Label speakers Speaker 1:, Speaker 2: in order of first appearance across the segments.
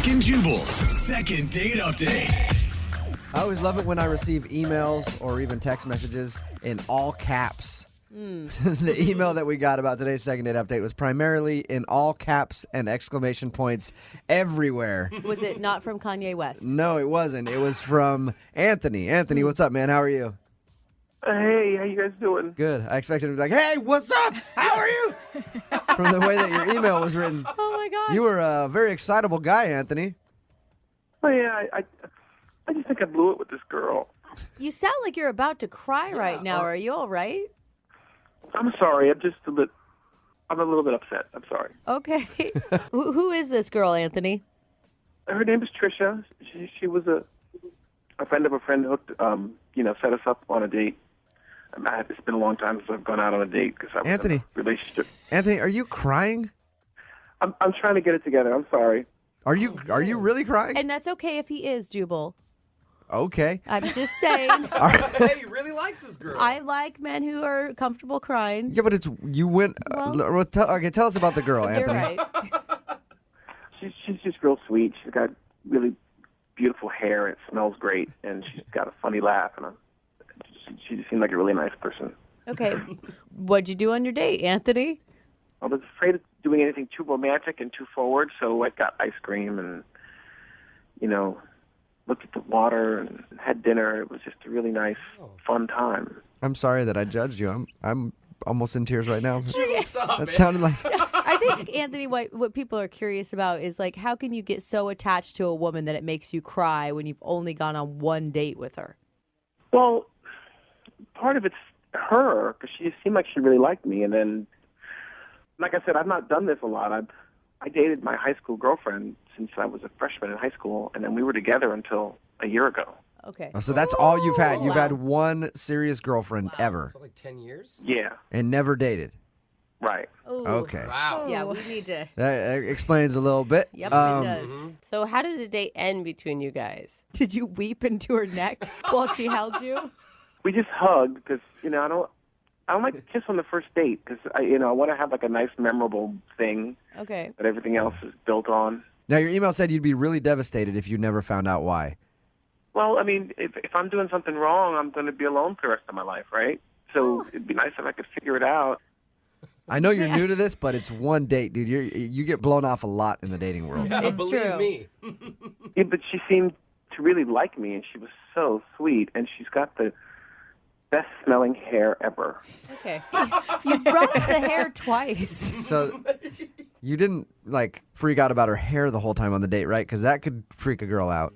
Speaker 1: Brooke and Jubal's second date update.
Speaker 2: I always love it when I receive emails or even text messages in all caps. The email that we got about today's second date update was primarily in all caps and exclamation points everywhere.
Speaker 3: Was it not from Kanye West?
Speaker 2: No, it wasn't. It was from Anthony. Anthony, what's up, man? How are you?
Speaker 4: Hey, how you guys doing?
Speaker 2: Good. I expected him to be like, hey, what's up? How are you? From the way that your email was written.
Speaker 3: Oh, my gosh.
Speaker 2: You were a very excitable guy, Anthony.
Speaker 4: Oh yeah, I just think I blew it with this girl.
Speaker 3: You sound like you're about to cry right now. Are you all right?
Speaker 4: I'm sorry. I'm a little bit upset. I'm sorry.
Speaker 3: Okay. Who is this girl, Anthony?
Speaker 4: Her name is Trisha. She was a friend of a friend hooked, set us up on a date. It's been a long time since I've gone out on a date because I was in a relationship.
Speaker 2: Anthony, are you crying?
Speaker 4: I'm trying to get it together. I'm sorry.
Speaker 2: Are you really crying?
Speaker 3: And that's okay if he is, Jubal.
Speaker 2: Okay.
Speaker 3: I'm just saying.
Speaker 5: Hey, he really likes this girl.
Speaker 3: I like men who are comfortable crying.
Speaker 2: Yeah, but you went.
Speaker 3: Well,
Speaker 2: Tell us about the girl,
Speaker 3: You're
Speaker 2: Anthony.
Speaker 3: right.
Speaker 4: She's just real sweet. She's got really beautiful hair. It smells great, and she's got a funny laugh. And she just seemed like a really nice person.
Speaker 3: Okay. What'd you do on your date, Anthony?
Speaker 4: I was afraid of doing anything too romantic and too forward, so I got ice cream and, looked at the water and had dinner. It was just a really nice, fun time.
Speaker 2: I'm sorry that I judged you. I'm almost in tears right now.
Speaker 5: Stop,
Speaker 2: That
Speaker 5: man.
Speaker 2: sounded like.
Speaker 3: I think, Anthony, what people are curious about is, like, how can you get so attached to a woman that it makes you cry when you've only gone on one date with her?
Speaker 4: Well, part of it's her, because she seemed like she really liked me. And then, like I said, I've not done this a lot. I dated my high school girlfriend since I was a freshman in high school, and then we were together until a year ago.
Speaker 3: Okay.
Speaker 2: Oh, so that's all you've had. You've
Speaker 3: Wow.
Speaker 2: had one serious girlfriend ever
Speaker 5: So like 10 years?
Speaker 4: Yeah,
Speaker 2: and never dated.
Speaker 4: right.
Speaker 3: Ooh.
Speaker 2: Okay.
Speaker 5: Wow.
Speaker 3: Yeah, we need to.
Speaker 2: That explains a little bit.
Speaker 3: Yep, it does.
Speaker 6: So how did the date end between you guys?
Speaker 3: Did you weep into her neck while she held you?
Speaker 4: We just hugged because, I don't like to kiss on the first date because, I want to have like a nice, memorable thing
Speaker 3: Okay.
Speaker 4: that everything else is built on.
Speaker 2: Now, your email said you'd be really devastated if you never found out why.
Speaker 4: Well, I mean, if I'm doing something wrong, I'm going to be alone for the rest of my life, right? So it'd be nice if I could figure it out.
Speaker 2: I know you're new to this, but it's one date, dude. You get blown off a lot in the dating world.
Speaker 3: It's
Speaker 5: Believe
Speaker 3: true.
Speaker 5: me.
Speaker 4: Yeah, but she seemed to really like me, and she was so sweet, and she's got the best smelling hair ever.
Speaker 3: Okay. You brought up the hair twice.
Speaker 2: So you didn't freak out about her hair the whole time on the date, right? Because that could freak a girl out.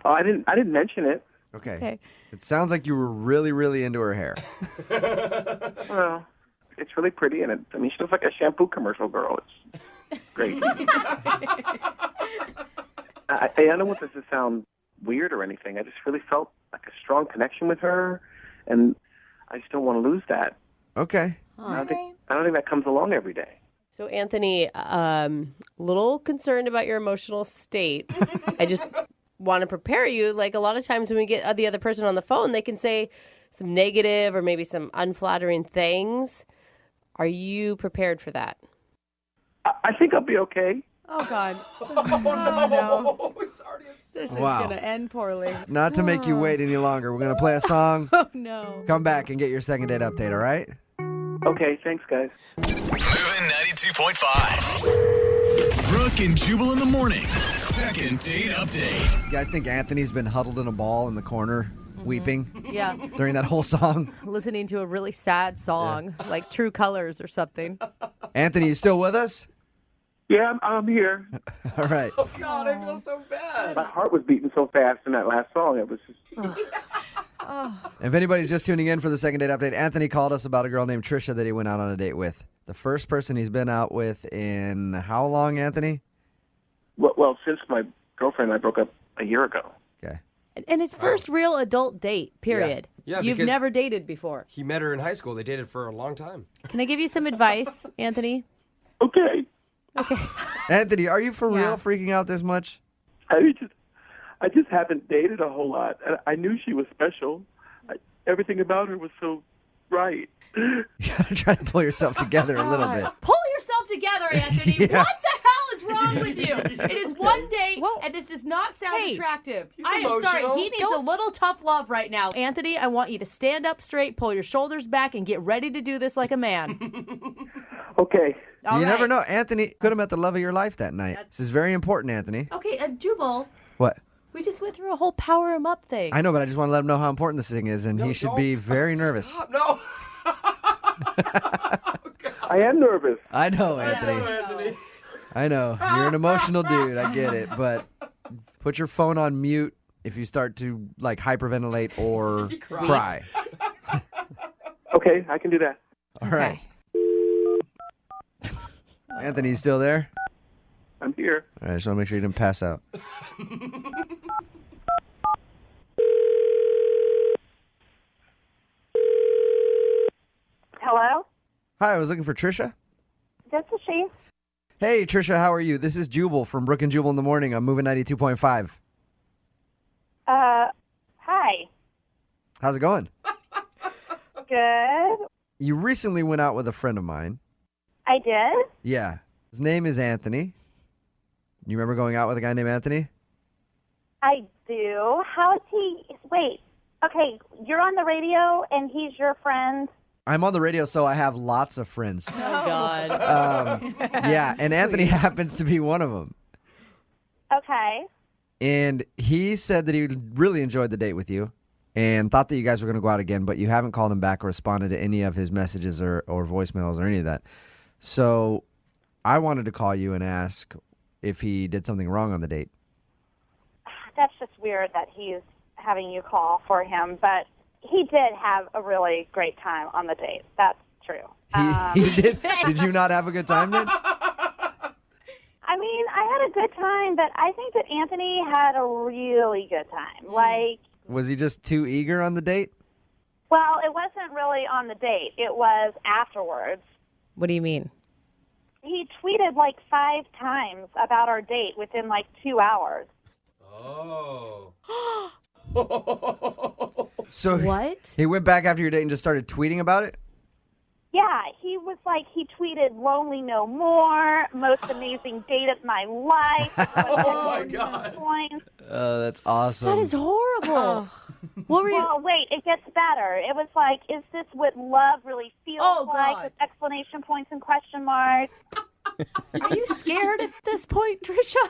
Speaker 4: I didn't mention it.
Speaker 2: Okay. It sounds like you were really, really into her hair.
Speaker 4: Well, it's really pretty, and she looks like a shampoo commercial girl. It's great. I don't want this to sound weird or anything. I just really felt like a strong connection with her, and I just don't want to lose that.
Speaker 2: Okay.
Speaker 4: I don't think that comes along every day.
Speaker 6: So Anthony, little concerned about your emotional state. I just want to prepare you. Like a lot of times when we get the other person on the phone, they can say some negative or maybe some unflattering things. Are you prepared for that?
Speaker 4: I think I'll be okay.
Speaker 3: Oh, God.
Speaker 5: Oh, no. It's already upset.
Speaker 3: This is
Speaker 2: Wow.
Speaker 3: going to end poorly.
Speaker 2: Not to make you wait any longer, we're going to play a song.
Speaker 3: Oh, no.
Speaker 2: Come back and get your second date update, all right?
Speaker 4: Okay, thanks, guys.
Speaker 1: Moving 92.5. Brooke and Jubal in the mornings. Second date update.
Speaker 2: You guys think Anthony's been huddled in a ball in the corner, weeping
Speaker 3: Yeah.
Speaker 2: during that whole song?
Speaker 3: Listening to a really sad song, like True Colors or something.
Speaker 2: Anthony, you still with us?
Speaker 4: Yeah, I'm here.
Speaker 2: All right.
Speaker 5: Oh, God, I feel so bad.
Speaker 4: My heart was beating so fast in that last song. It was just...
Speaker 2: If anybody's just tuning in for the second date update, Anthony called us about a girl named Trisha that he went out on a date with. The first person he's been out with in how long, Anthony?
Speaker 4: Well, since my girlfriend and I broke up a year ago.
Speaker 2: Okay.
Speaker 3: And his first real adult date, period.
Speaker 5: Yeah,
Speaker 3: You've
Speaker 5: because-
Speaker 3: never dated before.
Speaker 5: He met her in high school. They dated for a long time.
Speaker 3: Can I give you some advice, Anthony?
Speaker 4: Okay.
Speaker 3: Okay.
Speaker 2: Anthony, are you for
Speaker 3: Yeah.
Speaker 2: real freaking out this much?
Speaker 4: I just haven't dated a whole lot. I knew she was special. Everything about her was so right.
Speaker 2: You gotta try to pull yourself together a little bit.
Speaker 3: Pull yourself together, Anthony.
Speaker 2: Yeah.
Speaker 3: What the hell is wrong with you? It is one date, and this does not sound attractive. I am sorry.
Speaker 5: emotional.
Speaker 3: He needs a little tough love right now. Anthony, I want you to stand up straight, pull your shoulders back, and get ready to do this like a man.
Speaker 4: Okay.
Speaker 3: All
Speaker 2: You
Speaker 3: right.
Speaker 2: never know. Anthony could have met the love of your life that night. This is very important, Anthony.
Speaker 3: Okay, Jubal,
Speaker 2: What?
Speaker 3: we just went through a whole power him up thing.
Speaker 2: I know, but I just want to let him know how important this thing is, and he should be very nervous.
Speaker 5: Stop. No.
Speaker 4: I am nervous.
Speaker 2: I know, Anthony.
Speaker 5: Anthony.
Speaker 2: I know. You're an emotional dude. I get it. But put your phone on mute if you start to, like, hyperventilate or cry.
Speaker 4: Okay, I can do that.
Speaker 2: All right. Anthony, you still there?
Speaker 4: I'm here.
Speaker 2: All right, I just want to make sure you didn't pass out.
Speaker 7: Hello?
Speaker 2: Hi, I was looking for Trisha.
Speaker 7: This is she.
Speaker 2: Hey, Trisha, how are you? This is Jubal from Brooke and Jubal in the Morning. I'm moving 92.5.
Speaker 7: Hi.
Speaker 2: How's it going?
Speaker 7: Good.
Speaker 2: You recently went out with a friend of mine.
Speaker 7: I did?
Speaker 2: Yeah. His name is Anthony. You remember going out with a guy named Anthony?
Speaker 7: I do. How is he? Wait. Okay, you're on the radio and he's your friend.
Speaker 2: I'm on the radio, so I have lots of friends.
Speaker 3: Oh, God.
Speaker 2: Yeah, and Anthony happens to be one of them.
Speaker 7: Okay.
Speaker 2: And he said that he really enjoyed the date with you and thought that you guys were going to go out again, but you haven't called him back or responded to any of his messages or voicemails or any of that. So I wanted to call you and ask if he did something wrong on the date.
Speaker 7: That's just weird that he's having you call for him, but he did have a really great time on the date. That's true.
Speaker 2: He did? Did you not have a good time then?
Speaker 7: I mean, I had a good time, but I think that Anthony had a really good time. Like,
Speaker 2: Was he just too eager on the date?
Speaker 7: well, it wasn't really on the date. It was afterwards.
Speaker 3: What do you mean?
Speaker 7: He tweeted like 5 times about our date within like 2 hours.
Speaker 5: Oh.
Speaker 2: So
Speaker 3: What?
Speaker 2: he went back after your date and just started tweeting about it?
Speaker 7: Yeah, he was like, he tweeted "Lonely No More," most amazing date of my life.
Speaker 5: Oh, my God.
Speaker 7: Points.
Speaker 2: Oh, that's awesome.
Speaker 3: That is horrible. What were you?
Speaker 7: Well, wait, it gets better. It was like, is this what love really feels
Speaker 3: Oh,
Speaker 7: like?
Speaker 3: God.
Speaker 7: With exclamation points and question marks.
Speaker 3: Are you scared at this point, Trisha?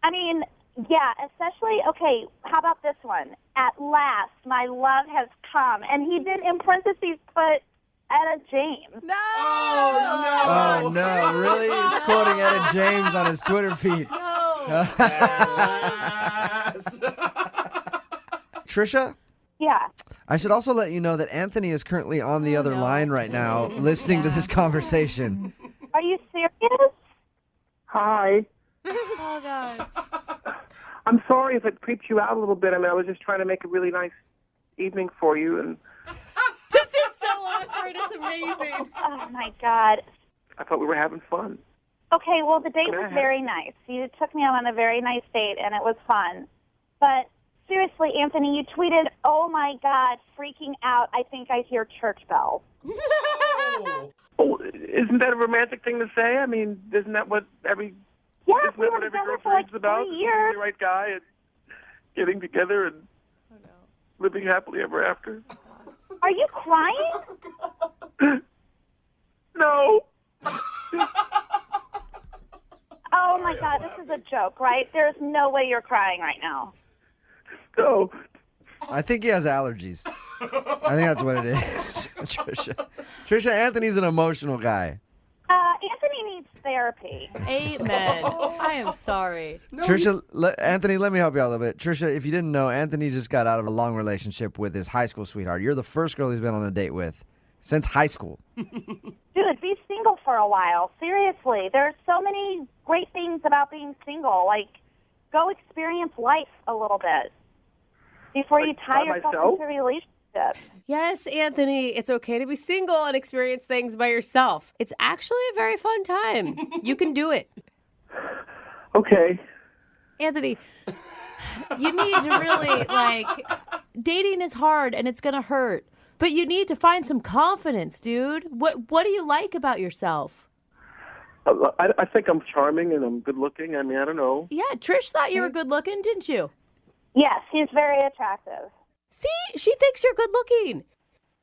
Speaker 7: I mean, yeah, especially, okay, how about this one? At last, my love has come. And he did, in parentheses, put Etta James.
Speaker 3: No.
Speaker 2: Oh, no. Really? He's quoting Etta James on his Twitter feed.
Speaker 3: No.
Speaker 2: Trisha,
Speaker 7: Yeah.
Speaker 2: I should also let you know that Anthony is currently on the other
Speaker 3: no.
Speaker 2: line right now listening to this conversation.
Speaker 7: Are you serious?
Speaker 4: Hi.
Speaker 3: Oh, God.
Speaker 4: I'm sorry if it creeped you out a little bit. I mean, I was just trying to make a really nice evening for you, and
Speaker 3: This is so awkward. It's amazing.
Speaker 7: Oh, my God.
Speaker 4: I thought we were having fun.
Speaker 7: Okay, well, the date was very nice. You took me out on a very nice date, and it was fun. But seriously, Anthony, you tweeted, "Oh, my God, freaking out. I think I hear church bells."
Speaker 4: Oh, isn't that a romantic thing to say? I mean, isn't that what every
Speaker 7: Yeah,
Speaker 4: isn't
Speaker 7: we
Speaker 4: that
Speaker 7: were
Speaker 4: what every
Speaker 7: together
Speaker 4: girl
Speaker 7: for like
Speaker 4: dreams about?
Speaker 7: 3
Speaker 4: Is
Speaker 7: years.
Speaker 4: finding the right guy and getting together and living happily ever after.
Speaker 7: Are you crying?
Speaker 4: No.
Speaker 7: Oh, my God, this is a joke, right? There's no way you're crying right now.
Speaker 4: No.
Speaker 2: I think he has allergies. I think that's what it is. Trisha, Anthony's an emotional guy.
Speaker 7: Anthony needs therapy.
Speaker 3: Amen. I am sorry.
Speaker 2: Trisha, Anthony, let me help you out a little bit. Trisha, if you didn't know, Anthony just got out of a long relationship with his high school sweetheart. You're the first girl he's been on a date with since high school.
Speaker 7: Dude, be single for a while. Seriously. There's so many great things about being single. Like, go experience life a little bit before you tie
Speaker 4: by
Speaker 7: yourself
Speaker 4: myself?
Speaker 7: into a relationship.
Speaker 6: Yes, Anthony, it's okay to be single and experience things by yourself. It's actually a very fun time. You can do it.
Speaker 4: Okay.
Speaker 3: Anthony, you need to really, dating is hard and it's going to hurt. But you need to find some confidence, dude. What do you like about yourself?
Speaker 4: I think I'm charming and I'm good looking. I mean, I don't know.
Speaker 3: Yeah, Trish thought you were good looking, didn't you?
Speaker 7: Yes, he's very attractive.
Speaker 6: See, she thinks you're good looking.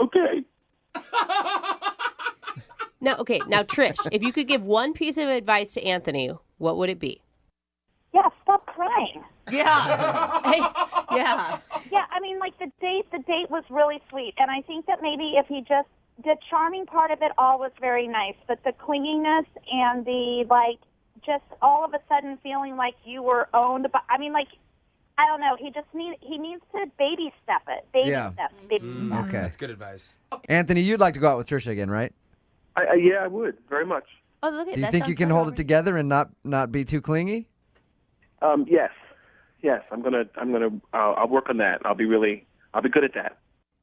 Speaker 4: Okay.
Speaker 6: Now, Trish, if you could give one piece of advice to Anthony, what would it be?
Speaker 7: Yeah, stop crying.
Speaker 3: Yeah. Hey, yeah.
Speaker 7: Yeah, I mean, like the date was really sweet, and I think that maybe if he just the charming part of it all was very nice, but the clinginess and the just all of a sudden feeling like you were owned by. I mean, I don't know. He needs to baby step it. Baby step.
Speaker 2: Okay.
Speaker 5: That's good advice.
Speaker 2: Anthony, you'd like to go out with Trisha again, right?
Speaker 4: Yeah, I would very much.
Speaker 3: Oh, look at
Speaker 2: Do you think you can hold it together and not be too clingy?
Speaker 4: Yes. I'll work on that. I'll be good at that.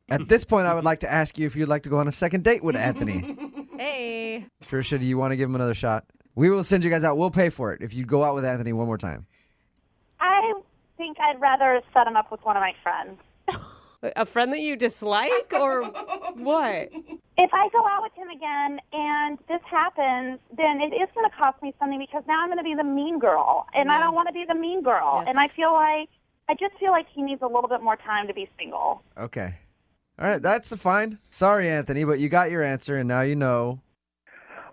Speaker 2: At this point, I would like to ask you if you'd like to go on a second date with Anthony.
Speaker 3: Hey.
Speaker 2: Trisha, do you want to give him another shot? We will send you guys out. We'll pay for it if you go out with Anthony one more time.
Speaker 7: I think I'd rather set him up with one of my friends.
Speaker 6: A friend that you dislike or what?
Speaker 7: If I go out with him again and this happens, then it is going to cost me something because now I'm going to be the mean girl, and I don't want to be the mean girl.
Speaker 3: Yeah.
Speaker 7: And I just feel like he needs a little bit more time to be single.
Speaker 2: Okay. All right, that's fine. Sorry, Anthony, but you got your answer, and now you know.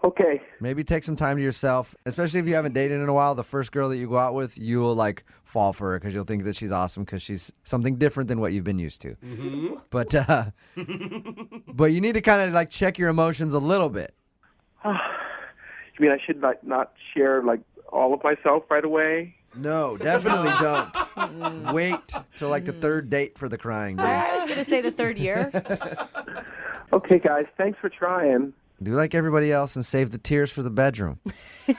Speaker 4: Okay.
Speaker 2: Maybe take some time to yourself, especially if you haven't dated in a while. The first girl that you go out with, you will fall for her because you'll think that she's awesome because she's something different than what you've been used to. Mm-hmm. But you need to kind of check your emotions a little bit.
Speaker 4: You mean I should not share all of myself right away?
Speaker 2: No, definitely don't. Wait till the third date for the crying. Dude.
Speaker 3: I was going to say the third year.
Speaker 4: Okay, guys. Thanks for trying.
Speaker 2: Do like everybody else and save the tears for the bedroom.
Speaker 8: Brooke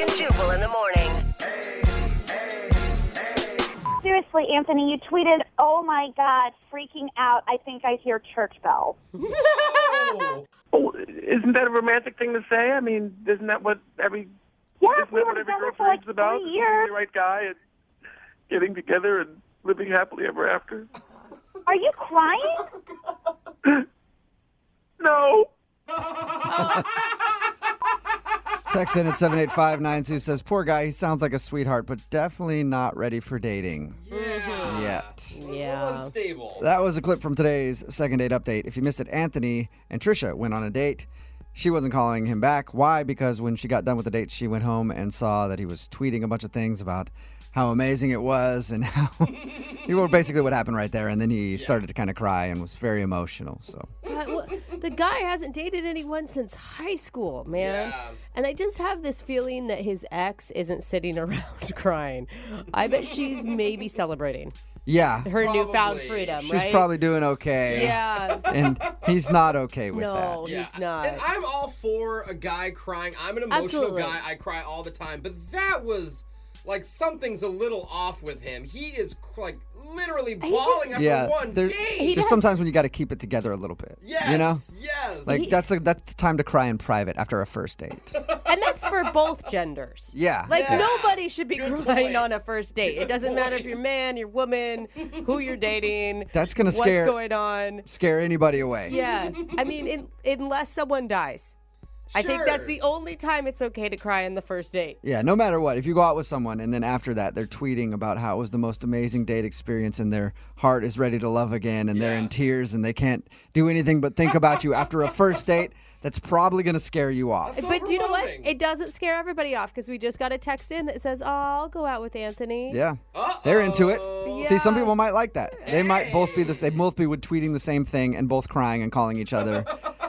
Speaker 8: and Jubal in the morning.
Speaker 7: Seriously, Anthony, you tweeted, "Oh my God, freaking out. I think I hear church bells."
Speaker 5: Oh.
Speaker 4: Oh, isn't that a romantic thing to say? I mean, isn't that what every
Speaker 7: Yes, we were
Speaker 4: every
Speaker 7: together
Speaker 4: girl
Speaker 7: for
Speaker 4: dreams about?
Speaker 7: 3
Speaker 4: Finding
Speaker 7: years.
Speaker 4: the right guy and getting together and living happily ever after.
Speaker 7: Are you crying?
Speaker 4: No.
Speaker 2: Text in at 78592 says, poor guy, he sounds like a sweetheart, but definitely not ready for dating
Speaker 5: Yeah.
Speaker 2: yet.
Speaker 5: A little
Speaker 6: Yeah.
Speaker 5: unstable.
Speaker 2: That was a clip from today's second date update. If you missed it, Anthony and Trisha went on a date. She wasn't calling him back. Why? Because when she got done with the date, she went home and saw that he was tweeting a bunch of things about how amazing it was and how basically what happened right there. And then he started to kind of cry and was very emotional. So
Speaker 6: Well, the guy hasn't dated anyone since high school, man.
Speaker 5: Yeah.
Speaker 6: And I just have this feeling that his ex isn't sitting around crying. I bet she's maybe celebrating
Speaker 2: yeah,
Speaker 6: her newfound
Speaker 5: Probably.
Speaker 6: freedom,
Speaker 2: she's
Speaker 6: right?
Speaker 2: probably doing okay.
Speaker 6: Yeah.
Speaker 2: And he's not okay with
Speaker 6: No,
Speaker 2: that.
Speaker 5: Yeah.
Speaker 6: he's not.
Speaker 5: And I'm all for a guy crying. I'm an emotional
Speaker 6: Absolutely.
Speaker 5: guy. I cry all the time. But that was something's a little off with him. He is literally bawling after one date.
Speaker 2: There's sometimes when you got to keep it together a little bit.
Speaker 5: Yes.
Speaker 2: You know?
Speaker 5: Yes.
Speaker 2: That's time to cry in private after a first date.
Speaker 6: And that's for both genders.
Speaker 2: Yeah.
Speaker 5: Yeah.
Speaker 6: Nobody should be
Speaker 5: Good
Speaker 6: crying
Speaker 5: point.
Speaker 6: on a first date. It doesn't matter if you're man, you're woman, who you're dating,
Speaker 2: That's going to
Speaker 6: what's
Speaker 2: scare
Speaker 6: going on.
Speaker 2: anybody away.
Speaker 6: Yeah. I mean, unless someone dies. I think that's
Speaker 5: Sure.
Speaker 6: the only time it's okay to cry on the first date.
Speaker 2: Yeah, no matter what. If you go out with someone and then after that they're tweeting about how it was the most amazing date experience and their heart is ready to love again and they're in tears and they can't do anything but think about you after a first date, that's probably going to scare you off.
Speaker 5: So
Speaker 6: But do you know what?
Speaker 5: overwhelming.
Speaker 6: It doesn't scare everybody off because we just got a text in that says, "Oh, I'll go out with Anthony."
Speaker 2: Yeah.
Speaker 5: Uh-oh.
Speaker 2: They're into it. See, some
Speaker 6: Yeah.
Speaker 2: people might like that. They might both be this. They both be tweeting the same thing and both crying and calling each other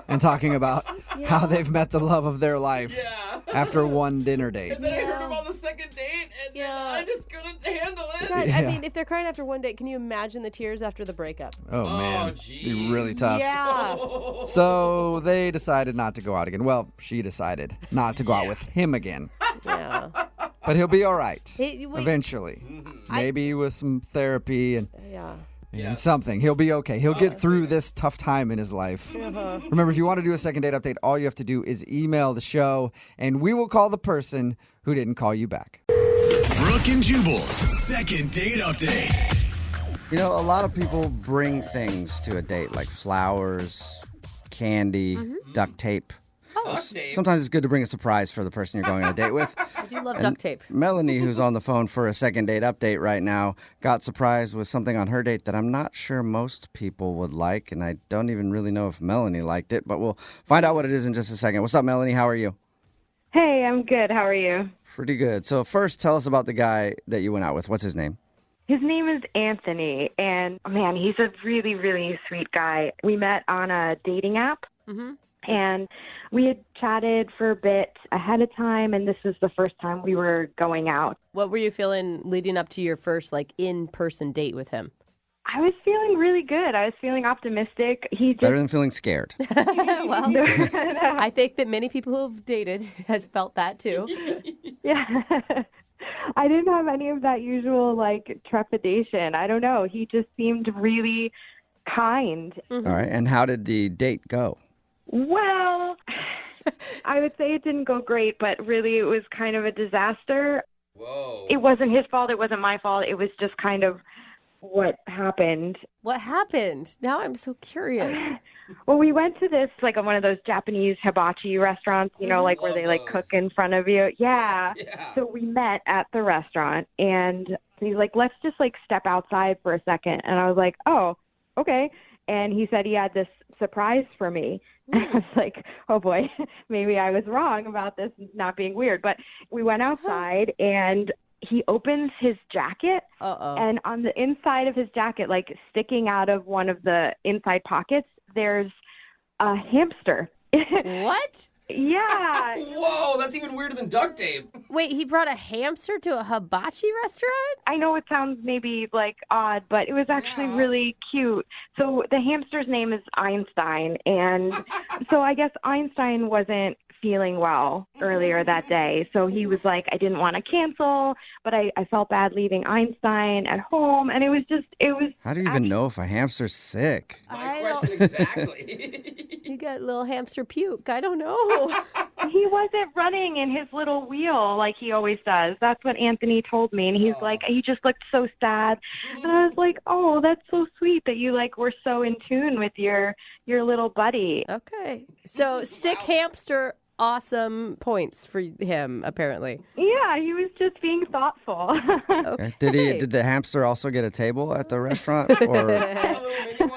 Speaker 2: and talking about how they've met the love of their life
Speaker 5: Yeah.
Speaker 2: after one dinner date.
Speaker 5: And then I heard him on the second date, and then
Speaker 6: Yeah.
Speaker 5: I just couldn't handle it.
Speaker 6: God,
Speaker 2: Yeah.
Speaker 6: I mean, if they're crying after one date, can you imagine the tears after the breakup?
Speaker 2: Oh man, be
Speaker 5: geez.
Speaker 2: really tough.
Speaker 6: Yeah.
Speaker 2: So they decided not to go out again. Well, she decided not to go out with him again.
Speaker 6: Yeah.
Speaker 2: But he'll be all right
Speaker 6: Wait.
Speaker 2: eventually. Maybe with some therapy and
Speaker 6: Yeah.
Speaker 2: and something. He'll be okay. He'll get through this tough time in his life. Remember, if you want to do a second date update, all you have to do is email the show, and we will call the person who didn't call you back.
Speaker 1: Brooke and Jubal's second date update.
Speaker 2: You know, a lot of people bring things to a date, like flowers, candy, duct tape.
Speaker 5: Duct tape?
Speaker 2: Sometimes it's good to bring a surprise for the person you're going on a date with.
Speaker 3: I do love duct tape.
Speaker 2: Melanie, who's on the phone for a second date update right now, got surprised with something on her date that I'm not sure most people would like, and I don't even really know if Melanie liked it, but we'll find out what it is in just a second. What's up, Melanie? How are you?
Speaker 9: Hey, I'm good. How are you?
Speaker 2: Pretty good. So first, tell us about the guy that you went out with. What's his name?
Speaker 9: His name is Anthony, and man, he's a really, really sweet guy. We met on a dating app, and we had chatted for a bit ahead of time, and this was the first time we were going out.
Speaker 6: What were you feeling leading up to your first, in-person date with him?
Speaker 9: I was feeling really good. I was feeling optimistic.
Speaker 2: Better than feeling scared.
Speaker 3: Well, I think that many people who have dated has felt that too.
Speaker 9: Yeah. I didn't have any of that usual, trepidation. I don't know. He just seemed really kind.
Speaker 2: All right. And how did the date go?
Speaker 9: Well, I would say it didn't go great, but really it was kind of a disaster.
Speaker 5: Whoa.
Speaker 9: It wasn't his fault. It wasn't my fault. It was just kind of what happened.
Speaker 6: What happened? Now I'm so curious.
Speaker 9: Well, we went to this, one of those Japanese hibachi restaurants, where they, cook in front of you. Yeah. So we met at the restaurant, and he's like, let's just, step outside for a second. And I was like, oh, okay. And he said he had this surprise for me. And I was like, oh, boy, maybe I was wrong about this not being weird. But we went outside, and he opens his jacket, and on the inside of his jacket, sticking out of one of the inside pockets, there's a hamster.
Speaker 6: What?
Speaker 9: Yeah.
Speaker 5: Whoa, that's even weirder than duct tape.
Speaker 6: Wait, he brought a hamster to a hibachi restaurant?
Speaker 9: I know it sounds maybe odd, but it was actually really cute. So the hamster's name is Einstein, and so I guess Einstein wasn't feeling well earlier that day. So he was like, I didn't want to cancel, but I felt bad leaving Einstein at home. And it was.
Speaker 2: How do you even know if a hamster's sick?
Speaker 5: My question exactly.
Speaker 6: You got little hamster puke. I don't know.
Speaker 9: He wasn't running in his little wheel like he always does. That's what Anthony told me. And he's like, he just looked so sad. And I was like, oh, that's so sweet that you were so in tune with your little buddy.
Speaker 6: Okay. So sick hamster, awesome points for him, apparently.
Speaker 9: Yeah, he was just being thoughtful.
Speaker 6: Okay.
Speaker 2: Did the hamster also get a table at the restaurant? Or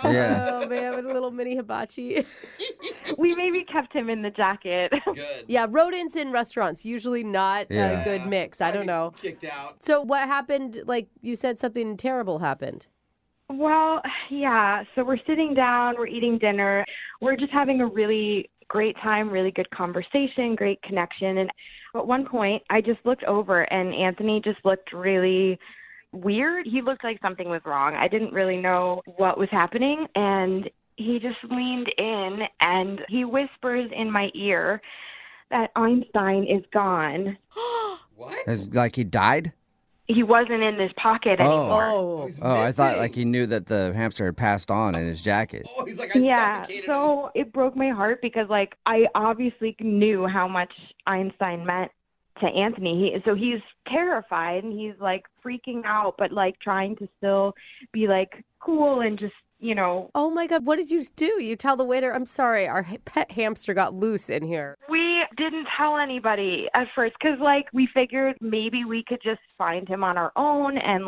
Speaker 6: Oh man, with a little mini hibachi.
Speaker 9: We maybe kept him in the jacket.
Speaker 5: Good.
Speaker 6: Yeah, rodents in restaurants, usually not a good mix. I don't know.
Speaker 5: Kicked out.
Speaker 6: So what happened? You said something terrible happened.
Speaker 9: Well, yeah. So we're sitting down, we're eating dinner. We're just having a really great time, really good conversation, great connection. And at one point, I just looked over, and Anthony just looked really weird. He looked like something was wrong. I didn't really know what was happening. And he just leaned in, and he whispers in my ear that Einstein is gone.
Speaker 5: What?
Speaker 2: He died?
Speaker 9: He wasn't in his pocket anymore.
Speaker 6: Oh,
Speaker 2: I thought he knew that the hamster had passed on in his jacket.
Speaker 5: Oh, he's like, I suffocated him.
Speaker 9: So it broke my heart because I obviously knew how much Einstein meant to Anthony. So he's terrified, and he's freaking out, but trying to still be cool and just,
Speaker 6: Oh my God, what did you do? You tell the waiter, I'm sorry, our pet hamster got loose in here.
Speaker 9: We didn't tell anybody at first because we figured maybe we could just find him on our own and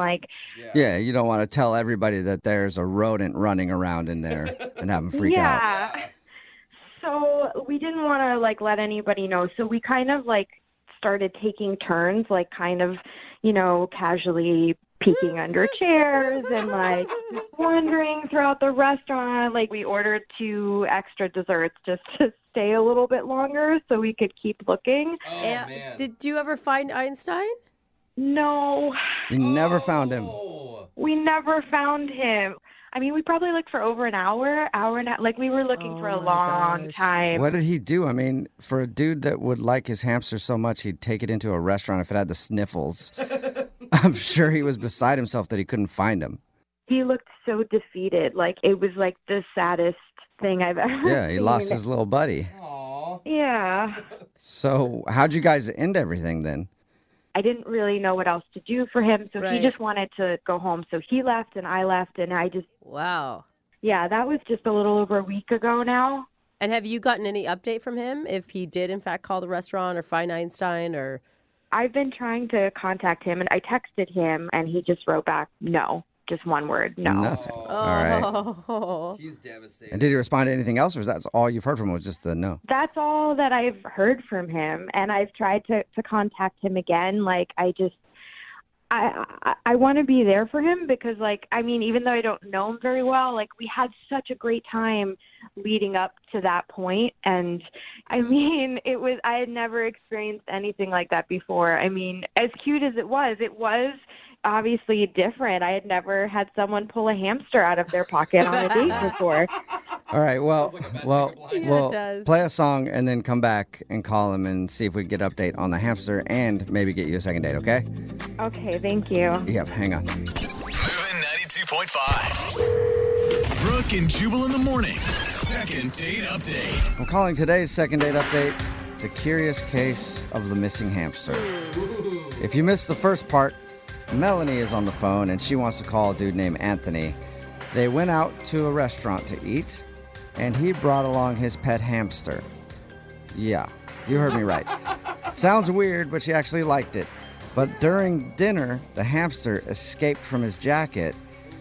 Speaker 2: Yeah, you don't want to tell everybody that there's a rodent running around in there and have them freak out.
Speaker 9: Yeah. So we didn't want to let anybody know. So we kind of started taking turns, casually peeking under chairs and just wandering throughout the restaurant. We ordered 2 extra desserts just to stay a little bit longer so we could keep looking.
Speaker 5: Oh, man.
Speaker 6: Did you ever find Einstein?
Speaker 9: No.
Speaker 2: You never found him.
Speaker 9: We never found him. I mean, we probably looked for over an hour and a half. We were looking for a long time.
Speaker 2: What did he do? I mean, for a dude that would like his hamster so much, he'd take it into a restaurant if it had the sniffles. I'm sure he was beside himself that he couldn't find him.
Speaker 9: He looked so defeated. It was the saddest thing I've ever
Speaker 2: Yeah, he
Speaker 9: seen.
Speaker 2: lost his little buddy.
Speaker 5: Aww.
Speaker 9: Yeah.
Speaker 2: So how'd you guys end everything then?
Speaker 9: I didn't really know what else to do for him, so
Speaker 6: Right.
Speaker 9: he just wanted to go home. So he left and I left, and I just,
Speaker 6: Wow.
Speaker 9: yeah, that was just a little over a week ago now.
Speaker 6: And have you gotten any update from him if he did, in fact, call the restaurant or find Einstein or?
Speaker 9: I've been trying to contact him, and I texted him, and he just wrote back, no. Just one word, no.
Speaker 2: Nothing. All right.
Speaker 5: He's devastated.
Speaker 2: And did he respond to anything else, or is that all you've heard from him was just the no?
Speaker 9: That's all that I've heard from him, and I've tried to contact him again. Like, I want to be there for him because, like, I mean, even though I don't know him very well, like, we had such a great time leading up to that point. And, I mean, I had never experienced anything like that before. I mean, as cute as it was obviously different. I had never had someone pull a hamster out of their pocket on a date before.
Speaker 2: All right, well,
Speaker 6: does.
Speaker 2: play a song and then come back and call him and see if we can get an update on the hamster and maybe get you a second date, okay?
Speaker 9: Okay, thank you.
Speaker 2: Yep, hang on.
Speaker 1: Moving 92.5. Brooke and Jubal in the mornings. Second date update.
Speaker 2: I'm calling today's second date update The Curious Case of the Missing Hamster. If you missed the first part, Melanie is on the phone and she wants to call a dude named Anthony. They went out to a restaurant to eat and he brought along his pet hamster. Yeah, you heard me right. Sounds weird, but she actually liked it. But during dinner, the hamster escaped from his jacket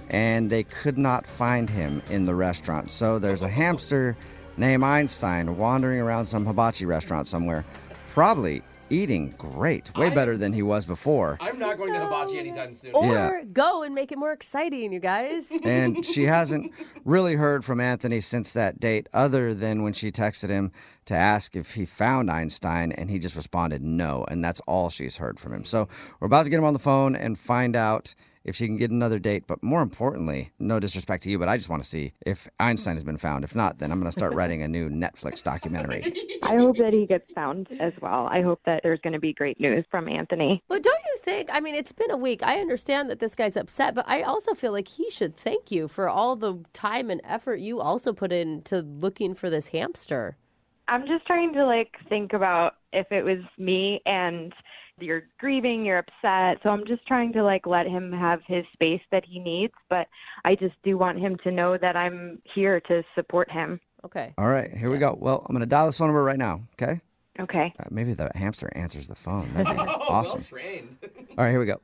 Speaker 2: and they could not find him in the restaurant. So there's a hamster named Einstein wandering around some hibachi restaurant somewhere, probably eating great, way better than he was before.
Speaker 5: I'm not going to hibachi anytime soon.
Speaker 6: Or go and make it more exciting, you guys.
Speaker 2: And she hasn't really heard from Anthony since that date, other than when she texted him to ask if he found Einstein, and he just responded no, and that's all she's heard from him. So we're about to get him on the phone and find out if she can get another date. But more importantly, no disrespect to you, but I just want to see if Einstein has been found. If not, then I'm going to start writing a new Netflix documentary.
Speaker 9: I hope that he gets found as well. I hope that there's going to be great news from Anthony.
Speaker 6: But don't you think, I mean, it's been a week. I understand that this guy's upset, but I also feel like he should thank you for all the time and effort you also put into looking for this hamster.
Speaker 9: I'm just trying to, think about if it was me and you're grieving, you're upset. So I'm just trying to, let him have his space that he needs. But I just do want him to know that I'm here to support him.
Speaker 6: Okay.
Speaker 2: All right, here we go. Well, I'm going to dial this phone number right now, okay?
Speaker 9: Okay.
Speaker 2: Maybe the hamster answers the phone. That'd be awesome.
Speaker 5: Well trained.
Speaker 2: All right, here we go.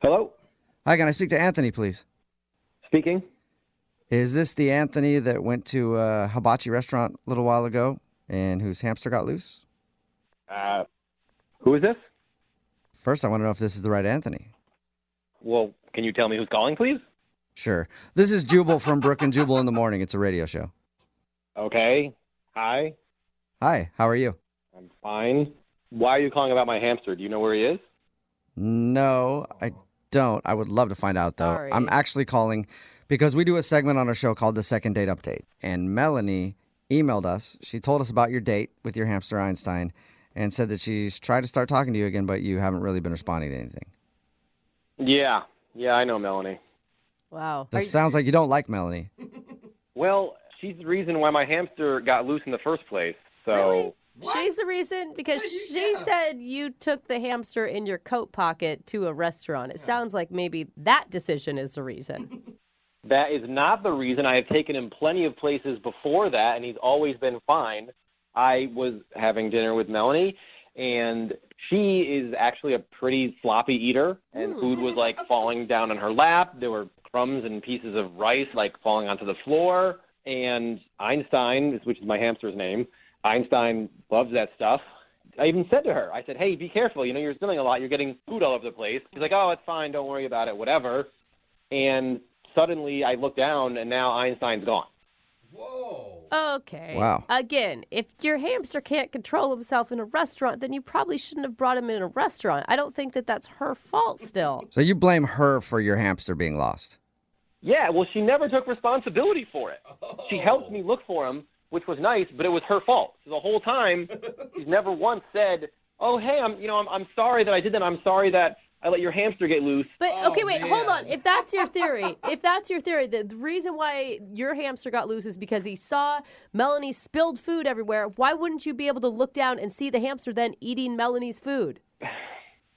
Speaker 10: Hello?
Speaker 2: Hi, can I speak to Anthony, please?
Speaker 10: Speaking.
Speaker 2: Is this the Anthony that went to a hibachi restaurant a little while ago and whose hamster got loose?
Speaker 10: Who is this?
Speaker 2: First, I want to know if this is the right Anthony.
Speaker 10: Well, can you tell me who's calling, please?
Speaker 2: Sure. This is Jubal from Brooke and Jubal in the morning. It's a radio show.
Speaker 10: Okay. Hi.
Speaker 2: Hi, how are you?
Speaker 10: I'm fine. Why are you calling about my hamster? Do you know where he is?
Speaker 2: No, I don't. I would love to find out, though.
Speaker 6: Sorry.
Speaker 2: I'm actually calling because we do a segment on our show called The Second Date Update. And Melanie emailed us. She told us about your date with your hamster Einstein and said that she's tried to start talking to you again, but you haven't really been responding to anything.
Speaker 10: Yeah, I know Melanie.
Speaker 6: Wow.
Speaker 2: This sounds like you don't like Melanie.
Speaker 10: Well, she's the reason why my hamster got loose in the first place. So.
Speaker 6: Really? She's the reason because she said you took the hamster in your coat pocket to a restaurant. It sounds like maybe that decision is the reason.
Speaker 10: That is not the reason. I have taken him plenty of places before that, and he's always been fine. I was having dinner with Melanie, and she is actually a pretty sloppy eater, and food was falling down on her lap. There were crumbs and pieces of rice falling onto the floor, and Einstein, which is my hamster's name, Einstein loves that stuff. I even said to her, I said, hey, be careful. You're spilling a lot. You're getting food all over the place. She's like, oh, it's fine. Don't worry about it. Whatever. And suddenly I look down, and now Einstein's gone.
Speaker 5: Whoa.
Speaker 6: Okay.
Speaker 2: Wow.
Speaker 6: Again, if your hamster can't control himself in a restaurant, then you probably shouldn't have brought him in a restaurant. I don't think that that's her fault still.
Speaker 2: So you blame her for your hamster being lost?
Speaker 10: Yeah, well, she never took responsibility for it. She helped me look for him, which was nice, but it was her fault. So the whole time, she's never once said, oh, hey, I'm sorry that I did that. I'm sorry that I let your hamster get loose.
Speaker 6: But, okay, wait, hold on. If that's your theory, the reason why your hamster got loose is because he saw Melanie's spilled food everywhere. Why wouldn't you be able to look down and see the hamster then eating Melanie's food?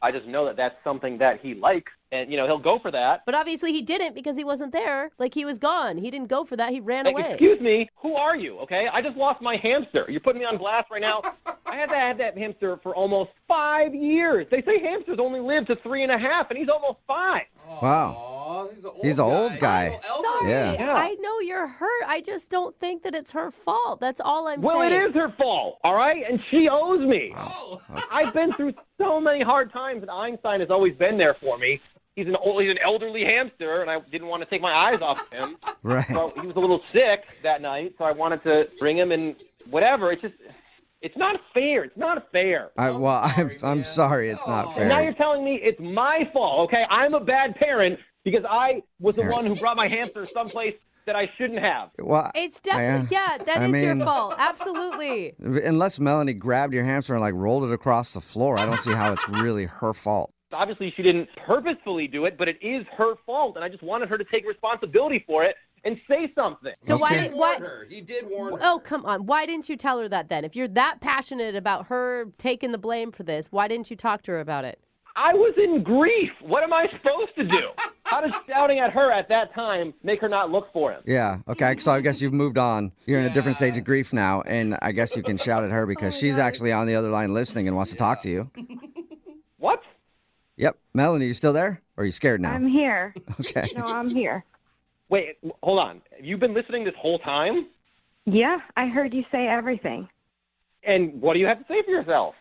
Speaker 10: I just know that that's something that he likes, and, he'll go for that.
Speaker 6: But obviously he didn't because he wasn't there. Like, he was gone. He didn't go for that. He ran away.
Speaker 10: Excuse me, who are you, okay? I just lost my hamster. You're putting me on blast right now. I had to have that hamster for almost 5 years. They say hamsters only live to 3.5, and he's almost 5.
Speaker 2: Wow.
Speaker 5: He's
Speaker 2: an old guy.
Speaker 3: Sorry,
Speaker 2: Yeah.
Speaker 3: I know you're hurt. I just don't think that it's her fault. That's all I'm
Speaker 10: Well,
Speaker 3: saying.
Speaker 10: it is her fault, all right? And she owes me.
Speaker 5: Oh.
Speaker 10: I've been through so many hard times, and Einstein has always been there for me. He's an elderly hamster, and I didn't want to take my eyes off of him.
Speaker 2: Right.
Speaker 10: So he was a little sick that night, so I wanted to bring him and whatever. It's not fair. It's not fair.
Speaker 2: I'm sorry. It's not fair.
Speaker 10: And now you're telling me it's my fault, okay? I'm a bad parent because I was the one who brought my hamster someplace that I shouldn't have.
Speaker 2: Well,
Speaker 3: It's definitely, that is your fault. Absolutely.
Speaker 2: Unless Melanie grabbed your hamster and rolled it across the floor, I don't see how it's really her fault.
Speaker 10: Obviously, she didn't purposefully do it, but it is her fault, and I just wanted her to take responsibility for it and say something.
Speaker 3: So
Speaker 2: Okay.
Speaker 5: He did warn her.
Speaker 3: Oh, come on. Why didn't you tell her that then? If you're that passionate about her taking the blame for this, why didn't you talk to her about it?
Speaker 10: I was in grief. What am I supposed to do? How does shouting at her at that time make her not look for him?
Speaker 2: Yeah, okay, so I guess you've moved on. You're in a different stage of grief now, and I guess you can shout at her because she's actually on the other line listening and wants to talk to you.
Speaker 10: What?
Speaker 2: Yep. Melanie, you still there? Or are you scared now?
Speaker 9: I'm here.
Speaker 2: Okay.
Speaker 9: No, I'm here.
Speaker 10: Wait, hold on. Have you been listening this whole time?
Speaker 9: Yeah, I heard you say everything.
Speaker 10: And what do you have to say for yourself?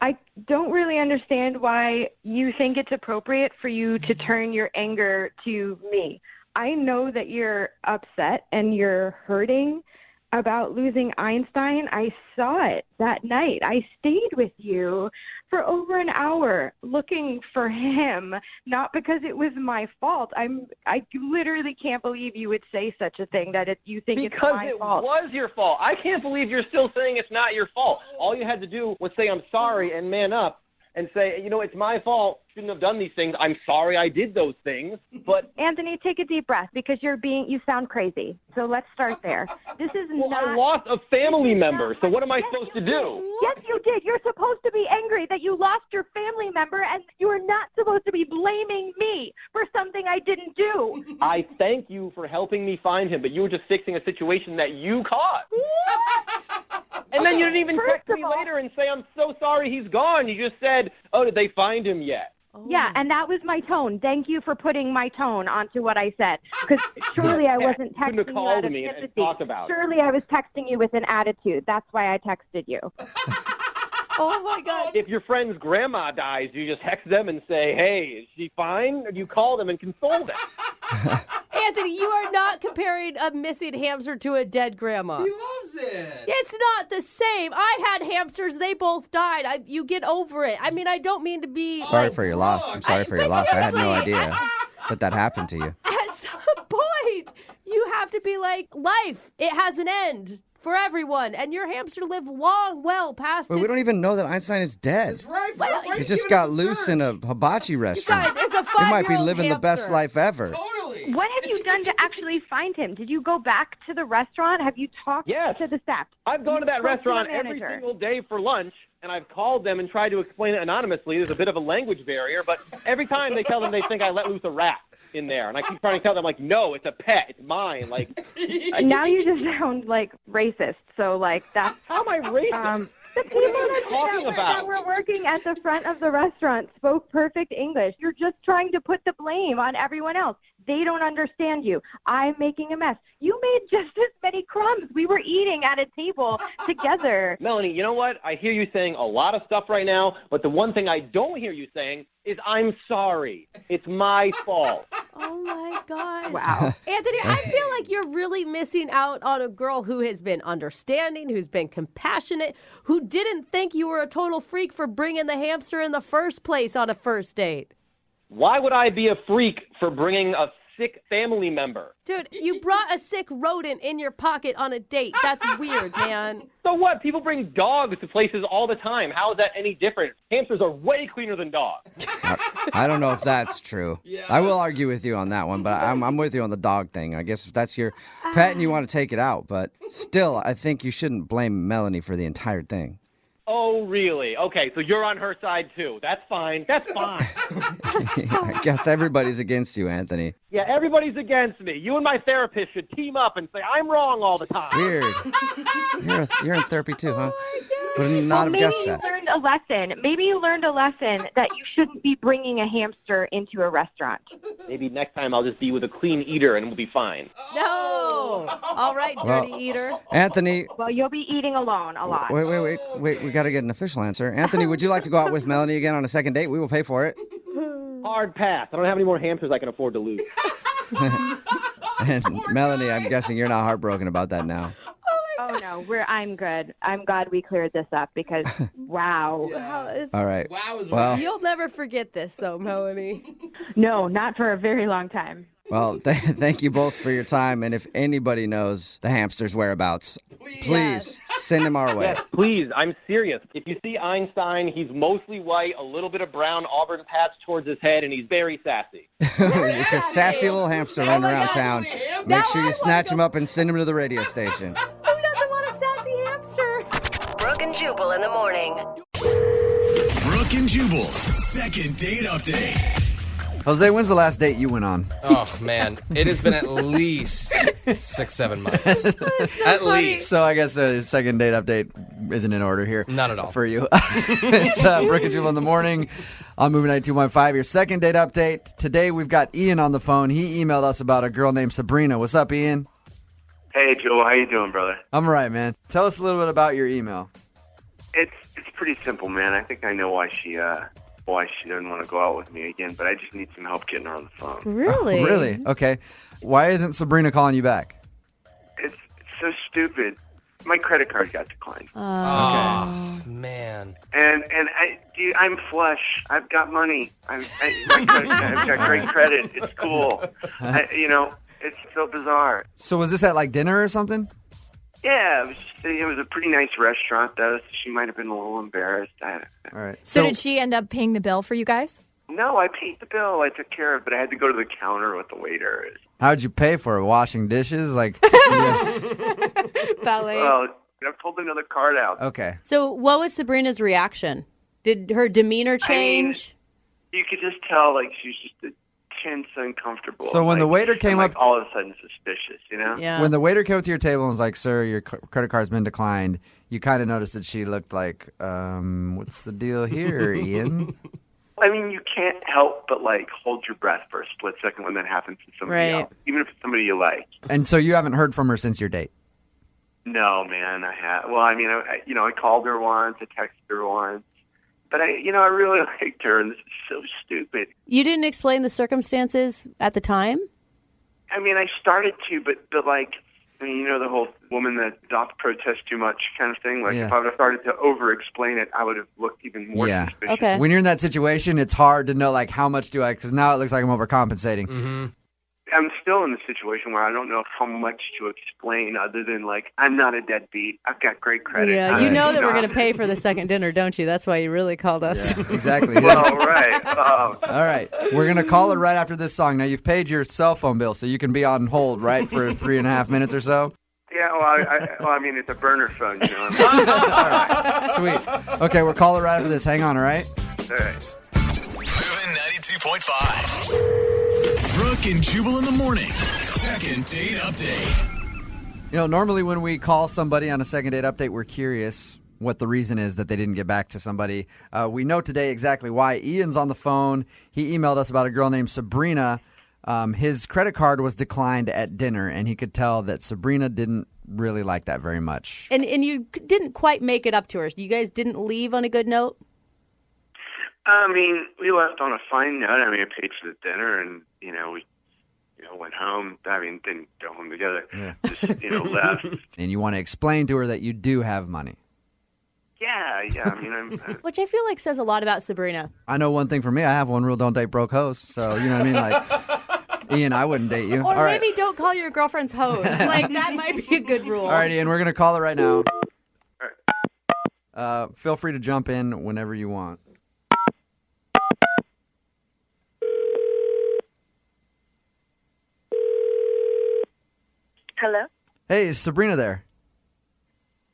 Speaker 9: I don't really understand why you think it's appropriate for you to turn your anger to me. I know that you're upset and you're hurting about losing Einstein. I saw it that night. I stayed with you for over an hour looking for him, not because it was my fault. I literally can't believe you would say such a thing, that you think it's my fault.
Speaker 10: Because it was your fault. I can't believe you're still saying it's not your fault. All you had to do was say, I'm sorry, and man up. And say, it's my fault. Shouldn't have done these things. I'm sorry I did those things. But
Speaker 9: Anthony, take a deep breath because you sound crazy. So let's start there. This is not.
Speaker 10: I lost a family member. So what am I supposed to do?
Speaker 9: Yes, you did. You're supposed to be angry that you lost your family member, and you are not supposed to be blaming me for something I didn't do.
Speaker 10: I thank you for helping me find him, but you were just fixing a situation that you caused. And then you didn't even text me later and say, I'm so sorry he's gone. You just said, oh, did they find him yet?
Speaker 9: Yeah, and that was my tone. Thank you for putting my tone onto what I said. Because surely I wasn't texting
Speaker 10: have
Speaker 9: you
Speaker 10: called
Speaker 9: out of
Speaker 10: me and
Speaker 9: sympathy.
Speaker 10: talked about it.
Speaker 9: Surely I was texting you with an attitude. That's why I texted you.
Speaker 3: Oh, my God.
Speaker 10: If your friend's grandma dies, you just text them and say, hey, is she fine? Or do you call them and console them?
Speaker 3: Anthony, you are not comparing a missing hamster to a dead grandma.
Speaker 5: He loves it.
Speaker 3: It's not the same. I had hamsters. They both died. You get over it. I mean, I don't mean to be...
Speaker 2: Sorry for your loss. I'm sorry for your loss. I had no idea that happened to you.
Speaker 3: At some point, you have to be like, life, it has an end for everyone. And your hamster lived long, well past
Speaker 2: But we don't even know that Einstein is dead.
Speaker 5: That's right.
Speaker 2: He just got loose in a hibachi restaurant.
Speaker 3: Guys, it's a 5-year-old
Speaker 2: He might be living the best
Speaker 3: hamster.
Speaker 2: life ever.
Speaker 5: Totally.
Speaker 9: What have you done to actually find him? Did you go back to the restaurant? Have you talked
Speaker 10: Yes.
Speaker 9: to the staff?
Speaker 10: I've gone to that
Speaker 9: You spoke
Speaker 10: restaurant
Speaker 9: the
Speaker 10: every
Speaker 9: manager.
Speaker 10: single day for lunch, and I've called them and tried to explain it anonymously. There's a bit of a language barrier, but every time they tell them they think I let loose a rat in there, and I keep trying to tell them, no, it's a pet, it's mine.
Speaker 9: Now you just sound like racist. So that's
Speaker 10: How am I racist?
Speaker 9: the people
Speaker 10: talking
Speaker 9: that
Speaker 10: about?
Speaker 9: were working at the front of the restaurant spoke perfect English. You're just trying to put the blame on everyone else. They don't understand you. I'm making a mess. You made just as many crumbs. We were eating at a table together.
Speaker 10: Melanie, you know what? I hear you saying a lot of stuff right now, but the one thing I don't hear you saying is I'm sorry. It's my fault.
Speaker 3: Oh, my gosh.
Speaker 9: Wow.
Speaker 3: Anthony, I feel like you're really missing out on a girl who has been understanding, who's been compassionate, who didn't think you were a total freak for bringing the hamster in the first place on a first date.
Speaker 10: Why would I be a freak for bringing a sick family member?
Speaker 3: Dude, you brought a sick rodent in your pocket on a date. That's weird, man.
Speaker 10: So what? People bring dogs to places all the time. How is that any different? Hamsters are way cleaner than dogs.
Speaker 2: I don't know if that's true.
Speaker 5: Yeah.
Speaker 2: I will argue with you on that one, but I'm with you on the dog thing. I guess if that's your pet and you want to take it out, but still, I think you shouldn't blame Melanie for the entire thing.
Speaker 10: Oh, really? Okay, so you're on her side, too. That's fine. That's fine.
Speaker 2: I guess everybody's against you, Anthony.
Speaker 10: Yeah, everybody's against me. You and my therapist should team up and say I'm wrong all the time.
Speaker 2: Weird. You're in therapy too, huh? Would not have
Speaker 9: Maybe
Speaker 2: guessed
Speaker 9: you
Speaker 2: that.
Speaker 9: learned a lesson. Maybe you learned a lesson that you shouldn't be bringing a hamster into a restaurant.
Speaker 10: Maybe next time I'll just be with a clean eater and we'll be fine.
Speaker 3: No. All right, dirty eater.
Speaker 2: Anthony.
Speaker 9: Well, you'll be eating alone a lot.
Speaker 2: Wait. We got to get an official answer. Anthony, would you like to go out with Melanie again on a second date? We will pay for it.
Speaker 10: Hard pass. I don't have any more hamsters I can afford to lose.
Speaker 2: And Melanie, I'm guessing you're not heartbroken about that now.
Speaker 9: Oh, no, I'm good. I'm glad we cleared this up because, wow.
Speaker 2: All right.
Speaker 5: Wow is
Speaker 2: Well,
Speaker 5: right.
Speaker 3: You'll never forget this, though, Melanie.
Speaker 9: No, not for a very long time.
Speaker 2: well, thank you both for your time. And if anybody knows the hamster's whereabouts, please send him our way.
Speaker 10: Yes, please. I'm serious. If you see Einstein, he's mostly white, a little bit of brown auburn patch towards his head, and he's very sassy.
Speaker 2: It's a sassy little hamster running around town. Make
Speaker 3: Now
Speaker 2: sure
Speaker 3: I
Speaker 2: you snatch him up and send him to the radio station.
Speaker 3: Who doesn't want a sassy hamster?
Speaker 8: Brooke and Jubal in the morning.
Speaker 1: Brooke and Jubal's second date update.
Speaker 2: Jose, when's the last date you went on?
Speaker 5: Oh, man. It has been at least 6-7 months. At least.
Speaker 2: So I guess the second date update isn't in order here.
Speaker 5: Not at all.
Speaker 2: For you. It's Brooke and Jubal in the morning on Movie 92.5. Your second date update. Today we've got Ian on the phone. He emailed us about a girl named Sabrina. What's up, Ian?
Speaker 11: Hey, Joel. How you doing, brother?
Speaker 2: I'm all right, man. Tell us a little bit about your email.
Speaker 11: It's pretty simple, man. I think I know why she doesn't want to go out with me again, but I just need some help getting her on the phone.
Speaker 3: Really?
Speaker 2: Really? Okay. Why isn't Sabrina calling you back?
Speaker 11: It's so stupid. My credit card got declined.
Speaker 5: Oh, man.
Speaker 11: And I'm flush. I've got money. I've got great credit. It's cool. It's so bizarre.
Speaker 2: So was this at like dinner or something?
Speaker 11: Yeah, it was a pretty nice restaurant, though, so she might have been a little embarrassed.
Speaker 2: All right.
Speaker 12: So did she end up paying the bill for you guys?
Speaker 11: No, I paid the bill. I took care of it, but I had to go to the counter with the waiter.
Speaker 2: How'd you pay for it? Washing dishes? Like,
Speaker 3: Ballet.
Speaker 11: Well, I pulled another card out.
Speaker 2: Okay.
Speaker 3: So what was Sabrina's reaction? Did her demeanor change?
Speaker 11: You could just tell, like, she was just tense, uncomfortable.
Speaker 2: So when the waiter came up,
Speaker 11: all of a sudden suspicious, you know?
Speaker 3: Yeah.
Speaker 2: when the waiter came up to your table and was like, "Sir, your credit card's been declined," you kind of noticed that she looked like, "What's the deal here, Ian?"
Speaker 11: I mean, you can't help but, like, hold your breath for a split second when that happens to somebody else, even if it's somebody you like.
Speaker 2: And so you haven't heard from her since your date?
Speaker 11: No, man, I have. Well, I mean, I called her once, I texted her once. But I really liked her, and this is so stupid.
Speaker 3: You didn't explain the circumstances at the time?
Speaker 11: I mean, I started to, but like, I mean, the whole woman that doth protest too much kind of thing. Like, if I would have started to over-explain it, I would have looked even more suspicious.
Speaker 3: Okay.
Speaker 2: When you're in that situation, it's hard to know, like, how much do I, because now it looks like I'm overcompensating.
Speaker 5: Mm-hmm.
Speaker 11: I'm still in the situation where I don't know how much to explain other than, like, I'm not a deadbeat. I've got great credit.
Speaker 3: Yeah, you know that we're going to pay for the second dinner, don't you? That's why you really called us.
Speaker 2: Yeah, exactly.
Speaker 11: Well, right.
Speaker 2: All right. We're going to call her right after this song. Now, you've paid your cell phone bill, so you can be on hold, right, for 3.5 minutes or so?
Speaker 11: Yeah, I mean, it's a burner phone, you know.
Speaker 2: All right. Sweet. Okay, we'll call her right after this. Hang on, all right?
Speaker 11: All right.
Speaker 1: Moving 92.5. Brooke and Jubal in the mornings. Second date update.
Speaker 2: Normally when we call somebody on a second date update, we're curious what the reason is that they didn't get back to somebody. We know today exactly why. Ian's on the phone. He emailed us about a girl named Sabrina. His credit card was declined at dinner, and he could tell that Sabrina didn't really like that very much.
Speaker 3: And you didn't quite make it up to her. You guys didn't leave on a good note?
Speaker 11: I mean, we left on a fine note. I mean, I paid for the dinner, and, we went home. I mean, didn't go home together.
Speaker 2: Yeah.
Speaker 11: Just, left.
Speaker 2: And you want to explain to her that you do have money.
Speaker 11: Yeah. I mean,
Speaker 3: Which I feel like says a lot about Sabrina.
Speaker 2: I know one thing for me. I have one rule: don't date broke hoes. So, you know what I mean? Like, Ian, I wouldn't date you.
Speaker 3: Or
Speaker 2: All right.
Speaker 3: maybe don't call your girlfriend's hoes. Like, that might be a good rule.
Speaker 2: All right, Ian, we're going to call her right now. Feel free to jump in whenever you want.
Speaker 13: Hello?
Speaker 2: Hey, is Sabrina there?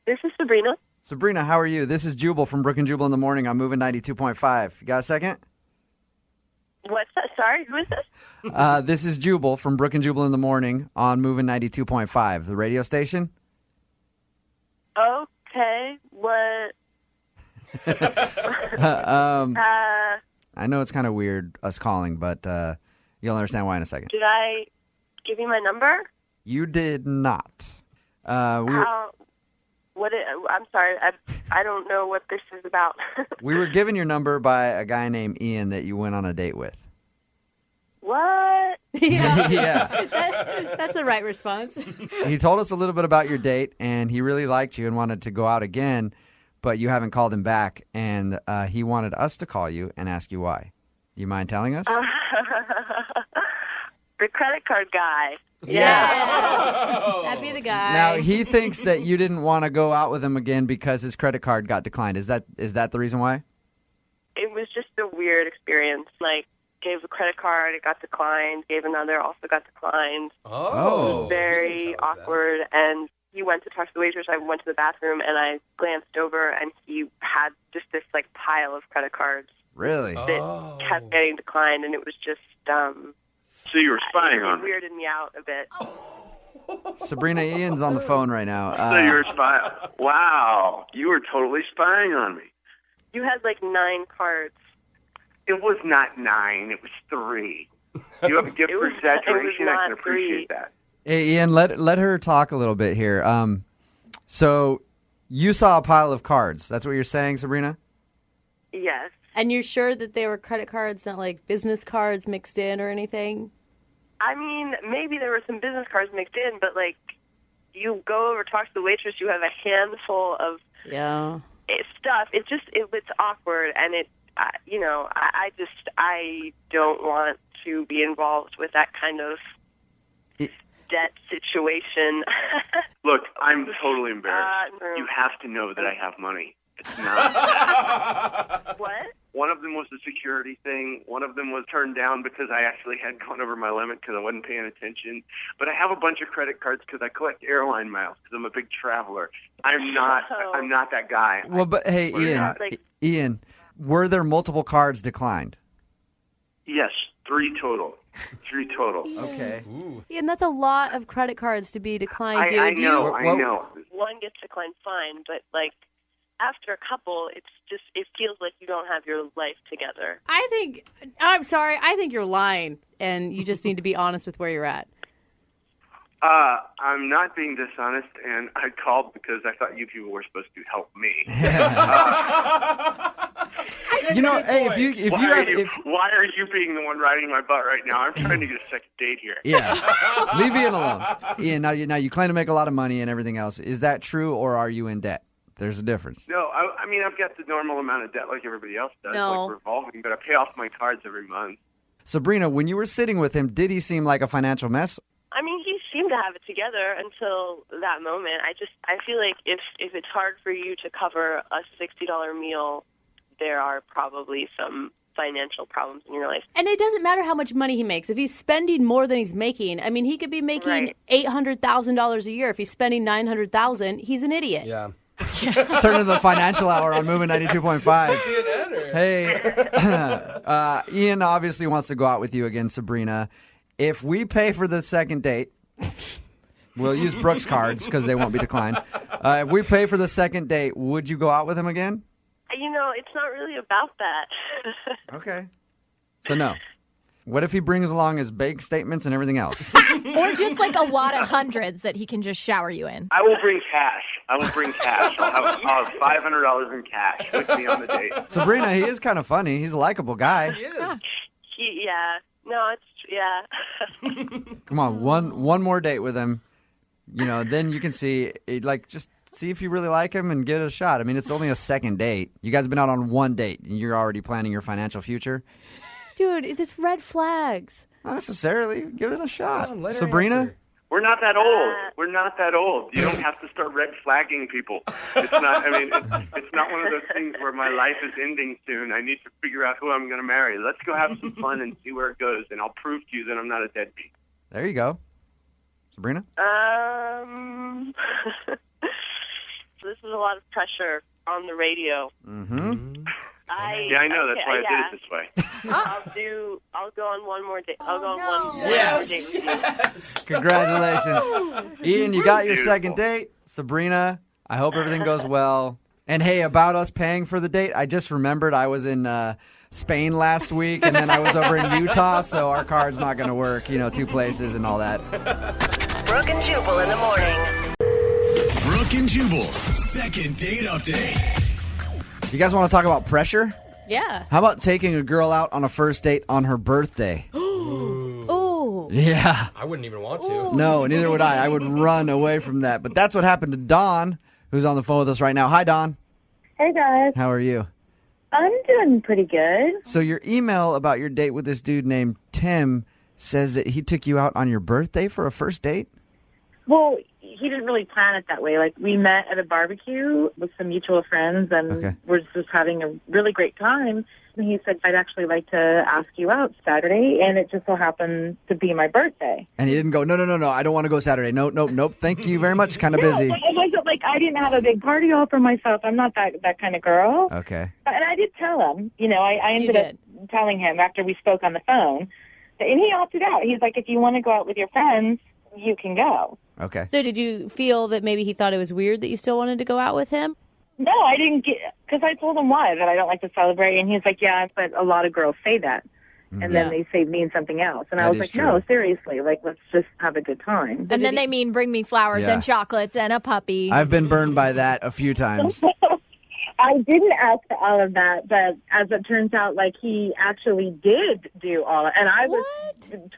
Speaker 13: This is Sabrina.
Speaker 2: Sabrina, how are you? This is Jubal from Brooke and Jubal in the Morning. I'm moving 92.5. You got a second?
Speaker 13: What's that? Sorry, who is this?
Speaker 2: This is Jubal from Brooke and Jubal in the Morning on moving 92.5, the radio station.
Speaker 13: Okay, what?
Speaker 2: I know it's kind of weird us calling, but you'll understand why in a second.
Speaker 13: Did I give you my number?
Speaker 2: You did not.
Speaker 13: I'm sorry. I don't know what this is about.
Speaker 2: We were given your number by a guy named Ian that you went on a date with.
Speaker 13: What?
Speaker 3: Yeah.
Speaker 2: Yeah.
Speaker 3: That's the right response.
Speaker 2: He told us a little bit about your date, and he really liked you and wanted to go out again, but you haven't called him back, and he wanted us to call you and ask you why. You mind telling us?
Speaker 13: The credit card guy.
Speaker 2: Yes.
Speaker 3: That'd be the guy.
Speaker 2: Now, he thinks that you didn't want to go out with him again because his credit card got declined. Is that the reason why?
Speaker 13: It was just a weird experience. Like, gave a credit card, it got declined. Gave another, also got declined.
Speaker 5: Oh.
Speaker 13: It was very awkward. And he went to talk to the waitress. I went to the bathroom, and I glanced over, and he had just this, like, pile of credit cards.
Speaker 2: Really?
Speaker 13: That kept getting declined, and it was just...
Speaker 11: So you were spying on me.
Speaker 13: It weirded me out a bit.
Speaker 2: Sabrina, Ian's on the phone right now.
Speaker 11: So you were spying. Wow. You were totally spying on me.
Speaker 13: You had like 9 cards.
Speaker 11: It was not 9. It was 3. You have a gift for exaggeration. I can appreciate that.
Speaker 2: Hey, Ian, let her talk a little bit here. So you saw a pile of cards. That's what you're saying, Sabrina?
Speaker 13: Yes.
Speaker 3: And you're sure that they were credit cards, not like business cards mixed in or anything?
Speaker 13: I mean, maybe there were some business cards mixed in, but like, you go over, talk to the waitress, you have a handful of stuff. It's awkward, and I don't want to be involved with that kind of debt situation.
Speaker 11: Look, I'm totally embarrassed. You have to know that I have money. It's not.
Speaker 13: What?
Speaker 11: One of them was the security thing. One of them was turned down because I actually had gone over my limit because I wasn't paying attention. But I have a bunch of credit cards because I collect airline miles because I'm a big traveler. I'm not that guy.
Speaker 2: Well, but hey, Ian, were there multiple cards declined?
Speaker 11: Yes, 3 total. 3 total.
Speaker 2: Okay.
Speaker 3: Ian, that's a lot of credit cards to be declined, dude.
Speaker 11: I know.
Speaker 13: One gets declined fine, but like, after a couple, it feels like you don't have your life together.
Speaker 3: I'm sorry, I think you're lying, and you just need to be honest with where you're at.
Speaker 11: I'm not being dishonest, and I called because I thought you people were supposed to help me. Why are you being the one riding my butt right now? I'm trying to get a second date here.
Speaker 2: Yeah. Leave Ian alone. Ian, now you claim to make a lot of money and everything else. Is that true, or are you in debt? There's a difference.
Speaker 11: No, I mean, I've got the normal amount of debt like everybody else does,
Speaker 3: No.
Speaker 11: like revolving, but I pay off my cards every month.
Speaker 2: Sabrina, when you were sitting with him, did he seem like a financial mess?
Speaker 13: I mean, he seemed to have it together until that moment. I feel like if it's hard for you to cover a $60 meal, there are probably some financial problems in your life.
Speaker 3: And it doesn't matter how much money he makes. If he's spending more than he's making, I mean, he could be making $800,000 a year. If he's spending $900,000, he's an idiot.
Speaker 5: Yeah.
Speaker 2: Let's turn to the financial hour on Moving 92.5. Hey, Ian obviously wants to go out with you again, Sabrina. If we pay for the second date, we'll use Brooke's cards because they won't be declined. If we pay for the second date, would you go out with him again?
Speaker 13: It's not really about that.
Speaker 2: Okay. So no. What if he brings along his bank statements and everything else?
Speaker 12: Or just like a wad of hundreds that he can just shower you in.
Speaker 11: I will bring cash. I'll have $500 in cash with me on the date.
Speaker 2: Sabrina, he is kind of funny. He's a likable guy.
Speaker 5: He is.
Speaker 2: Come on, one more date with him. Then you can see, just see if you really like him and give it a shot. I mean, it's only a second date. You guys have been out on one date, and you're already planning your financial future.
Speaker 3: Dude, it's red flags.
Speaker 2: Not necessarily. Give it a shot.
Speaker 5: Come on, let her
Speaker 2: Sabrina?
Speaker 5: answer.
Speaker 11: We're not that old. We're not that old. You don't have to start red flagging people. It's not. I mean, it's not one of those things where my life is ending soon. I need to figure out who I'm going to marry. Let's go have some fun and see where it goes, and I'll prove to you that I'm not a deadbeat.
Speaker 2: There you go. Sabrina?
Speaker 13: This is a lot of pressure on the radio.
Speaker 2: Mm-hmm.
Speaker 11: I know. That's why I did it this way.
Speaker 13: I'll go on one more date. I'll go on one more date with you.
Speaker 5: Yes.
Speaker 2: Congratulations. Ian, you got your second date. Sabrina, I hope everything goes well. And hey, about us paying for the date, I just remembered I was in Spain last week, and then I was over in Utah, so our card's not going to work, 2 places and all that.
Speaker 8: Brooke and Jubal in the morning.
Speaker 1: Brooke and Jubal's second date update.
Speaker 2: You guys want to talk about pressure?
Speaker 6: Yeah.
Speaker 2: How about taking a girl out on a first date on her birthday?
Speaker 6: Ooh.
Speaker 2: Yeah.
Speaker 5: I wouldn't even want to.
Speaker 2: No, neither would I. I would run away from that. But that's what happened to Dawn, who's on the phone with us right now. Hi, Dawn.
Speaker 14: Hey, guys.
Speaker 2: How are you?
Speaker 14: I'm doing pretty good.
Speaker 2: So your email about your date with this dude named Tim says that he took you out on your birthday for a first date?
Speaker 14: Well, he didn't really plan it that way. Like, we met at a barbecue with some mutual friends, and we're just having a really great time. And he said, I'd actually like to ask you out Saturday, and it just so happened to be my birthday.
Speaker 2: And he didn't go, no, I don't want to go Saturday. Nope. Thank you very much. Kind of busy.
Speaker 14: It wasn't like I didn't have a big party all for myself. I'm not that kind of girl.
Speaker 2: Okay.
Speaker 14: And I did tell him, I ended up telling him after we spoke on the phone, and he opted out. He's like, if you want to go out with your friends, you can go.
Speaker 2: Okay.
Speaker 6: So did you feel that maybe he thought it was weird that you still wanted to go out with him?
Speaker 14: No, I didn't because I told him why, that I don't like to celebrate. And he's like, yeah, but a lot of girls say that. And then they say mean something else. And I was like, no, seriously, like, let's just have a good time.
Speaker 12: And then they mean bring me flowers and chocolates and a puppy.
Speaker 2: I've been burned by that a few times.
Speaker 14: I didn't ask for all of that, but as it turns out, like, he actually did do all of it. And I was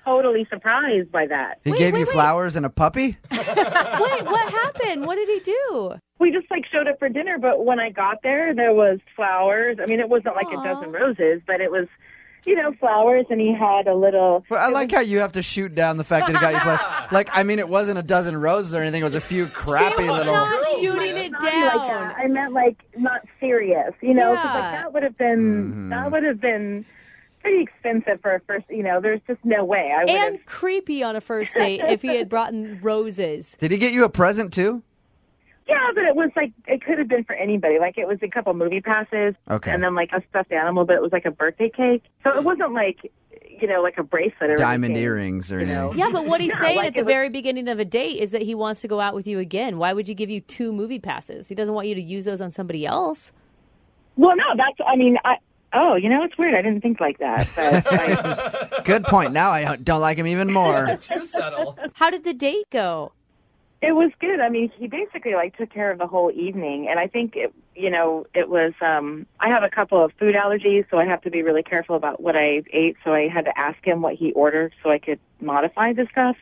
Speaker 14: totally surprised by that.
Speaker 2: He gave you flowers and a puppy?
Speaker 6: Wait, what happened? What did he do?
Speaker 14: We just, showed up for dinner, but when I got there was flowers. I mean, it wasn't like a dozen roses, but it was, flowers, and he had a little...
Speaker 2: But I like how you have to shoot down the fact that he got you flowers. It wasn't a dozen roses or anything. It was a few crappy little...
Speaker 6: Not shooting it down.
Speaker 14: Like that. I meant, not serious, because that would have been pretty expensive for a first, there's just no way. I would
Speaker 6: and creepy on a first date if he had brought in roses.
Speaker 2: Did he get you a present, too?
Speaker 14: Yeah, but it was it could have been for anybody. It was a couple movie passes.
Speaker 2: Okay.
Speaker 14: And then a stuffed animal, but it was a birthday cake. So it wasn't a bracelet or
Speaker 2: diamond
Speaker 14: anything,
Speaker 2: earrings or anything.
Speaker 6: Yeah, but what he's saying at the very beginning of a date is that he wants to go out with you again. Why would you give you 2 movie passes? He doesn't want you to use those on somebody else.
Speaker 14: Well, no, it's weird. I didn't think like that. But
Speaker 2: Good point. Now I don't like him even more.
Speaker 5: Too subtle.
Speaker 6: How did the date go?
Speaker 14: It was good. I mean, he basically took care of the whole evening, and I think it was. I have a couple of food allergies, so I have to be really careful about what I ate. So I had to ask him what he ordered so I could modify the stuff,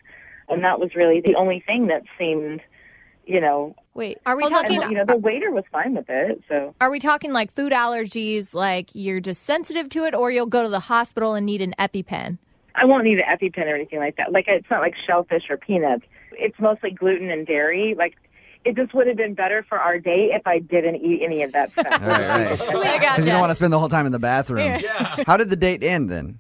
Speaker 14: and that was really the only thing that seemed,
Speaker 6: Wait,
Speaker 12: are we talking?
Speaker 14: And, the waiter was fine with it. So
Speaker 12: are we talking food allergies, like you're just sensitive to it, or you'll go to the hospital and need an EpiPen?
Speaker 14: I won't need an EpiPen or anything like that. It's not like shellfish or peanuts. It's mostly gluten and dairy. It just would have been better for our date if I didn't eat any of that stuff.
Speaker 2: Right. Because you don't want to spend the whole time in the bathroom.
Speaker 5: Yeah.
Speaker 2: How did the date end then?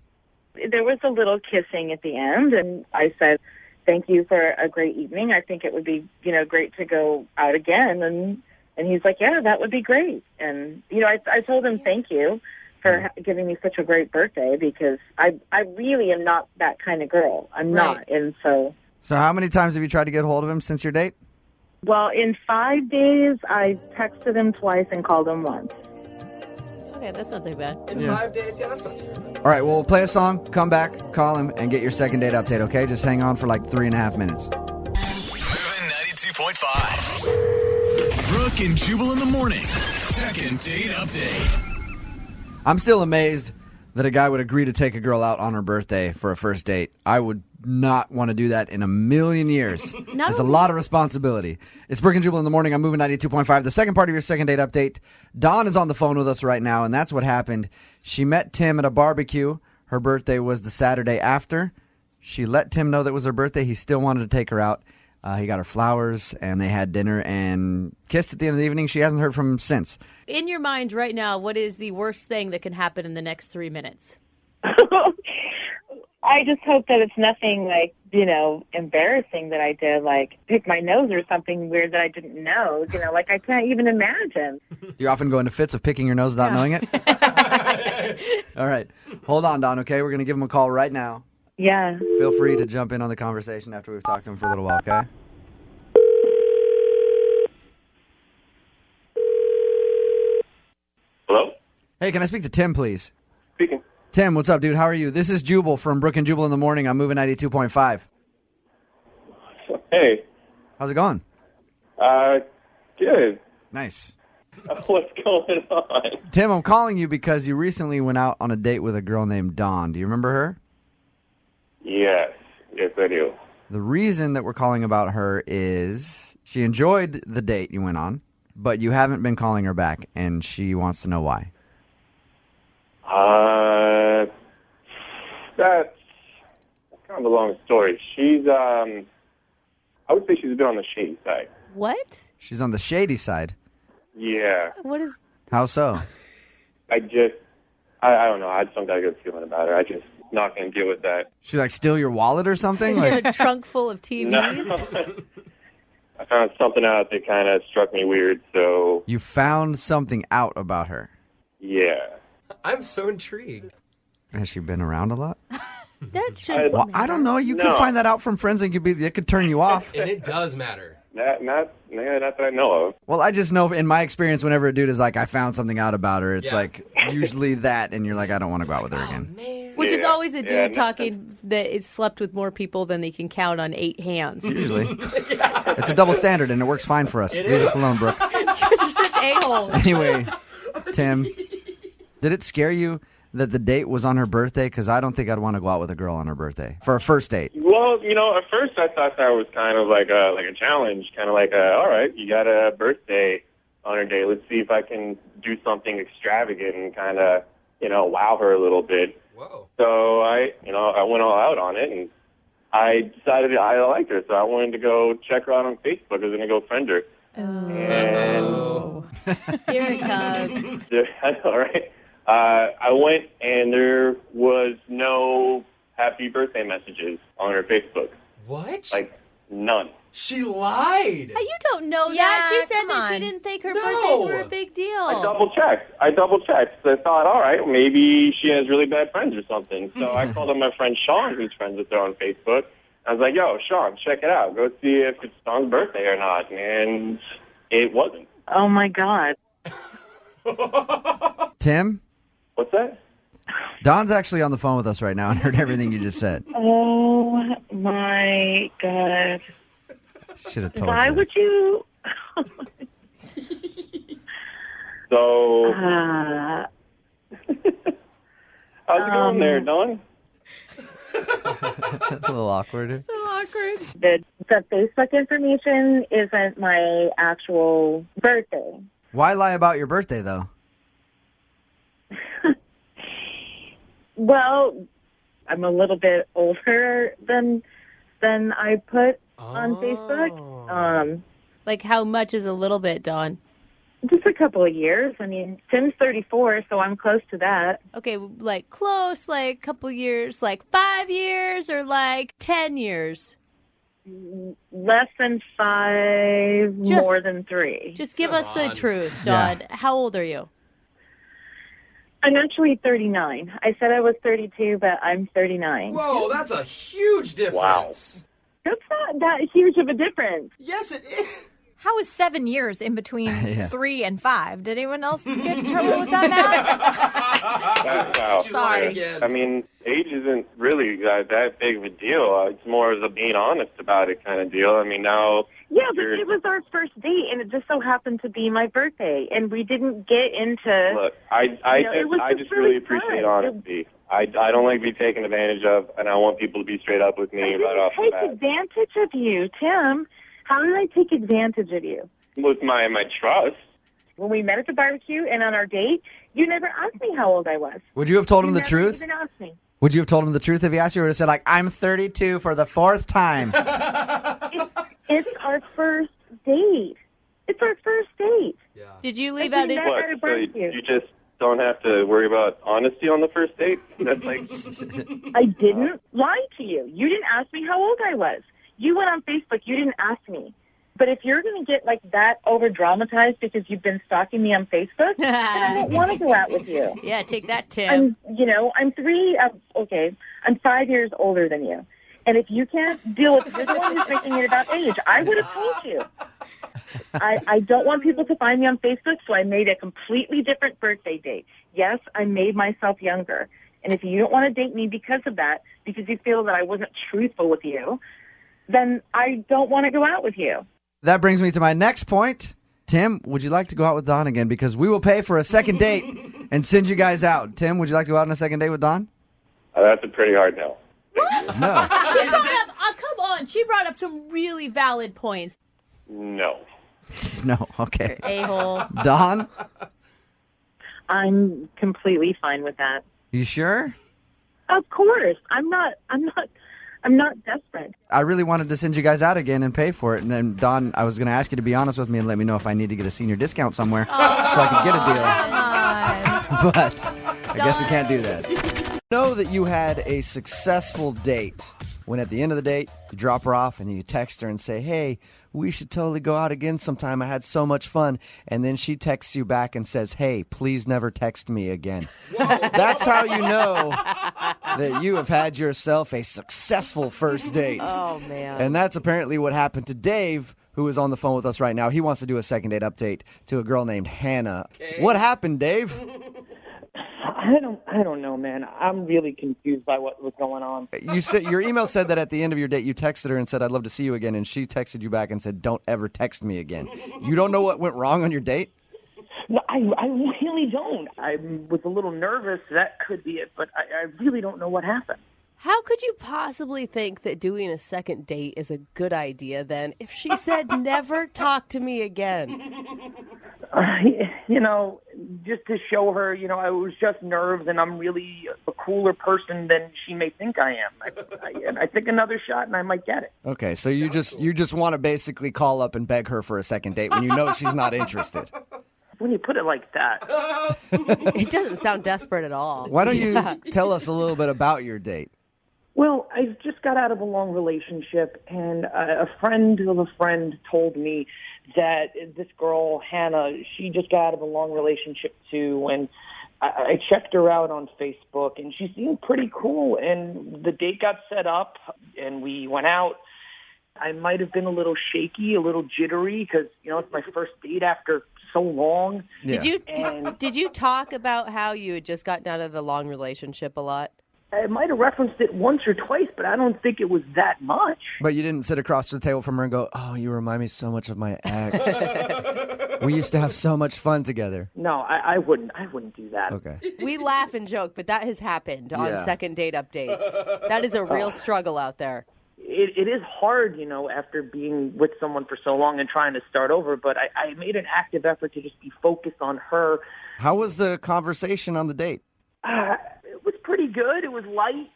Speaker 14: There was a little kissing at the end, and I said, thank you for a great evening. I think it would be, great to go out again. And he's like, yeah, that would be great. And, I told him thank you for giving me such a great birthday, because I really am not that kind of girl. I'm not. And so...
Speaker 2: So how many times have you tried to get a hold of him since your date?
Speaker 14: Well, in 5 days, I texted him twice and called him once.
Speaker 6: Okay, that's not too bad.
Speaker 5: In 5 days? Yeah, that's not too bad.
Speaker 2: All right, well, we'll play a song, come back, call him, and get your second date update, okay? Just hang on for 3.5 minutes.
Speaker 1: Moving 92.5. Brooke and Jubal in the mornings. Second date update.
Speaker 2: I'm still amazed that a guy would agree to take a girl out on her birthday for a first date. I would not want to do that in a million years. It's a lot of responsibility. It's Brooke and Jubal in the morning. I'm moving 92.5. The second part of your second date update. Dawn is on the phone with us right now, and that's what happened. She met Tim at a barbecue. Her birthday was the Saturday after. She let Tim know that was her birthday. He still wanted to take her out. He got her flowers, and they had dinner and kissed at the end of the evening. She hasn't heard from him since.
Speaker 6: In your mind right now, what is the worst thing that can happen in the next 3 minutes?
Speaker 14: I just hope that it's nothing like, embarrassing that I did, like pick my nose or something weird that I didn't know. Like I can't even imagine.
Speaker 2: You often go into fits of picking your nose without knowing it? All right. Hold on, Don, okay? We're going to give him a call right now.
Speaker 14: Yeah.
Speaker 2: Feel free to jump in on the conversation after we've talked to him for a little while, okay?
Speaker 15: Hello?
Speaker 2: Hey, can I speak to Tim, please?
Speaker 15: Speaking.
Speaker 2: Tim, what's up, dude? How are you? This is Jubal from Brooke and Jubal in the Morning. I'm moving 92.5.
Speaker 15: Hey.
Speaker 2: How's it going?
Speaker 15: Good.
Speaker 2: Nice.
Speaker 15: What's going on?
Speaker 2: Tim, I'm calling you because you recently went out on a date with a girl named Dawn. Do you remember her?
Speaker 15: Yes. Yes, I do.
Speaker 2: The reason that we're calling about her is she enjoyed the date you went on, but you haven't been calling her back, and she wants to know why.
Speaker 15: That's kind of a long story. She's, I would say she's a bit on the shady side.
Speaker 6: What?
Speaker 2: She's on the shady side.
Speaker 15: Yeah.
Speaker 6: What is...
Speaker 2: How so?
Speaker 15: I don't know. I had some kind of good feeling about her. I just not going to deal with that.
Speaker 2: She like steal your wallet or something?
Speaker 6: She
Speaker 2: Like
Speaker 6: had a trunk full of TVs?
Speaker 15: No. I found something out that kind of struck me weird, so...
Speaker 2: You found something out about her?
Speaker 15: Yeah.
Speaker 5: I'm so intrigued.
Speaker 2: Has she been around a lot?
Speaker 6: That should...
Speaker 2: Well, I don't know. You could find that out from friends and it could turn you off.
Speaker 5: And it does matter.
Speaker 15: Not that I know of.
Speaker 2: Well, I just know in my experience, whenever a dude is like, I found something out about her, it's like usually that, and you're like, I don't want to go out with her again.
Speaker 6: Which is always a dude talking that it's slept with more people than they can count on 8 hands.
Speaker 2: Usually. It's a double standard, and it works fine for us. Leave us alone, Brooke.
Speaker 6: You guys are such a-holes.
Speaker 2: Anyway, Tim, did it scare you that the date was on her birthday? Because I don't think I'd want to go out with a girl on her birthday for a first date.
Speaker 15: Well, at first I thought that was kind of like a challenge, kind of like, all right, you got a birthday on her day. Let's see if I can do something extravagant and kind of, wow her a little bit.
Speaker 5: Whoa.
Speaker 15: So I went all out on it, and I decided I liked her, so I wanted to go check her out on Facebook. I was going to go friend her.
Speaker 6: Oh. Here it comes.
Speaker 15: I know, right? I went, and there was no happy birthday messages on her Facebook.
Speaker 5: What?
Speaker 15: Like, none.
Speaker 5: She lied.
Speaker 6: You don't know
Speaker 12: Yeah,
Speaker 6: that. She said
Speaker 12: come
Speaker 6: that she
Speaker 12: on.
Speaker 6: didn't think her birthdays were a big deal.
Speaker 15: I double checked. So I thought, all right, maybe she has really bad friends or something. So I called up my friend Sean, who's friends with her on Facebook. I was like, yo, Sean, check it out. Go see if it's Dawn's birthday or not. And it wasn't.
Speaker 14: Oh, my God.
Speaker 2: Tim?
Speaker 15: What's that?
Speaker 2: Don's actually on the phone with us right now and heard everything you just said.
Speaker 14: Oh, my God.
Speaker 2: Should have told
Speaker 14: Why
Speaker 2: you.
Speaker 14: would you...
Speaker 15: So, how's it going there, Dawn?
Speaker 2: That's a little awkward.
Speaker 6: So awkward.
Speaker 14: The Facebook information isn't my actual birthday.
Speaker 2: Why lie about your birthday, though?
Speaker 14: Well, I'm a little bit older than I put on Facebook.
Speaker 6: Like how much is a little bit, Dawn?
Speaker 14: Just a couple of years. I mean, Tim's 34, so I'm close to that.
Speaker 6: Okay, like close, like couple years, like 5 years or like 10 years?
Speaker 14: Less than 5, more than 3.
Speaker 6: Just give us the truth, Dawn.
Speaker 2: Yeah.
Speaker 6: How old are you?
Speaker 14: I'm actually 39. I said I was 32, but I'm 39.
Speaker 5: Whoa, that's a huge difference.
Speaker 14: That's not that huge of a difference.
Speaker 5: Yes, it is.
Speaker 12: How is 7 years in between
Speaker 2: Yeah.
Speaker 12: 3 and 5? Did anyone else get in trouble with that math?
Speaker 15: Wow.
Speaker 12: Sorry.
Speaker 15: I mean, age isn't really that big of a deal. It's more of a being honest about it kind of deal. I mean, now...
Speaker 14: Yeah, but it was our first date, and it just so happened to be my birthday, and we didn't get into...
Speaker 15: Look, I just really appreciate honesty. I don't like to be taken advantage of, and I want people to be straight up with me right off the
Speaker 14: take
Speaker 15: bat.
Speaker 14: advantage of you, Tim. How did I take advantage of you?
Speaker 15: With my trust.
Speaker 14: When we met at the barbecue and on our date, you never asked me how old I was.
Speaker 2: Would you have told him the
Speaker 14: never
Speaker 2: truth?
Speaker 14: even asked me.
Speaker 2: Would you have told him the truth if he asked you? Or would have said, like, I'm 32 for the 4th time?
Speaker 14: It's our first date. It's our first date.
Speaker 6: Did you leave
Speaker 14: Like,
Speaker 6: out
Speaker 14: we met
Speaker 6: any...
Speaker 14: at a barbecue.
Speaker 15: You just don't have to worry about honesty on the first date? That's like...
Speaker 14: I didn't lie to you. You didn't ask me how old I was. You went on Facebook. You didn't ask me. But if you're going to get like that over dramatized because you've been stalking me on Facebook, then I don't want to go out with you.
Speaker 6: Yeah, take that, Tim.
Speaker 14: I'm 5 years older than you. And if you can't deal with, you're the one who's making it about age. I would have told you. I don't want people to find me on Facebook, so I made a completely different birthday date. Yes, I made myself younger. And if you don't want to date me because of that, because you feel that I wasn't truthful with you, then I don't want to go out with you.
Speaker 2: That brings me to my next point. Tim, would you like to go out with Dawn again? Because we will pay for a second date and send you guys out. Tim, would you like to go out on a second date with Dawn?
Speaker 15: That's a pretty hard no.
Speaker 2: No.
Speaker 12: She brought up, come on, she brought up some really valid points.
Speaker 15: No.
Speaker 2: No, okay.
Speaker 12: A-hole.
Speaker 2: Dawn?
Speaker 14: I'm completely fine with that.
Speaker 2: You sure?
Speaker 14: Of course. I'm not desperate.
Speaker 2: I really wanted to send you guys out again and pay for it. And then, Dawn, I was going to ask you to be honest with me and let me know if I need to get a senior discount somewhere so I could get a deal. But I guess we can't do that. Know that you had a successful date when at the end of the date, you drop her off and you text her and say, hey, we should totally go out again sometime. I had so much fun. And then she texts you back and says, hey, please never text me again. That's how you know that you have had yourself a successful first date.
Speaker 6: Oh, man.
Speaker 2: And that's apparently what happened to Dave, who is on the phone with us right now. He wants to do a second date update to a girl named Hannah. Okay. What happened, Dave?
Speaker 16: I don't know, man. I'm really confused by what was going on.
Speaker 2: You said your email said that at the end of your date you texted her and said, I'd love to see you again, and she texted you back and said, don't ever text me again. You don't know what went wrong on your date?
Speaker 16: No, I really don't. I was a little nervous. That could be it, but I really don't know what happened.
Speaker 6: How could you possibly think that doing a second date is a good idea then if she said never talk to me again?
Speaker 16: Just to show her, I was just nerves and I'm really a cooler person than she may think I am. I think another shot and I might get it.
Speaker 2: Okay, so you just want to basically call up and beg her for a second date when you know she's not interested.
Speaker 16: When you put it like that.
Speaker 6: It doesn't sound desperate at all.
Speaker 2: Why don't you tell us a little bit about your date?
Speaker 16: Well, I just got out of a long relationship, and a friend of a friend told me that this girl, Hannah, she just got out of a long relationship too, and I checked her out on Facebook, and she seemed pretty cool, and the date got set up, and we went out. I might have been a little shaky, a little jittery, because, it's my first date after so long.
Speaker 2: Yeah.
Speaker 6: Did you talk about how you had just gotten out of a long relationship a lot?
Speaker 16: I might have referenced it once or twice, but I don't think it was that much.
Speaker 2: But you didn't sit across the table from her and go, oh, you remind me so much of my ex. We used to have so much fun together.
Speaker 16: No, I wouldn't do that.
Speaker 2: Okay.
Speaker 6: We laugh and joke, but that has happened on second date updates. That is a real struggle out there.
Speaker 16: It is hard, after being with someone for so long and trying to start over, but I made an active effort to just be focused on her.
Speaker 2: How was the conversation on the date?
Speaker 16: It was pretty good. It was light.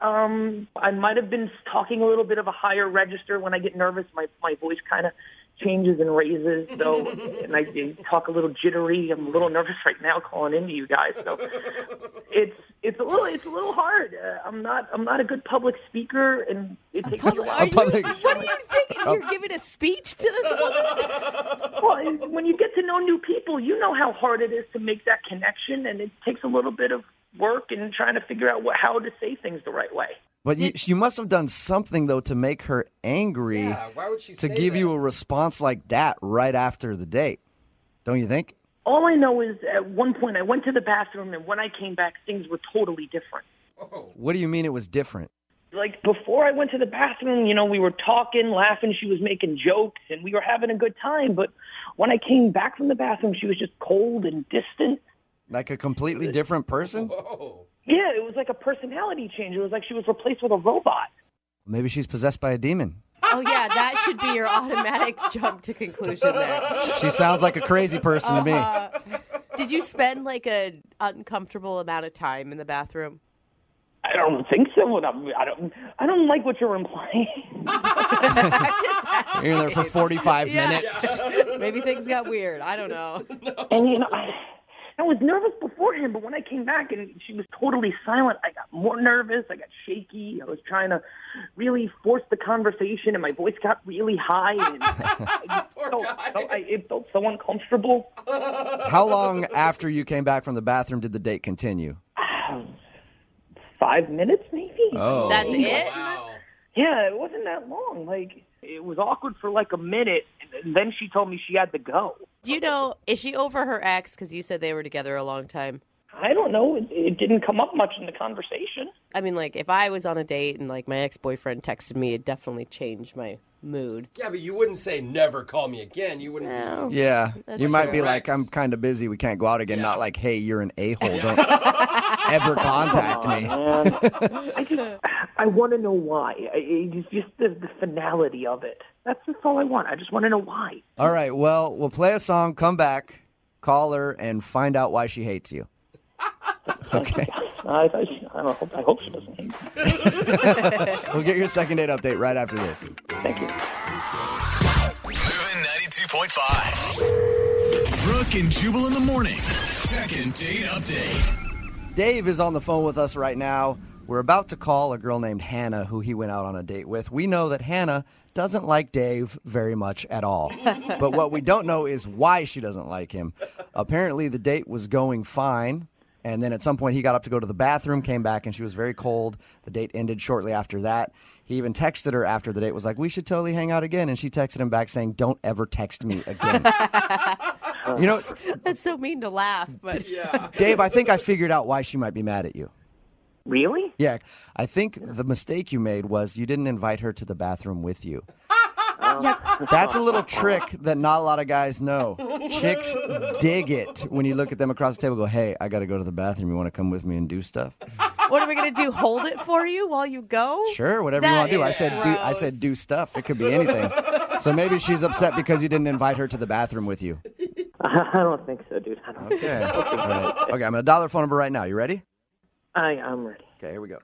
Speaker 16: I might have been talking a little bit of a higher register. When I get nervous, my voice kind of changes and raises. So, and I talk a little jittery. I'm a little nervous right now calling into you guys. So, it's a little hard. I'm not a good public speaker, and it takes me a while.
Speaker 6: What are you thinking? You're giving a speech to this woman?
Speaker 16: Well, when you get to know new people, you know how hard it is to make that connection, and it takes a little bit of work and trying to figure out how to say things the right way.
Speaker 2: But you must have done something, though, to make her angry.
Speaker 5: Yeah, why would she
Speaker 2: to
Speaker 5: say
Speaker 2: give
Speaker 5: that?
Speaker 2: you a response like that right after the date? Don't you think?
Speaker 16: All I know is at one point I went to the bathroom, and when I came back, things were totally different.
Speaker 2: What do you mean it was different?
Speaker 16: Like, before I went to the bathroom, we were talking, laughing, she was making jokes, and we were having a good time. But when I came back from the bathroom, she was just cold and distant.
Speaker 2: Like a completely different person?
Speaker 5: Whoa.
Speaker 16: Yeah, it was like a personality change. It was like she was replaced with a robot.
Speaker 2: Maybe she's possessed by a demon.
Speaker 6: Oh, yeah, that should be your automatic jump to conclusion there.
Speaker 2: She sounds like a crazy person to me.
Speaker 6: Did you spend like an uncomfortable amount of time in the bathroom?
Speaker 16: I don't think so. I don't like what you're implying.
Speaker 2: You're there for 45 minutes.
Speaker 6: Maybe things got weird. I don't know.
Speaker 16: And I was nervous beforehand, but when I came back and she was totally silent, I got more nervous. I got shaky. I was trying to really force the conversation, and my voice got really high. And it felt so uncomfortable.
Speaker 2: How long after you came back from the bathroom did the date continue?
Speaker 16: 5 minutes, maybe.
Speaker 2: Oh.
Speaker 6: That's it?
Speaker 5: Wow.
Speaker 16: Yeah, it wasn't that long. Like, it was awkward for like a minute, and then she told me she had to go.
Speaker 6: Do you know, is she over her ex? Because you said they were together a long time.
Speaker 16: I don't know. It didn't come up much in the conversation.
Speaker 6: I mean, like, if I was on a date and, like, my ex-boyfriend texted me, it'd definitely change my mood.
Speaker 5: Yeah, but you wouldn't say never call me again. You wouldn't.
Speaker 6: No.
Speaker 2: Yeah,
Speaker 6: That's
Speaker 2: you might be
Speaker 5: correct.
Speaker 2: like, I'm kind of busy, we can't go out again. Not like, hey, you're an a-hole, don't ever contact me.
Speaker 16: I want to know why. It's just the finality of it. That's all I want. I just want to know why.
Speaker 2: All right, well, we'll play a song, come back, call her, and find out why she hates you. Okay.
Speaker 16: I hope she doesn't hate me.
Speaker 2: We'll get your second date update right after this.
Speaker 16: Thank you.
Speaker 1: Moving 92.5. Brooke and Jubal in the mornings. Second date update.
Speaker 2: Dave is on the phone with us right now. We're about to call a girl named Hannah who he went out on a date with. We know that Hannah doesn't like Dave very much at all. But what we don't know is why she doesn't like him. Apparently the date was going fine. And then at some point he got up to go to the bathroom, came back, and she was very cold. The date ended shortly after that. He even texted her after the date, was like, we should totally hang out again. And she texted him back saying, don't ever text me again. You know,
Speaker 6: That's so mean to laugh, but
Speaker 5: Yeah.
Speaker 2: Dave, I think I figured out why she might be mad at you.
Speaker 16: Really?
Speaker 2: Yeah, I think the mistake you made was you didn't invite her to the bathroom with you. That's a little trick that not a lot of guys know. Chicks dig it when you look at them across the table and go, hey, I got to go to the bathroom. You want to come with me and do stuff?
Speaker 6: what are we going to do? Hold it for you while you go?
Speaker 2: Sure, whatever you want to do. I said do stuff. It could be anything. So maybe she's upset because you didn't invite her to the bathroom with you.
Speaker 16: I don't think so, dude. I don't think
Speaker 2: Okay.
Speaker 16: so.
Speaker 2: All right. Okay, I'm going to dial her phone number right now. You ready?
Speaker 16: I'm ready.
Speaker 2: Okay, here we go.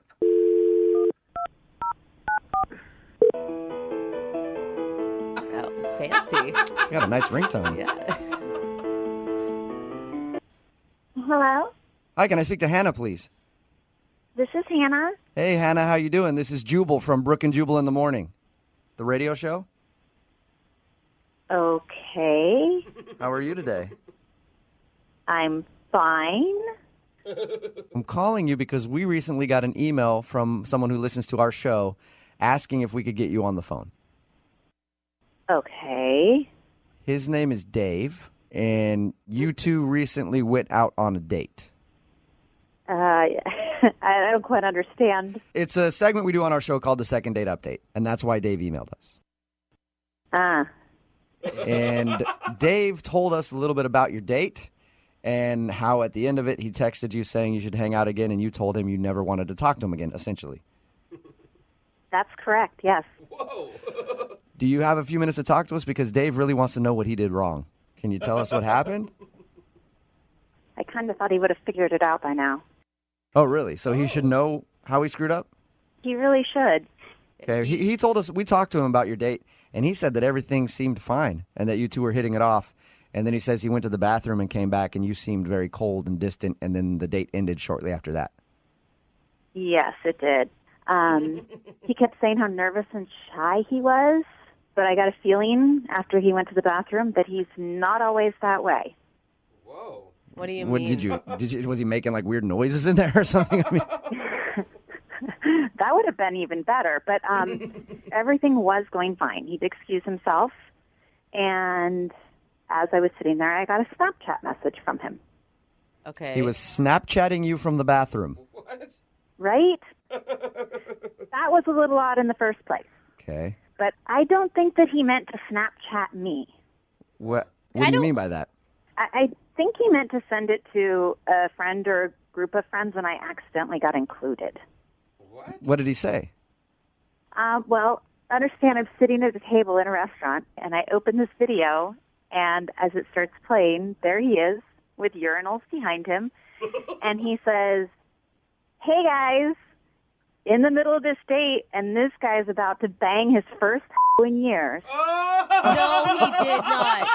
Speaker 6: Oh, fancy.
Speaker 2: She got a nice ringtone.
Speaker 6: Yeah.
Speaker 7: Hello,
Speaker 2: Hi, can I speak to Hannah, please?
Speaker 7: this is Hannah.
Speaker 2: Hey, Hannah, how you doing? This is Jubal from Brooke and Jubal in the Morning, the radio show.
Speaker 7: Okay,
Speaker 2: How are you today?
Speaker 7: I'm fine.
Speaker 2: I'm calling you because we recently got an email from someone who listens to our show asking if we could get you on the phone.
Speaker 7: Okay.
Speaker 2: His name is Dave, and you two recently went out on a date.
Speaker 7: I don't quite understand.
Speaker 2: It's a segment we do on our show called the Second Date Update, and that's why Dave emailed us. And Dave told us a little bit about your date and how at the end of it he texted you saying you should hang out again, and you told him you never wanted to talk to him again, essentially.
Speaker 7: That's correct, yes.
Speaker 5: Whoa.
Speaker 2: Do you have a few minutes to talk to us? Because Dave really wants to know what he did wrong. Can you tell us what happened?
Speaker 7: I kind of thought he would have figured it out by now.
Speaker 2: Oh, really? So he should know how he screwed up?
Speaker 7: He really should.
Speaker 2: Okay, he told us, we talked to him about your date, and he said that everything seemed fine and that you two were hitting it off. And then he says he went to the bathroom and came back, and you seemed very cold and distant, and then the date ended shortly after that.
Speaker 7: Yes, it did. He kept saying how nervous and shy he was, but I got a feeling after he went to the bathroom that he's not always that way.
Speaker 5: Whoa.
Speaker 6: What do you
Speaker 2: What
Speaker 6: mean?
Speaker 2: did you? Was he making like weird noises in there or something? I mean,
Speaker 7: That would have been even better, but everything was going fine. He'd excuse himself, and as I was sitting there, I got a Snapchat message from him.
Speaker 6: Okay.
Speaker 2: he was Snapchatting you from the bathroom.
Speaker 5: What?
Speaker 7: Right? That was a little odd in the first place.
Speaker 2: Okay.
Speaker 7: But I don't think that he meant to Snapchat me.
Speaker 2: What do you mean by that?
Speaker 7: I think he meant to send it to a friend or a group of friends, and I accidentally got included.
Speaker 2: What did he say?
Speaker 7: Well, understand I'm sitting at a table in a restaurant, and I open this video, and as it starts playing, there he is with urinals behind him, and he says, hey, guys, in the middle of this date, and this guy's about to bang his first in years.
Speaker 6: No, he did not.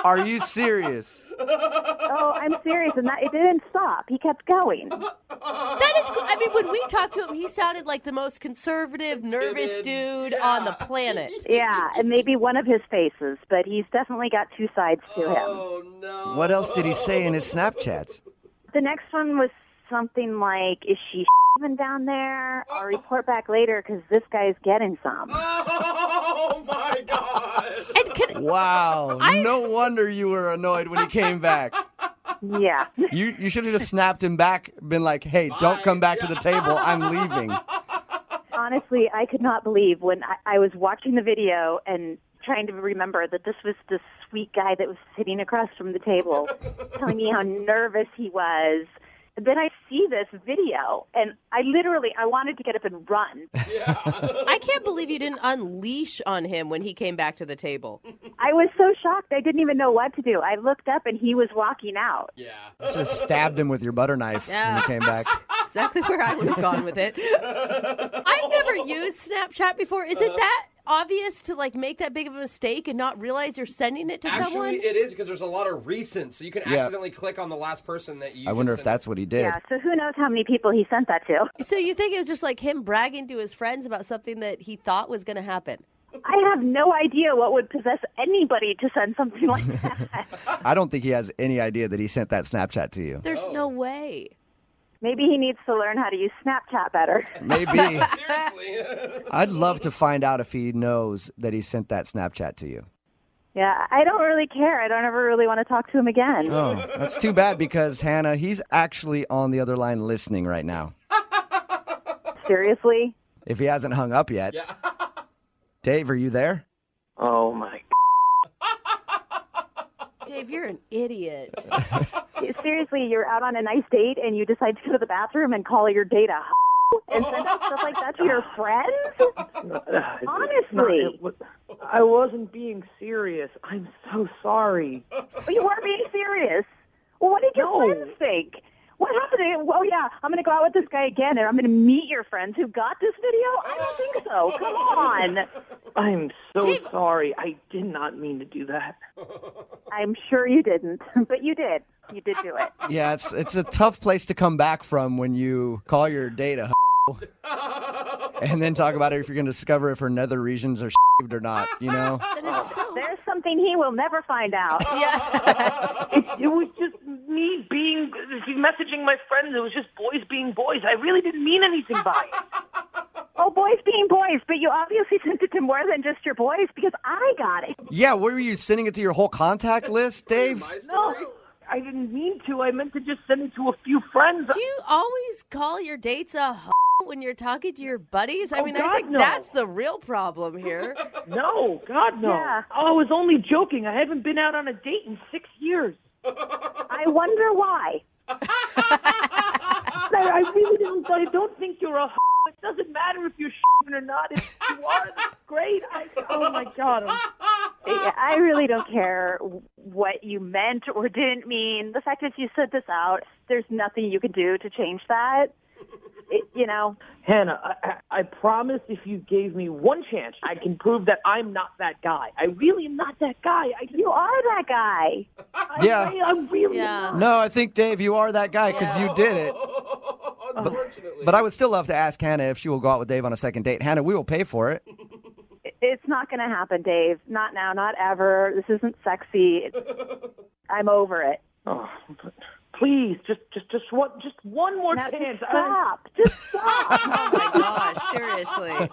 Speaker 2: Are you serious?
Speaker 7: Oh, I'm serious, and it didn't stop. He kept going.
Speaker 3: That is cool. I mean, when we talked to him, he sounded like the most conservative, nervous dude on the planet.
Speaker 7: Yeah, and maybe one of his faces, but he's definitely got two sides to him.
Speaker 5: Oh, no.
Speaker 2: What else did he say in his Snapchats?
Speaker 7: The next one was something like, is she even down there? I'll report back later because this guy's getting some.
Speaker 5: Oh, my God.
Speaker 2: Wow. No wonder you were annoyed when he came back.
Speaker 7: Yeah.
Speaker 2: You should have just snapped him back, been like, hey, don't come back to the table. I'm leaving.
Speaker 7: Honestly, I could not believe when I was watching the video and trying to remember that this was the sweet guy that was sitting across from the table telling me how nervous he was. And then I see this video, and I wanted to get up and run.
Speaker 5: Yeah.
Speaker 3: I can't believe you didn't unleash on him when he came back to the table.
Speaker 7: I was so shocked. I didn't even know what to do. I looked up, and he was walking out.
Speaker 5: Yeah.
Speaker 2: Just stabbed him with your butter knife when he came back.
Speaker 3: Exactly where I would have gone with it. I've never used Snapchat before. Is it that obvious to make that big of a mistake and not realize you're sending it to someone?
Speaker 5: Actually, it is because there's a lot of recents, so you can accidentally click on the last person that you.
Speaker 2: I wonder if that's what he did.
Speaker 7: Yeah, so who knows how many people he sent that to.
Speaker 3: So you think it was just like him bragging to his friends about something that he thought was going to happen?
Speaker 7: I have no idea what would possess anybody to send something like that.
Speaker 2: I don't think he has any idea that he sent that Snapchat to you.
Speaker 3: There's no way.
Speaker 7: Maybe he needs to learn how to use Snapchat better.
Speaker 2: Maybe.
Speaker 5: Seriously.
Speaker 2: I'd love to find out if he knows that he sent that Snapchat to you.
Speaker 7: Yeah, I don't really care. I don't ever really want to talk to him again.
Speaker 2: Oh, that's too bad because, Hannah, he's actually on the other line listening right now.
Speaker 7: Seriously?
Speaker 2: If he hasn't hung up yet.
Speaker 5: Yeah.
Speaker 2: Dave, are you there?
Speaker 4: Oh, my
Speaker 3: Dave, you're an idiot.
Speaker 7: Seriously, you're out on a nice date and you decide to go to the bathroom and call your date a and send out stuff like that to your friends? Honestly.
Speaker 16: I wasn't being serious. I'm so sorry.
Speaker 7: But you weren't being serious. Well, what did your friends think? What happened? Oh, yeah, I'm going to go out with this guy again, and I'm going to meet your friends who got this video? I don't think so. Come on.
Speaker 16: I'm so sorry. I did not mean to do that.
Speaker 7: I'm sure you didn't, but you did. You did do it.
Speaker 2: Yeah, it's a tough place to come back from when you call your date a and then talk about it if you're going to discover if her nether regions are or not, you know?
Speaker 7: There's something he will never find out.
Speaker 3: Yeah.
Speaker 16: It was just me messaging my friends. It was just boys being boys. I really didn't mean anything by it.
Speaker 7: Oh, boys being boys, but you obviously sent it to more than just your boys because I got it.
Speaker 2: Yeah, were you sending it to your whole contact list, Dave?
Speaker 16: No, I didn't mean to. I meant to just send it to a few friends.
Speaker 3: Do you always call your dates a when you're talking to your buddies? I mean,
Speaker 16: God,
Speaker 3: I think
Speaker 16: no.
Speaker 3: that's the real problem here.
Speaker 16: No, God, no.
Speaker 7: Yeah.
Speaker 16: Oh, I was only joking. I haven't been out on a date in 6 years.
Speaker 7: I wonder why.
Speaker 16: I really don't. I don't think you're a. It doesn't matter if you're or not. If you are, that's great. Oh my God.
Speaker 7: I really don't care what you meant or didn't mean. The fact is, you said this out. There's nothing you can do to change that. You know.
Speaker 16: Hannah, I promise if you gave me one chance, I can prove that I'm not that guy. I really am not that guy.
Speaker 7: You are that guy.
Speaker 16: I'm really not.
Speaker 2: No, I think, Dave, you are that guy because you did it.
Speaker 5: Unfortunately.
Speaker 2: But I would still love to ask Hannah if she will go out with Dave on a second date. Hannah, we will pay for it.
Speaker 7: It's not going to happen, Dave. Not now, not ever. This isn't sexy. I'm over it.
Speaker 16: Oh, but please, just one more
Speaker 7: Now,
Speaker 16: chance.
Speaker 7: Just stop.
Speaker 3: Oh my gosh, seriously.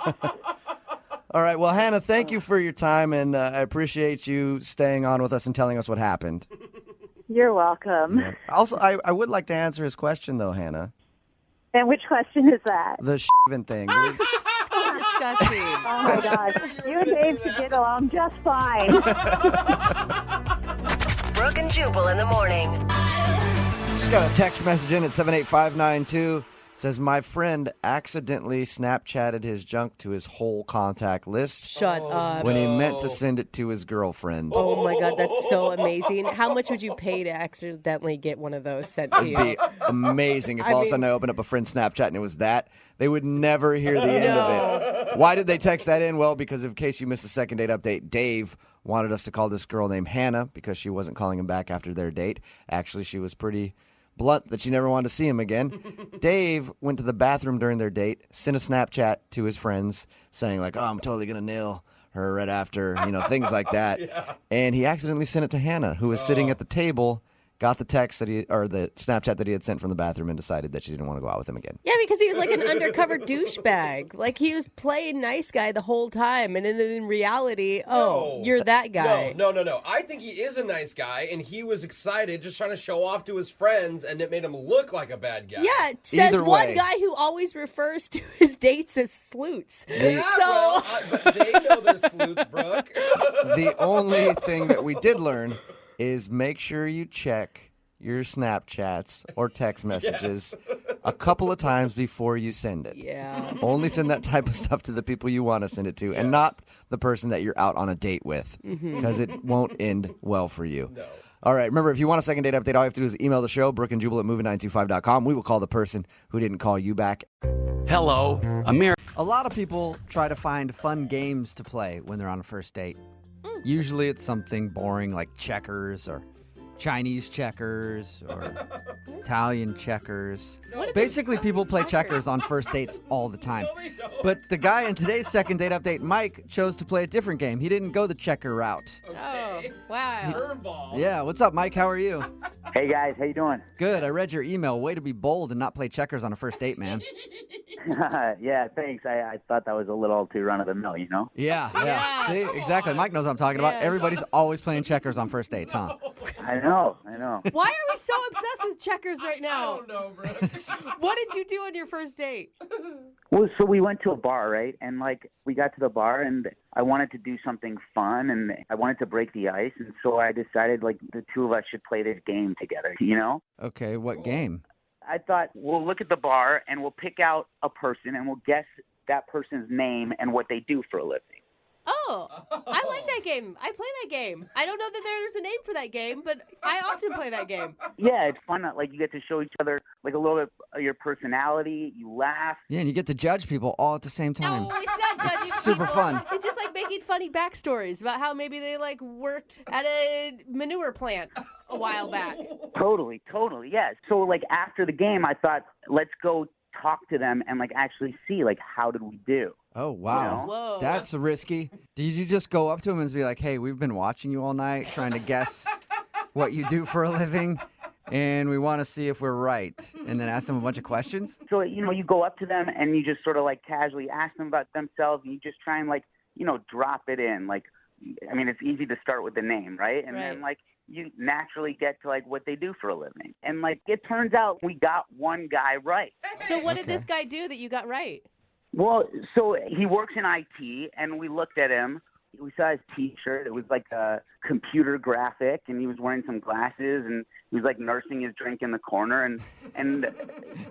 Speaker 2: All right. Well, Hannah, thank you for your time, and I appreciate you staying on with us and telling us what happened.
Speaker 7: You're welcome.
Speaker 2: Yeah. Also, I would like to answer his question, though, Hannah.
Speaker 7: And which question is that?
Speaker 2: The thing.
Speaker 3: So disgusting.
Speaker 7: Oh my gosh. You and Dave should get along just fine.
Speaker 8: Brooke and Jubal in the morning.
Speaker 2: Just got a text message in at 78592. Says, my friend accidentally Snapchatted his junk to his whole contact list.
Speaker 6: Shut up.
Speaker 2: When he meant to send it to his girlfriend.
Speaker 6: Oh my God, that's so amazing. How much would you pay to accidentally get one of those sent to you?
Speaker 2: It'd be amazing if all of a sudden I opened up a friend's Snapchat and it was that. They would never hear the end of it. Why did they text that in? Well, because in case you missed the second date update, Dave wanted us to call this girl named Hannah because she wasn't calling him back after their date. Actually, she was pretty blunt that she never wanted to see him again. Dave went to the bathroom during their date, sent a Snapchat to his friends saying like, oh, I'm totally going to nail her right after, things like that. Yeah. And he accidentally sent it to Hannah, who was sitting at the table, got the text the Snapchat that he had sent from the bathroom and decided that she didn't want to go out with him again.
Speaker 6: Yeah, because he was like an undercover douchebag. Like he was playing nice guy the whole time. And then in reality, you're that guy.
Speaker 5: No. I think he is a nice guy and he was excited just trying to show off to his friends and it made him look like a bad guy.
Speaker 6: Yeah, it says one guy who always refers to his dates as sleuths.
Speaker 5: Yeah, but they know they're sleuths, Brooke.
Speaker 2: The only thing that we did learn is make sure you check your Snapchats or text messages a couple of times before you send it.
Speaker 6: Yeah.
Speaker 2: Only send that type of stuff to the people you want to send it to and not the person that you're out on a date with because it won't end well for you. No. All right, remember, if you want a second date update, all you have to do is email the show, Brooke and Jubal at movie925.com. We will call the person who didn't call you back.
Speaker 17: Hello, America.
Speaker 2: A lot of people try to find fun games to play when they're on a first date. Usually it's something boring like checkers or Chinese checkers or Italian checkers. Basically, people play checkers on first dates all the time. But the guy in today's second date update, Mike, chose to play a different game. He didn't go the checker route.
Speaker 6: Oh, wow.
Speaker 5: Curveball.
Speaker 2: Yeah, what's up, Mike? How are you?
Speaker 18: Hey, guys. How you doing?
Speaker 2: Good. I read your email. Way to be bold and not play checkers on a first date, man.
Speaker 18: Yeah, thanks. I thought that was a little too run-of-the-mill,
Speaker 2: Yeah. See, exactly. Mike knows what I'm talking about. Everybody's always playing checkers on first dates, huh?
Speaker 18: I know.
Speaker 6: Why are we so obsessed with checkers right now?
Speaker 5: I don't know, Brooke.
Speaker 6: What did you do on your first date?
Speaker 18: Well, so we went to a bar, right? And, we got to the bar, and I wanted to do something fun, and I wanted to break the ice. And so I decided, the two of us should play this game together,
Speaker 2: Okay, what game?
Speaker 18: I thought we'll look at the bar, and we'll pick out a person, and we'll guess that person's name and what they do for a living.
Speaker 6: Oh, I like that game. I play that game. I don't know that there's a name for that game, but I often play that game.
Speaker 18: Yeah, it's fun. You get to show each other, a little bit of your personality. You laugh.
Speaker 2: Yeah, and you get to judge people all at the same time.
Speaker 6: No, it's not judging
Speaker 2: It's super
Speaker 6: people.
Speaker 2: fun.
Speaker 6: It's just like making funny backstories about how maybe they worked at a manure plant a while back.
Speaker 18: Totally, yeah. So after the game, I thought, let's go talk to them and actually see how did we do.
Speaker 2: Oh, wow.
Speaker 6: Whoa.
Speaker 2: That's risky. Did you just go up to him and be like, hey, we've been watching you all night trying to guess what you do for a living, and we want to see if we're right, and then ask them a bunch of questions?
Speaker 18: So, you go up to them and you just sort of casually ask them about themselves, and you just try and drop it in. It's easy to start with the name, right? And then you naturally get to what they do for a living. And it turns out we got one guy right.
Speaker 6: So what did this guy do that you got right?
Speaker 18: Well, so he works in IT, and we looked at him. We saw his T-shirt. It was a computer graphic, and he was wearing some glasses, and he was nursing his drink in the corner. And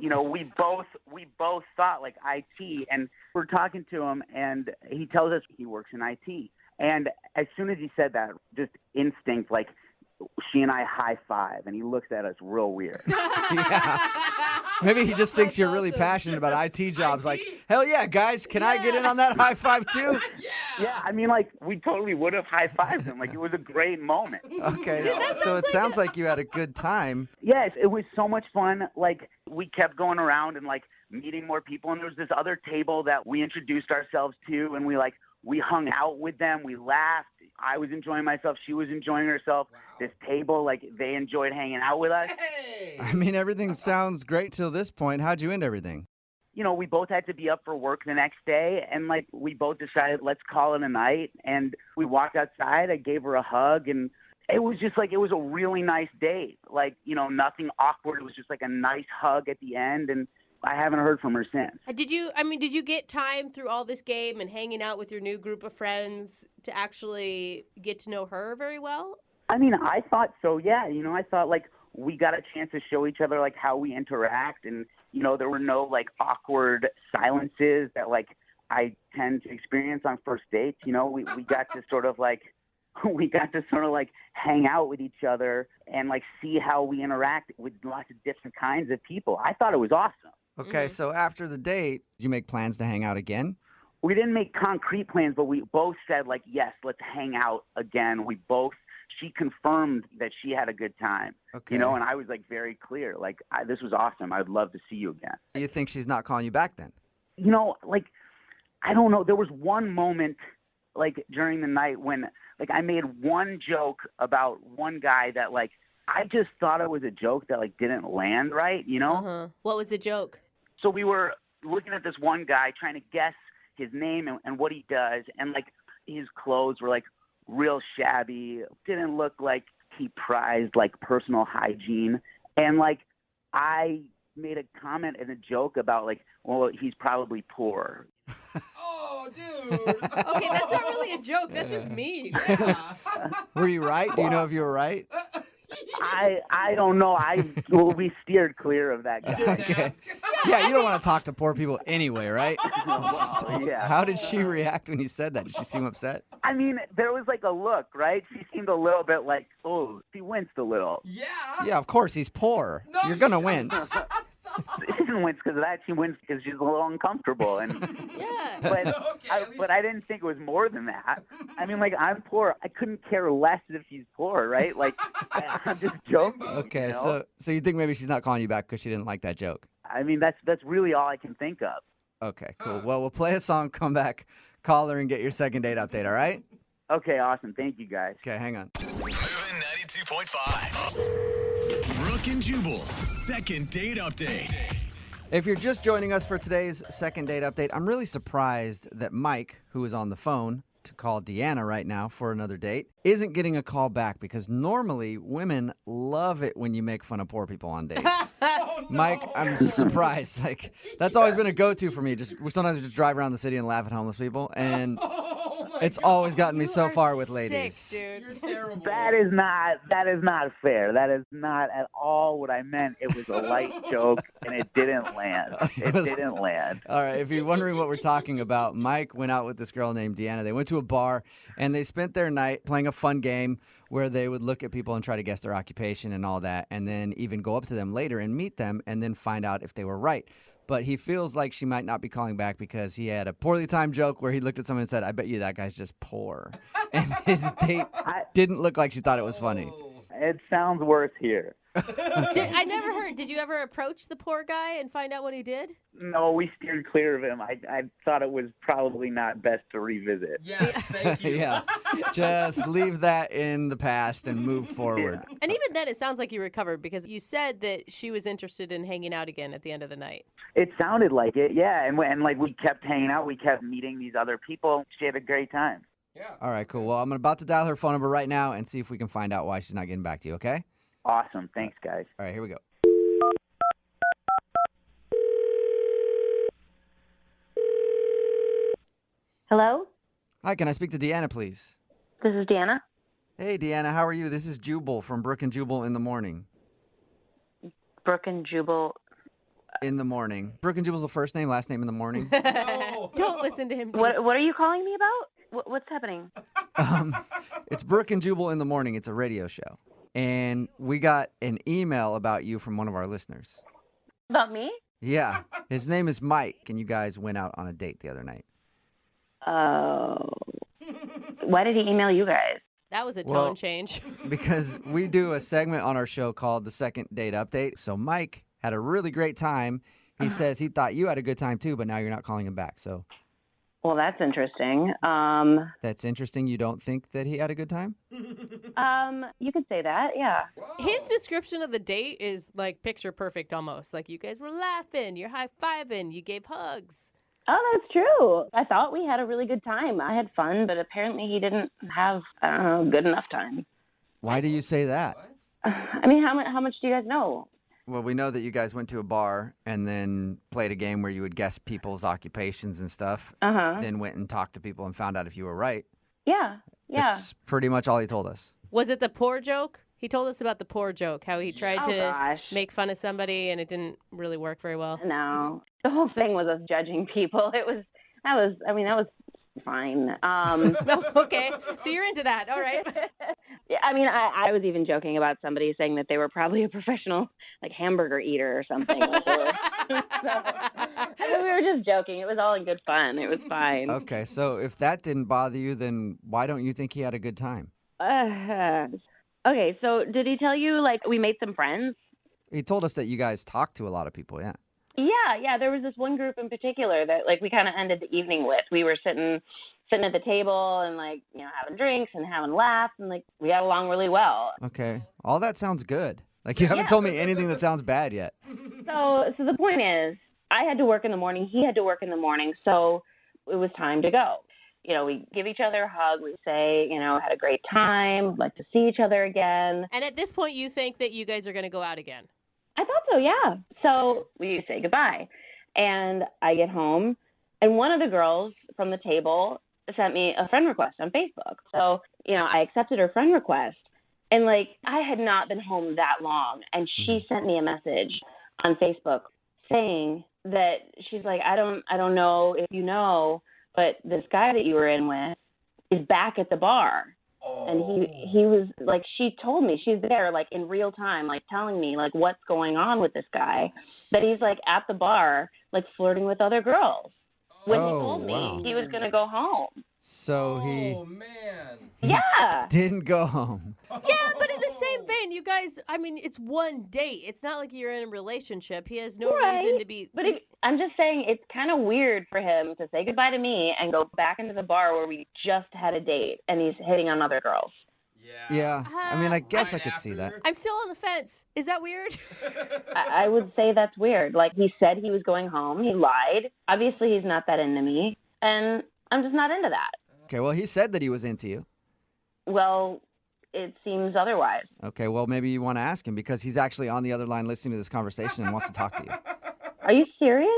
Speaker 18: we both thought IT, and we're talking to him, and he tells us he works in IT. And as soon as he said that, just instinct, she and I high five, and he looks at us real weird.
Speaker 2: Yeah. Maybe he just thinks you're really passionate about IT jobs. Hell yeah, guys, can I get in on that high five too?
Speaker 18: Yeah, we totally would have high fived him. It was a great moment.
Speaker 2: Okay, so it sounds like you had a good time.
Speaker 18: Yes, it was so much fun. We kept going around and meeting more people, and there was this other table that we introduced ourselves to, and we hung out with them. We laughed. I was enjoying myself. She was enjoying herself. Wow. This table, they enjoyed hanging out with us.
Speaker 5: Hey!
Speaker 2: I mean, everything sounds great till this point. How'd you end everything?
Speaker 18: We both had to be up for work the next day, and we both decided, let's call it a night. And we walked outside. I gave her a hug, and it was just it was a really nice date. Nothing awkward. It was just a nice hug at the end, and I haven't heard from her since.
Speaker 6: Did you get time through all this game and hanging out with your new group of friends to actually get to know her very well?
Speaker 18: I thought so, yeah. I thought we got a chance to show each other how we interact, and there were no like awkward silences that like I tend to experience on first dates. We got to sort of like hang out with each other and like see how we interact with lots of different kinds of people. I thought it was awesome.
Speaker 2: Okay, so after the date, did you make plans to hang out again?
Speaker 18: We didn't make concrete plans, but we both said like, yes, let's hang out again. She confirmed that she had a good time, and I was like very clear, like this was awesome. I'd love to see you again.
Speaker 2: You think she's not calling you back then?
Speaker 18: Like, I don't know. There was one moment like during the night when like I made one joke about one guy that like, I just thought it was a joke that like didn't land right,
Speaker 6: What was the joke?
Speaker 18: So we were looking at this one guy trying to guess his name and what he does. And like his clothes were like real shabby, didn't look like he prized like personal hygiene. And like I made a comment and a joke about like, well, he's probably poor.
Speaker 5: Oh, dude.
Speaker 6: Okay, that's not really a joke. That's just mean.
Speaker 5: Yeah.
Speaker 2: Were you right? Do you know if you were right?
Speaker 18: I don't know. We steered clear of that guy.
Speaker 2: Okay. Yeah, you don't want to talk to poor people anyway, right?
Speaker 18: Well, yeah.
Speaker 2: How did she react when you said that? Did she seem upset?
Speaker 18: I mean, there was like a look, right? She seemed a little bit like, oh, she winced a little.
Speaker 5: Yeah.
Speaker 2: Yeah, of course, he's poor. You're going to wince.
Speaker 18: She didn't wince because of that. She winced because she's a little uncomfortable. And
Speaker 6: yeah.
Speaker 18: But I didn't think it was more than that. I mean, like, I'm poor. I couldn't care less if she's poor, right? Like, I'm just joking.
Speaker 2: Okay, so you think maybe she's not calling you back because she didn't like that joke?
Speaker 18: I mean, that's really all I can think of.
Speaker 2: Okay, cool. Well, we'll play a song, come back, call her, and get your second date update, all right?
Speaker 18: Okay, awesome. Thank you, guys.
Speaker 2: Okay, hang on.
Speaker 1: Moving 92.5. Brooke and Jubal's second date update.
Speaker 2: If you're just joining us for today's second date update, I'm really surprised that Mike, who is on the phone to call Deanna right now for another date, isn't getting a call back because normally women love it when you make fun of poor people on dates.
Speaker 5: Oh, no.
Speaker 2: Mike, I'm surprised. Like, that's always been a go-to for me. Sometimes we just drive around the city and laugh at homeless people, and it's always gotten me so far with ladies.
Speaker 6: Sick, dude.
Speaker 5: You're terrible.
Speaker 18: That is not fair. That is not at all what I meant. It was a light joke, and it didn't land. It didn't land.
Speaker 2: All right, if you're wondering what we're talking about, Mike went out with this girl named Deanna. They went to a bar, and they spent their night playing a fun game where they would look at people and try to guess their occupation and all that, and then even go up to them later and meet them and then find out if they were right. But he feels like she might not be calling back because he had a poorly timed joke where he looked at someone and said, I bet you that guy's just poor. And his date didn't look like she thought it was funny.
Speaker 18: It sounds worse here.
Speaker 6: I never heard. Did you ever approach the poor guy and find out what he did?
Speaker 18: No, we steered clear of him. I thought it was probably not best to revisit.
Speaker 5: Yes, thank you.
Speaker 2: Yeah, just leave that in the past and move forward.
Speaker 18: Yeah.
Speaker 6: And even then, it sounds like you recovered because you said that she was interested in hanging out again at the end of the night.
Speaker 18: It sounded like it, yeah. And like we kept hanging out. We kept meeting these other people. She had a great time.
Speaker 5: Yeah.
Speaker 2: All right, cool. Well, I'm about to dial her phone number right now and see if we can find out why she's not getting back to you, okay?
Speaker 18: Awesome. Thanks, guys.
Speaker 2: All right, here we go.
Speaker 19: Hello?
Speaker 2: Hi, can I speak to Deanna, please?
Speaker 19: This is Deanna.
Speaker 2: Hey, Deanna, how are you? This is Jubal from Brooke and Jubal in the morning.
Speaker 19: Brooke and Jubal.
Speaker 2: In the morning. Brooke and Jubal's the first name, last name in the morning.
Speaker 5: No.
Speaker 6: Don't listen to him.
Speaker 19: What are you calling me about? What's happening?
Speaker 2: It's Brooke and Jubal in the morning. It's a radio show. And we got an email about you from one of our listeners.
Speaker 19: About me?
Speaker 2: Yeah. His name is Mike, and you guys went out on a date the other night.
Speaker 19: Oh. Why did he email you guys?
Speaker 6: That was a tone change.
Speaker 2: Because we do a segment on our show called The Second Date Update. So Mike had a really great time. He says he thought you had a good time too, but now you're not calling him back. So.
Speaker 19: Well, that's interesting.
Speaker 2: That's interesting. You don't think that he had a good time?
Speaker 19: You could say that, yeah.
Speaker 6: His description of the date is like picture perfect almost. Like you guys were laughing, you're high-fiving, you gave hugs.
Speaker 19: Oh, that's true. I thought we had a really good time. I had fun, but apparently he didn't have, good enough time.
Speaker 2: Why do you say that?
Speaker 19: I mean, how much do you guys know?
Speaker 2: Well, we know that you guys went to a bar and then played a game where you would guess people's occupations and stuff.
Speaker 19: Uh-huh.
Speaker 2: Then went and talked to people and found out if you were right.
Speaker 19: Yeah.
Speaker 2: That's pretty much all he told us.
Speaker 6: Was it the poor joke? He told us about the poor joke, how he tried to make fun of somebody and it didn't really work very well.
Speaker 19: No. The whole thing was us judging people. That was fine.
Speaker 6: Okay, so you're into that. All right.
Speaker 19: Yeah, I mean, I was even joking about somebody saying that they were probably a professional, like, hamburger eater or something. So, I mean, we were just joking. It was all in good fun. It was fine.
Speaker 2: Okay, so if that didn't bother you, then why don't you think he had a good time?
Speaker 19: Okay, so did he tell you, like, we made some friends?
Speaker 2: He told us that you guys talk to a lot of people, yeah.
Speaker 19: Yeah, there was this one group in particular that, like, we kind of ended the evening with. We were sitting at the table and, like, you know, having drinks and having laughs, and, like, we got along really well.
Speaker 2: Okay, all that sounds good. Like, you haven't told me anything that sounds bad yet.
Speaker 19: So the point is, I had to work in the morning, he had to work in the morning, so it was time to go. You know, we give each other a hug, we say, you know, had a great time, like to see each other again.
Speaker 6: And at this point, you think that you guys are going to go out again?
Speaker 19: I thought so, yeah. So we say goodbye. And I get home, and one of the girls from the table sent me a friend request on Facebook. So, you know, I accepted her friend request. And, like, I had not been home that long, and she sent me a message on Facebook saying that she's like, I don't know if you know, but this guy that you were in with is back at the bar. And he was like, she told me, she's there, like, in real time, like, telling me, like, what's going on with this guy, that he's, like, at the bar, like, flirting with other girls. When he told me he was going to go home.
Speaker 2: So he didn't go home.
Speaker 6: Yeah, but in the same vein, you guys, I mean, it's one date. It's not like you're in a relationship. He has no reason to be...
Speaker 19: But I'm just saying, it's kind of weird for him to say goodbye to me and go back into the bar where we just had a date and he's hitting on other girls.
Speaker 2: Yeah, I mean, I guess I could see that.
Speaker 6: I'm still on the fence. Is that weird?
Speaker 19: I would say that's weird. Like, he said he was going home. He lied. Obviously, he's not that into me. And I'm just not into that.
Speaker 2: Okay, well, he said that he was into you.
Speaker 19: Well, it seems otherwise.
Speaker 2: Okay, well, maybe you want to ask him because he's actually on the other line listening to this conversation and wants to talk to you.
Speaker 19: Are you serious?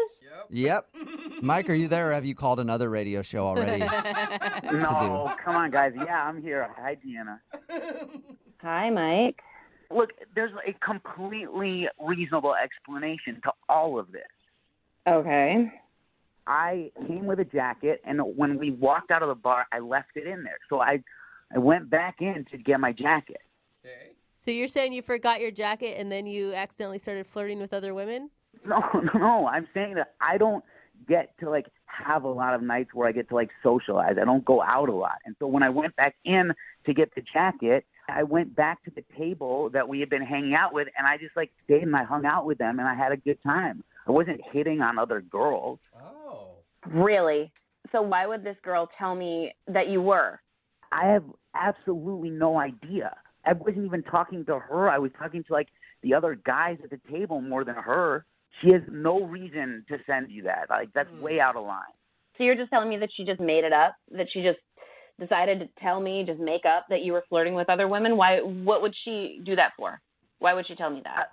Speaker 2: Yep. Mike, are you there or have you called another radio show already?
Speaker 18: No, come on, guys. Yeah, I'm here. Hi, Deanna.
Speaker 19: Hi, Mike.
Speaker 18: Look, there's a completely reasonable explanation to all of this.
Speaker 19: Okay.
Speaker 18: I came with a jacket, and when we walked out of the bar, I left it in there. So I went back in to get my jacket.
Speaker 5: Okay.
Speaker 6: So you're saying you forgot your jacket and then you accidentally started flirting with other women?
Speaker 18: No. I'm saying that I don't get to, like, have a lot of nights where I get to, like, socialize. I don't go out a lot. And so when I went back in to get the jacket, I went back to the table that we had been hanging out with, and I just, like, stayed and I hung out with them, and I had a good time. I wasn't hitting on other girls.
Speaker 5: Oh.
Speaker 19: Really? So why would this girl tell me that you were?
Speaker 18: I have absolutely no idea. I wasn't even talking to her. I was talking to, like, the other guys at the table more than her. She has no reason to send you that. Like, that's way out of line.
Speaker 19: So you're just telling me that she just made it up? That she just decided to tell me, just make up that you were flirting with other women? Why? What would she do that for? Why would she tell me that?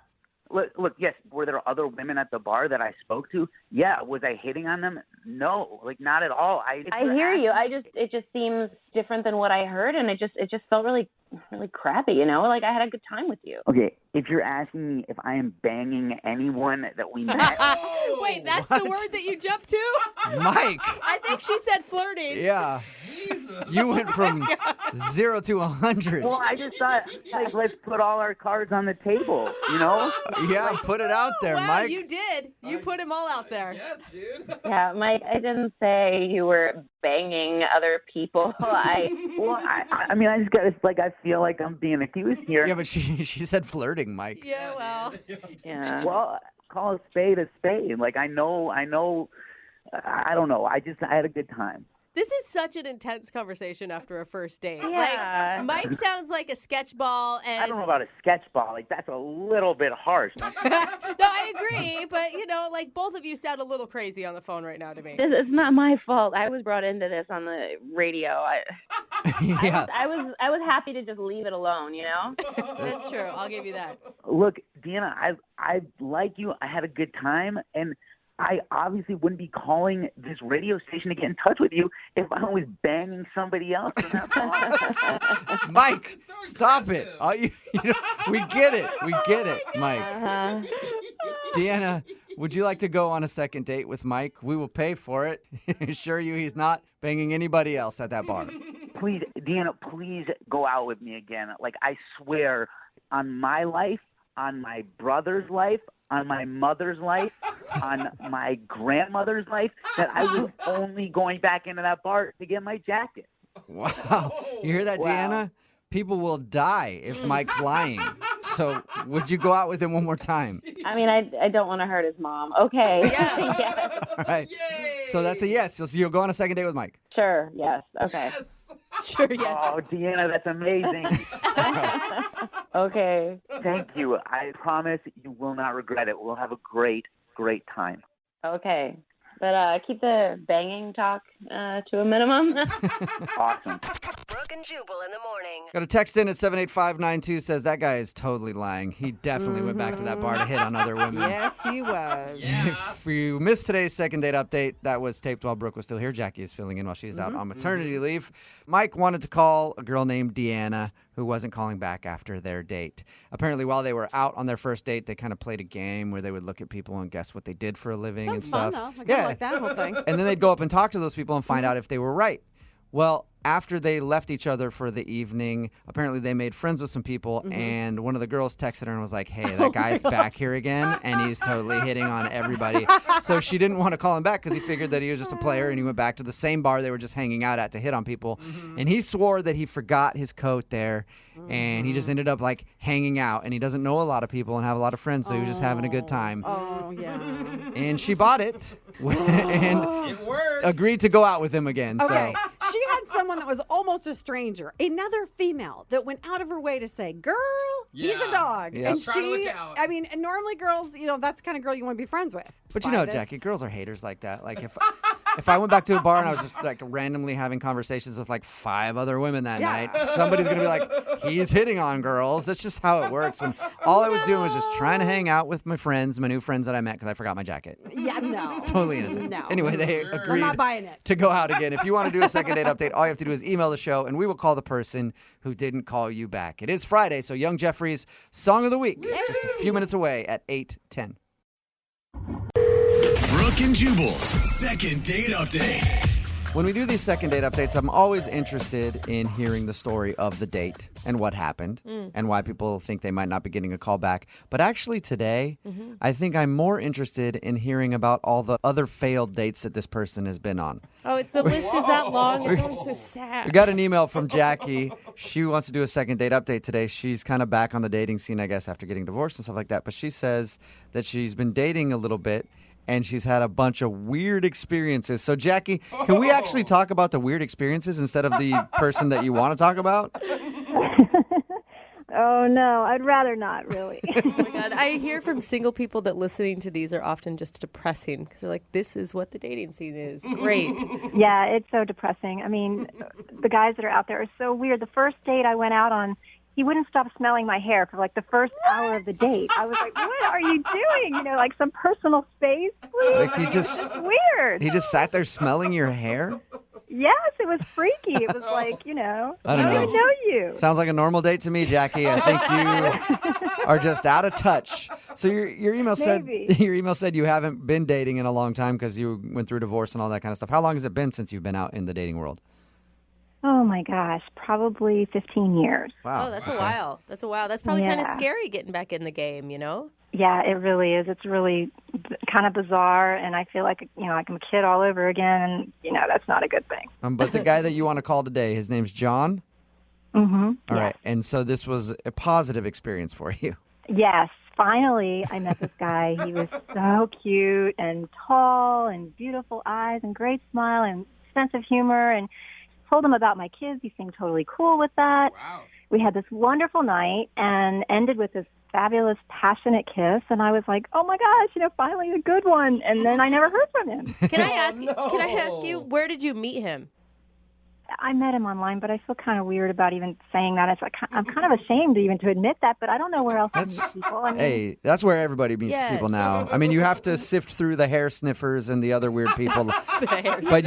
Speaker 18: Look, yes, were there other women at the bar that I spoke to? Yeah. Was I hitting on them? No, like, not at all. I
Speaker 19: hear you. It just seems different than what I heard, and it just felt really crappy, you know? Like, I had a good time with you.
Speaker 18: Okay, if you're asking me if I am banging anyone that we met...
Speaker 6: Wait, that's the word that you jumped to?
Speaker 2: Mike!
Speaker 6: I think she said flirting.
Speaker 2: Yeah.
Speaker 5: Jesus.
Speaker 2: You went from 0 to 100.
Speaker 18: Well, I just thought, like, let's put all our cards on the table, you know?
Speaker 2: Yeah, put it out there,
Speaker 6: wow,
Speaker 2: Mike.
Speaker 6: You did. You put them all out there.
Speaker 5: Yes, dude.
Speaker 19: Yeah, Mike, I didn't say you were banging other people.
Speaker 18: I mean, I just got, it's like, I feel like I'm being accused here.
Speaker 2: Yeah, but she said flirting, Mike.
Speaker 6: Yeah, well.
Speaker 19: Yeah.
Speaker 18: Well, call a spade a spade. Like, I know, I don't know. I had a good time.
Speaker 6: This is such an intense conversation after a first date.
Speaker 19: Yeah.
Speaker 6: Like, Mike sounds like a sketch ball, and
Speaker 18: I don't know about a sketch ball. Like, that's a little bit harsh.
Speaker 6: No, I agree, but, you know, like, both of you sound a little crazy on the phone right now to me.
Speaker 19: This is not my fault. I was brought into this on the radio.
Speaker 2: Yeah.
Speaker 19: I was happy to just leave it alone, you know?
Speaker 6: That's true. I'll give you that.
Speaker 18: Look, Deanna, I like you. I had a good time, and I obviously wouldn't be calling this radio station to get in touch with you if I was banging somebody else from that bar.
Speaker 2: Mike, stop it. We get it. We get it, Mike. Deanna, would you like to go on a second date with Mike? We will pay for it. Assure you he's not banging anybody else at that bar.
Speaker 18: Please, Deanna, please go out with me again. Like, I swear on my life, on my brother's life, on my mother's life, on my grandmother's life, that I was only going back into that bar to get my jacket.
Speaker 2: Wow. You hear that, Deanna? People will die if Mike's lying. So would you go out with him one more time?
Speaker 19: I mean, I don't want to hurt his mom. Okay. Yes.
Speaker 2: All right. So that's a yes. So you'll go on a second date with Mike.
Speaker 19: Sure. Yes. Okay.
Speaker 6: Sure. Yes.
Speaker 18: Oh, Deanna, that's amazing.
Speaker 19: Okay.
Speaker 18: Thank you. I promise you will not regret it. We'll have a great, great time.
Speaker 19: Okay. But keep the banging talk to a minimum.
Speaker 18: Awesome.
Speaker 8: Brooke and Jubal in the morning.
Speaker 2: Got a text in at 78592 says that guy is totally lying. He definitely went back to that bar to hit on other women.
Speaker 20: Yes, he was.
Speaker 2: If you missed today's second date update, that was taped while Brooke was still here. Jackie is filling in while she's out on maternity leave. Mike wanted to call a girl named Deanna who wasn't calling back after their date. Apparently, while they were out on their first date, they kind of played a game where they would look at people and guess what they did for a living and stuff.
Speaker 20: Sounds fun, though. I kinda like that whole thing.
Speaker 2: And then they'd go up and talk to those people and find out if they were right. Well, after they left each other for the evening, apparently they made friends with some people, and one of the girls texted her and was like, hey, that guy's back here again, and he's totally hitting on everybody. So she didn't want to call him back because he figured that he was just a player, and he went back to the same bar they were just hanging out at to hit on people. And he swore that he forgot his coat there, and he just ended up, like, hanging out, and he doesn't know a lot of people and have a lot of friends, so he was just having a good time.
Speaker 20: Oh, yeah.
Speaker 2: And she bought it and agreed to go out with him again.
Speaker 20: Okay.
Speaker 2: So.
Speaker 20: She had someone that was almost a stranger, another female that went out of her way to say, girl, he's a dog.
Speaker 2: Yeah.
Speaker 20: And
Speaker 2: Try to
Speaker 20: she,
Speaker 2: look out.
Speaker 20: I mean, and normally girls, that's the kind of girl you want to be friends with.
Speaker 2: But you know, Jackie, girls are haters like that. Like if I went back to a bar and I was just like randomly having conversations with like 5 other women that night, somebody's going to be like, he's hitting on girls. That's just how it works. When all I was doing was just trying to hang out with my friends, my new friends that I met because I forgot my jacket.
Speaker 20: Yeah, no.
Speaker 2: Totally innocent.
Speaker 20: No.
Speaker 2: Anyway, they
Speaker 20: I'm
Speaker 2: agreed
Speaker 20: not buying it.
Speaker 2: to go out again. If you want to do a second date update, all you have to do is email the show and we will call the person who didn't call you back. It is Friday, so Young Jeffrey's Song of the Week, just a few minutes away at 8:10.
Speaker 1: Brooke and Jubal's second date update.
Speaker 2: When we do these second date updates, I'm always interested in hearing the story of the date and what happened and why people think they might not be getting a call back. But actually today, I think I'm more interested in hearing about all the other failed dates that this person has been on.
Speaker 6: Oh, the list is that long. It's always so sad.
Speaker 2: We got an email from Jackie. She wants to do a second date update today. She's kind of back on the dating scene, I guess, after getting divorced and stuff like that. But she says that she's been dating a little bit and she's had a bunch of weird experiences. So, Jackie, can we actually talk about the weird experiences instead of the person that you want to talk about?
Speaker 21: Oh, no, I'd rather not, really.
Speaker 6: Oh, my God. I hear from single people that listening to these are often just depressing because they're like, this is what the dating scene is. Great.
Speaker 21: Yeah, it's so depressing. I mean, the guys that are out there are so weird. The first date I went out on, he wouldn't stop smelling my hair for like the first hour of the date. I was like, what are you doing? Like some personal space, please?
Speaker 2: Like he just
Speaker 21: It's weird.
Speaker 2: He just sat there smelling your hair?
Speaker 21: Yes, it was freaky. It was like,
Speaker 2: I don't
Speaker 21: I don't
Speaker 2: know.
Speaker 21: even know you.
Speaker 2: Sounds like a normal date to me, Jackie. I think you are just out of touch. So your email said you haven't been dating in a long time because you went through divorce and all that kind of stuff. How long has it been since you've been out in the dating world?
Speaker 21: Oh, my gosh, probably 15 years.
Speaker 2: Wow.
Speaker 6: Oh, that's a while. That's a while. That's probably kind of
Speaker 21: Yeah.
Speaker 6: scary getting back in the game,
Speaker 21: Yeah, it really is. It's really kind of bizarre, and I feel like, like I'm a kid all over again, and, that's not a good thing.
Speaker 2: But the guy that you want to call today, his name's John?
Speaker 21: Mm-hmm.
Speaker 2: All right. And so this was a positive experience for you.
Speaker 21: Yes, finally I met this guy. He was so cute and tall and beautiful eyes and great smile and sense of humor, and told him about my kids. He seemed totally cool with that. Wow. We had this wonderful night and ended with this fabulous, passionate kiss. And I was like, oh, my gosh, finally a good one. And then I never heard from him.
Speaker 6: Can I ask you, where did you meet him?
Speaker 21: I met him online, but I feel kind of weird about even saying that. It's like I'm kind of ashamed even to admit that, but I don't know where else to meet people. I mean,
Speaker 2: Hey, that's where everybody meets
Speaker 21: Yes.
Speaker 2: people now. I mean, you have to sift through the hair sniffers and the other weird people. But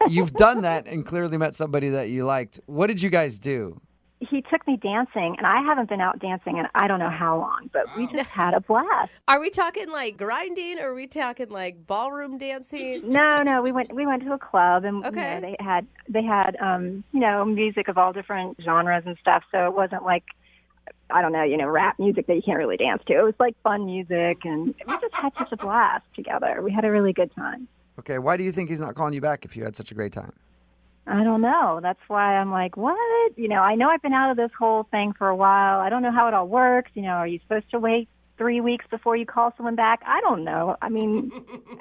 Speaker 2: you've done that and clearly met somebody that you liked. What did you guys do?
Speaker 21: he took me dancing, and I haven't been out dancing in I don't know how long, but we just had a blast.
Speaker 3: Are we talking like grinding, or are we talking like ballroom dancing?
Speaker 21: No, we went to a club, and you know, they had you know, music of all different genres and stuff. So it wasn't like, I don't know, you know, rap music that you can't really dance to. It was like fun music, and we just had such a blast together. We had a really good time.
Speaker 2: Okay, why do you think he's not calling you back if you had such a great time?
Speaker 21: I don't know. That's why I'm like, what? You know I've been out of this whole thing for a while. I don't know how it all works. You know, are you supposed to wait 3 weeks before you call someone back? I don't know. I mean,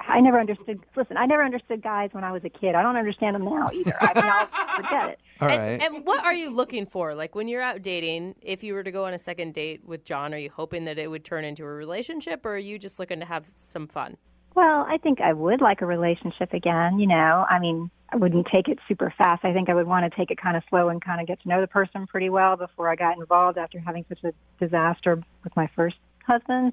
Speaker 21: I never understood. Listen, I never understood guys when I was a kid. I don't understand them now either. I mean, I'll forget it.
Speaker 2: All
Speaker 3: right. And what are you looking for? Like when you're out dating, if you were to go on a second date with John, are you hoping that it would turn into a relationship, or are you just looking to have some fun?
Speaker 21: Well, I think I would like a relationship again, you know. I mean, I wouldn't take it super fast. I think I would want to take it kind of slow and kind of get to know the person pretty well before I got involved after having such a disaster with my first husband.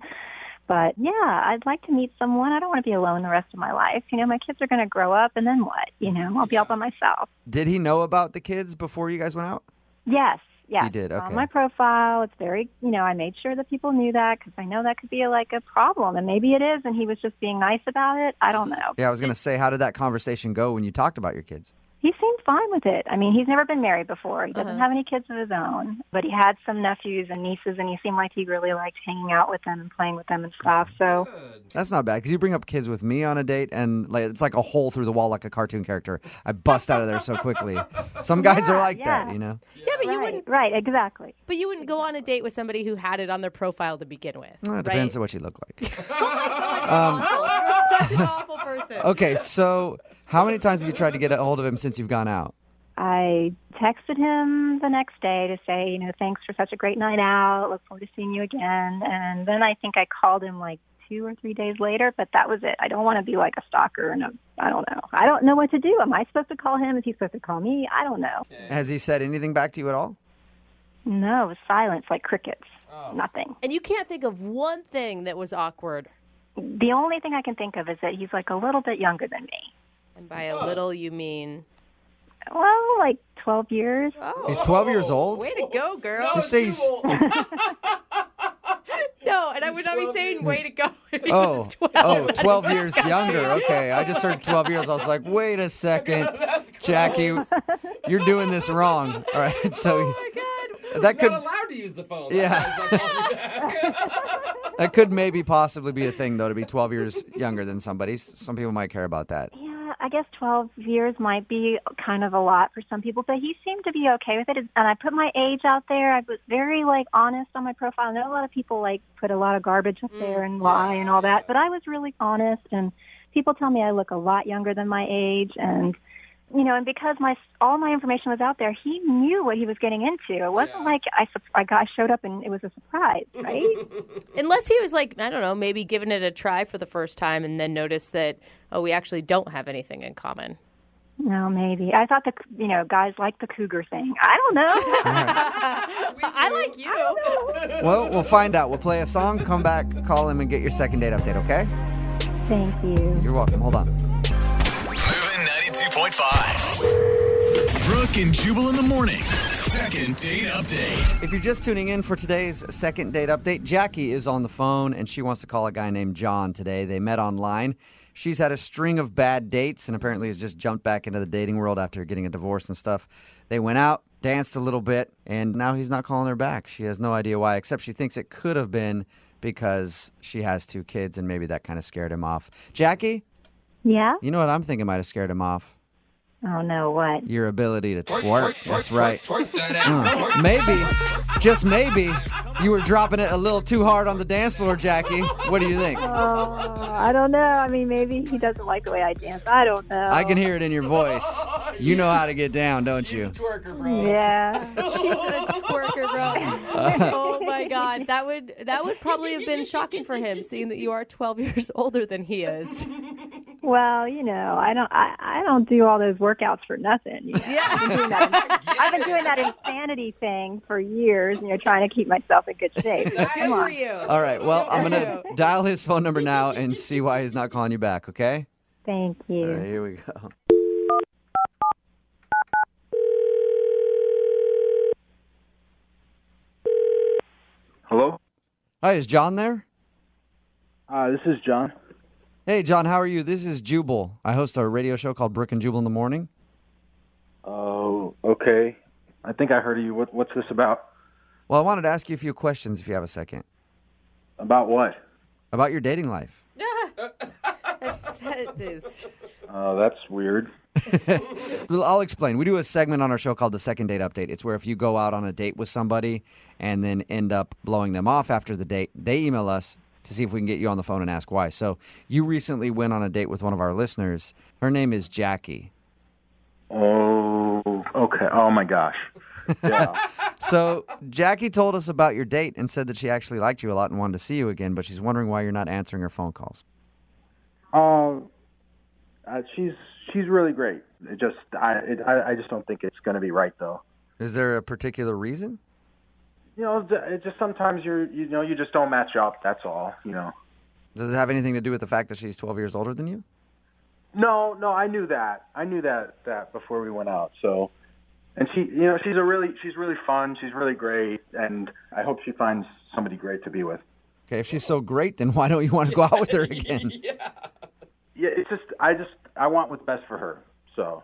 Speaker 21: But, yeah, I'd like to meet someone. I don't want to be alone the rest of my life. You know, my kids are going to grow up, and then what? You know, I'll be all by myself.
Speaker 2: Did he know about the kids before you guys went out?
Speaker 21: Yes.
Speaker 2: He did, okay.
Speaker 21: On my profile, it's very, you know, I made sure that people knew that because I know that could be a problem, and maybe it is, and he was just being nice about it. I don't know.
Speaker 2: Yeah, I was going to say, how did that conversation go when you talked about your kids?
Speaker 21: He seemed fine with it. I mean, he's never been married before. He doesn't have any kids of his own, but he had some nephews and nieces, and he seemed like he really liked hanging out with them and playing with them and stuff. So
Speaker 2: That's not bad, because you bring up kids with me on a date, and like it's like a hole through the wall like a cartoon character. I bust out of there so quickly. Some guys are like that, you know?
Speaker 3: Yeah, but you wouldn't.
Speaker 21: Right, exactly.
Speaker 3: But you wouldn't go on a date with somebody who had it on their profile to begin with.
Speaker 2: Well, it depends on what you look like.
Speaker 3: You're such an awful person.
Speaker 2: Okay, so how many times have you tried to get a hold of him since you've gone out?
Speaker 21: I texted him the next day to say, you know, thanks for such a great night out. Look forward to seeing you again. And then I think I called him like 2 or 3 days later, but that was it. I don't want to be like a stalker, and I don't know. I don't know what to do. Am I supposed to call him? Is he supposed to call me? I don't know.
Speaker 2: Has he said anything back to you at all?
Speaker 21: No, it was silence, like crickets. Nothing.
Speaker 3: And you can't think of one thing that was awkward.
Speaker 21: The only thing I can think of is that he's like a little bit younger than me.
Speaker 3: And by a little, you mean?
Speaker 21: Well, like 12 years.
Speaker 3: Oh.
Speaker 2: He's 12 years old?
Speaker 3: Way to go, girl.
Speaker 2: You say he's...
Speaker 3: No, and I would not be saying way to go if he was 12.
Speaker 2: 12 years younger. Okay, I just heard 12 years. I was like, wait a second, Jackie, you're doing this wrong. All right, so that could
Speaker 5: not allowed to use the phone.
Speaker 2: That could maybe possibly be a thing, though, to be 12 years younger than somebody. Some people might care about that.
Speaker 21: Yeah, I guess 12 years might be kind of a lot for some people, but he seemed to be okay with it. And I put my age out there. I was very, honest on my profile. I know a lot of people, put a lot of garbage up there and lie and all that, but I was really honest, and people tell me I look a lot younger than my age, and you know, and because all my information was out there, he knew what he was getting into. It wasn't like I showed up and it was a surprise, right?
Speaker 3: Unless he was I don't know, maybe giving it a try for the first time and then noticed that, we actually don't have anything in common.
Speaker 21: No, maybe. I thought guys like the cougar thing. I don't know.
Speaker 3: I like you.
Speaker 2: Well, we'll find out. We'll play a song, come back, call him, and get your second date update, okay?
Speaker 21: Thank you.
Speaker 2: You're welcome. Hold on.
Speaker 1: Moving 92.5. Brooke and Jubal in the mornings. Second date update.
Speaker 2: If you're just tuning in for today's second date update, Jackie is on the phone, and she wants to call a guy named John today. They met online. She's had a string of bad dates and apparently has just jumped back into the dating world after getting a divorce and stuff. They went out, danced a little bit, and now he's not calling her back. She has no idea why, except she thinks it could have been because she has 2 kids and maybe that kind of scared him off. Jackie?
Speaker 21: Yeah?
Speaker 2: You know what I'm thinking might have scared him off?
Speaker 21: Oh, no, what?
Speaker 2: Your ability to twerk. That's right.
Speaker 1: That
Speaker 2: Maybe, just maybe, you were dropping it a little too hard on the dance floor, Jackie. What do you think?
Speaker 21: Oh, I don't know. I mean, maybe he doesn't like the way I dance. I don't know.
Speaker 2: I can hear it in your voice. You know how to get down, don't you?
Speaker 5: Twerker, bro.
Speaker 21: Yeah.
Speaker 3: She's a twerker, bro. Oh my God, that would probably have been shocking for him, seeing that you are 12 years older than he is.
Speaker 21: Well, I don't do all those workouts for nothing. I've been doing that insanity thing for years, trying to keep myself in good shape. Come on.
Speaker 2: All right, well, I'm going to dial his phone number now and see why he's not calling you back, okay?
Speaker 21: Thank you.
Speaker 2: All right, here we go.
Speaker 9: Hello?
Speaker 2: Hi, is John there?
Speaker 9: This is John.
Speaker 2: Hey, John, how are you? This is Jubal. I host a radio show called Brooke and Jubal in the morning.
Speaker 9: Oh, okay. I think I heard of you. What's this about?
Speaker 2: Well, I wanted to ask you a few questions if you have a second.
Speaker 9: About what?
Speaker 2: About your dating life.
Speaker 3: That is.
Speaker 9: Oh, that's weird.
Speaker 2: Well, I'll explain. We do a segment on our show called the Second Date Update. It's where if you go out on a date with somebody and then end up blowing them off after the date, they email us to see if we can get you on the phone and ask why. So you recently went on a date with one of our listeners. Her name is Jackie.
Speaker 9: Oh, okay. Oh, my gosh. Yeah.
Speaker 2: So Jackie told us about your date and said that she actually liked you a lot and wanted to see you again, but she's wondering why you're not answering her phone calls.
Speaker 9: She's really great. I just don't think it's going to be right, though.
Speaker 2: Is there a particular reason?
Speaker 9: It just sometimes you just don't match up. That's all.
Speaker 2: Does it have anything to do with the fact that she's 12 years older than you?
Speaker 9: No, I knew that. I knew that before we went out. So, and she's really fun. She's really great, and I hope she finds somebody great to be with.
Speaker 2: Okay, if she's so great, then why don't you want to go out with her again?
Speaker 9: Yeah, it's just I want what's best for her. So.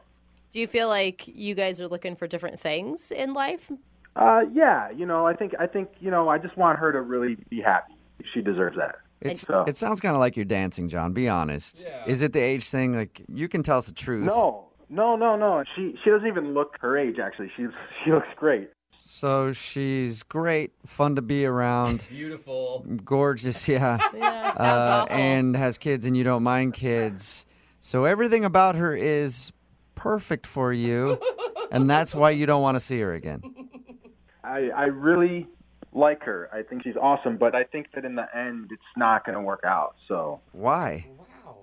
Speaker 6: Do you feel like you guys are looking for different things in life?
Speaker 9: Yeah. I think I just want her to really be happy. She deserves that.
Speaker 2: It sounds kind of like you're dancing, John. Be honest. Yeah. Is it the age thing? Like, you can tell us the truth.
Speaker 9: No. She doesn't even look her age. Actually, she looks great.
Speaker 2: So she's great, fun to be around,
Speaker 5: beautiful,
Speaker 2: gorgeous, yeah,
Speaker 6: sounds awful.
Speaker 2: and has kids, and you don't mind kids. So everything about her is perfect for you, and that's why you don't want to see her again.
Speaker 9: I really like her. I think she's awesome, but I think that in the end, it's not going to work out. So
Speaker 2: why?
Speaker 5: Wow.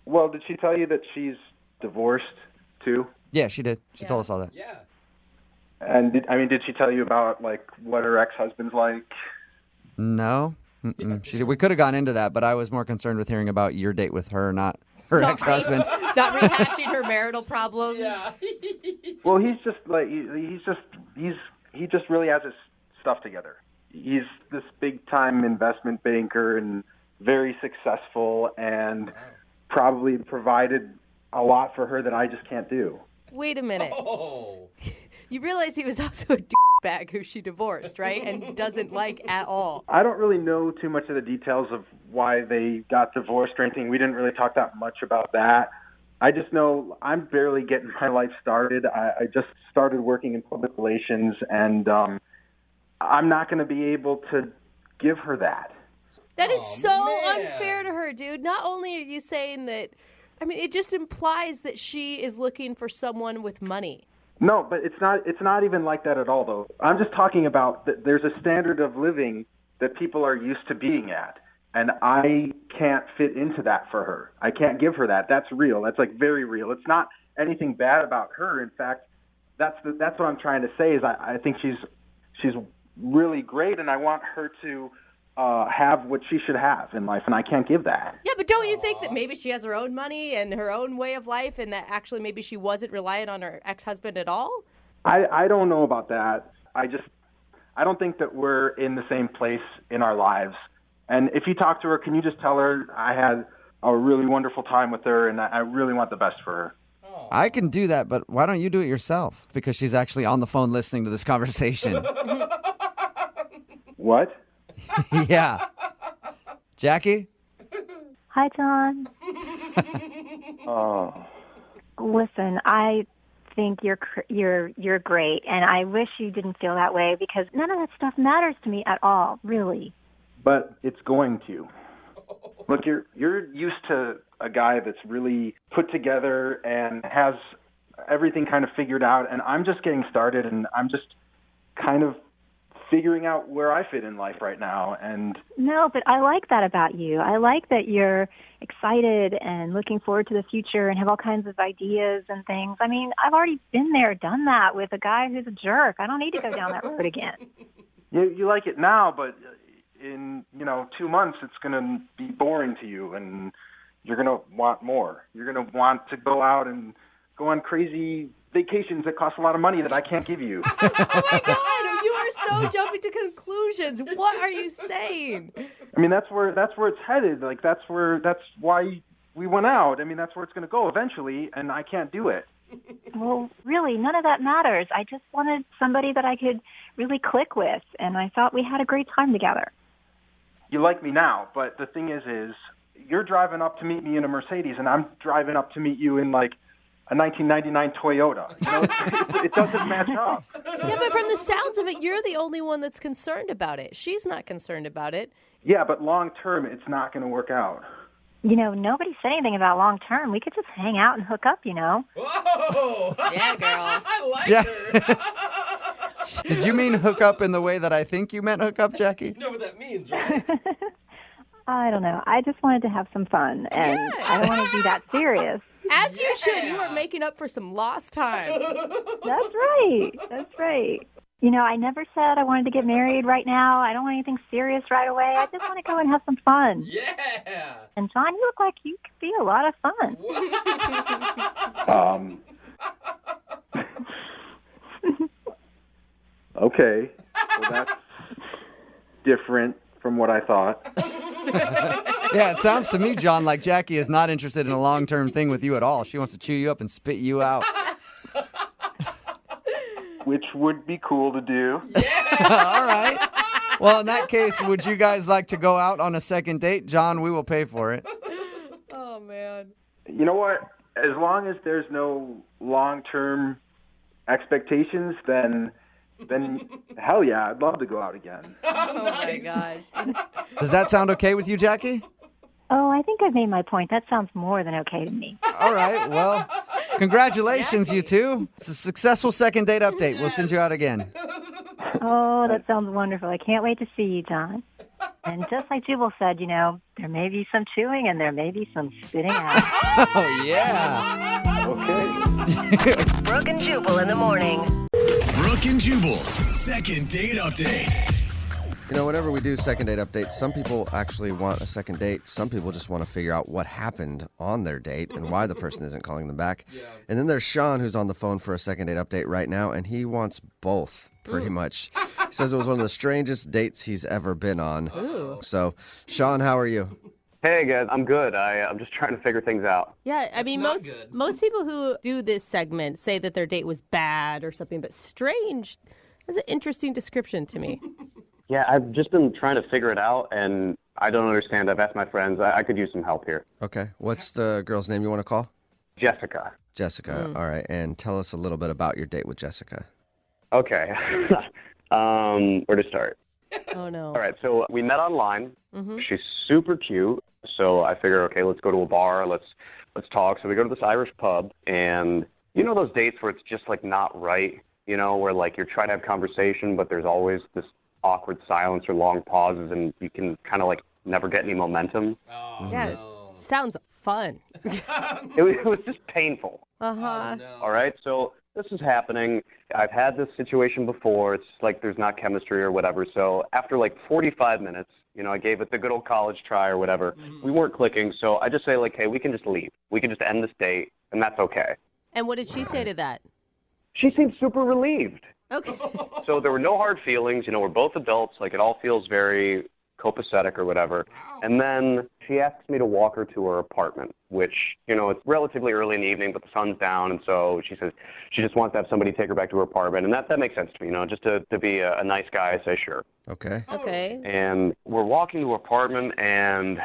Speaker 9: Well, did she tell you that she's divorced too?
Speaker 2: Yeah, she did. She told us all that.
Speaker 5: Yeah.
Speaker 9: And did she tell you about what her ex-husband's like?
Speaker 2: No, she. We could have gone into that, but I was more concerned with hearing about your date with her, not her ex-husband.
Speaker 6: Not rehashing her marital problems.
Speaker 5: Yeah.
Speaker 9: Well, he's just he just really has his stuff together. He's this big-time investment banker and very successful, and probably provided a lot for her that I just can't do.
Speaker 6: Wait a minute.
Speaker 5: Oh.
Speaker 6: You realize he was also a bag who she divorced, right? And doesn't like at all.
Speaker 9: I don't really know too much of the details of why they got divorced or anything. We didn't really talk that much about that. I just know I'm barely getting my life started. I just started working in public relations, and I'm not going to be able to give her that.
Speaker 6: That is so unfair to her, dude. Not only are you saying that, it just implies that she is looking for someone with money.
Speaker 9: No, but it's not even like that at all, though. I'm just talking about that there's a standard of living that people are used to being at, and I can't fit into that for her. I can't give her that. That's real. That's very real. It's not anything bad about her. In fact, that's what I'm trying to say is I think she's really great, and I want her to have what she should have in life, and I can't give that.
Speaker 6: Yeah, but don't you think that maybe she has her own money and her own way of life, and that actually maybe she wasn't reliant on her ex-husband at all?
Speaker 9: I don't know about that. I don't think that we're in the same place in our lives. And if you talk to her, can you just tell her I had a really wonderful time with her, and I really want the best for her?
Speaker 2: I can do that, but why don't you do it yourself? Because she's actually on the phone listening to this conversation.
Speaker 9: What?
Speaker 2: Yeah. Jackie?
Speaker 21: Hi, John.
Speaker 9: Oh.
Speaker 21: Listen, I think you're great, and I wish you didn't feel that way because none of that stuff matters to me at all, really.
Speaker 9: But it's going to. Look, you're used to a guy that's really put together and has everything kind of figured out, and I'm just getting started, and I'm just kind of figuring out where I fit in life right now. And
Speaker 21: No, but I like that about you. I like that you're excited and looking forward to the future and have all kinds of ideas and things. I mean, I've already been there, done that with a guy who's a jerk. I don't need to go down that road again.
Speaker 9: you like it now, but in 2 months it's going to be boring to you, and you're going to want more. You're going to want to go out and go on crazy vacations that cost a lot of money that I can't give you.
Speaker 3: Oh my God, you are so jumping to conclusions. What are you saying?
Speaker 9: I mean, that's where it's headed. Like that's why we went out. I mean, that's where it's going to go eventually, and I can't do it.
Speaker 21: Well, really, none of that matters. I just wanted somebody that I could really click with, and I thought we had a great time together.
Speaker 9: You like me now, but the thing is you're driving up to meet me in a Mercedes, and I'm driving up to meet you in like a 1999 Toyota. It doesn't match up.
Speaker 3: Yeah, but from the sounds of it, you're the only one that's concerned about it. She's not concerned about it.
Speaker 9: Yeah, but long term, it's not going to work out.
Speaker 21: Nobody said anything about long term. We could just hang out and hook up,
Speaker 5: Whoa!
Speaker 3: Yeah, girl.
Speaker 5: I like her.
Speaker 2: Did you mean hook up in the way that I think you meant hook up, Jackie?
Speaker 5: You know what that means, right?
Speaker 21: I don't know. I just wanted to have some fun, and I don't want to be that serious.
Speaker 3: As you should. You are making up for some lost time.
Speaker 21: That's right. That's right. I never said I wanted to get married right now. I don't want anything serious right away. I just want to go and have some fun.
Speaker 5: Yeah.
Speaker 21: And John, you look like you could be a lot of fun.
Speaker 9: Okay. Well, that's different from what I thought.
Speaker 2: Yeah, it sounds to me, John, like Jackie is not interested in a long-term thing with you at all. She wants to chew you up and spit you out.
Speaker 9: Which would be cool to do.
Speaker 2: All right. Well, in that case, would you guys like to go out on a second date? John, we will pay for it.
Speaker 3: Oh, man.
Speaker 9: You know what? As long as there's no long-term expectations, then hell yeah, I'd love to go out again.
Speaker 3: Oh, my gosh.
Speaker 2: Does that sound okay with you, Jackie?
Speaker 21: Oh, I think I've made my point. That sounds more than okay to me.
Speaker 2: All right. Well, congratulations, you two. It's a successful second date update. We'll send you out again.
Speaker 21: Oh, that sounds wonderful. I can't wait to see you, John. And just like Jubal said, there may be some chewing and there may be some spitting out.
Speaker 2: Oh, yeah.
Speaker 9: Okay.
Speaker 8: Brooke and Jubal in the morning.
Speaker 1: Brooke and Jubal's second date update.
Speaker 2: Whenever we do second date updates, some people actually want a second date. Some people just want to figure out what happened on their date and why the person isn't calling them back. Yeah. And then there's Sean, who's on the phone for a second date update right now, and he wants both, pretty much. He says it was one of the strangest dates he's ever been on.
Speaker 3: Ooh.
Speaker 2: So, Sean, how are you?
Speaker 10: Hey, guys, I'm good. I'm just trying to figure things out.
Speaker 3: Yeah, I mean, most people who do this segment say that their date was bad or something, but strange is an interesting description to me.
Speaker 10: Yeah, I've just been trying to figure it out, and I don't understand. I've asked my friends. I could use some help here.
Speaker 2: Okay. What's the girl's name you want to call?
Speaker 10: Jessica.
Speaker 2: Jessica. All right. And tell us a little bit about your date with Jessica.
Speaker 10: Okay. Where to start?
Speaker 3: Oh, no.
Speaker 10: All right, so we met online.
Speaker 3: Mm-hmm.
Speaker 10: She's super cute, so I figure, okay, let's go to a bar. Let's talk. So we go to this Irish pub, and those dates where it's just, like, not right, where, like, you're trying to have conversation, but there's always this awkward silence or long pauses, and you can kind of like never get any momentum.
Speaker 5: Oh,
Speaker 3: yeah,
Speaker 5: no.
Speaker 3: Sounds fun.
Speaker 10: It was just painful.
Speaker 3: Uh-huh.
Speaker 5: Oh, no.
Speaker 10: All right, so this is happening. I've had this situation before. It's like there's not chemistry or whatever. So after like 45 minutes, I gave it the good old college try or whatever. Mm-hmm. We weren't clicking, so I just say like, hey, we can just leave. We can just end this date, and that's okay.
Speaker 3: And what did she say to that?
Speaker 10: She seemed super relieved.
Speaker 3: Okay.
Speaker 10: So there were no hard feelings. We're both adults. Like, it all feels very copacetic or whatever. Wow. And then she asks me to walk her to her apartment, which, it's relatively early in the evening, but the sun's down. And so she says she just wants to have somebody take her back to her apartment. And that makes sense to me, just to be a nice guy. I say, sure.
Speaker 2: Okay.
Speaker 3: Okay.
Speaker 10: And we're walking to her apartment, and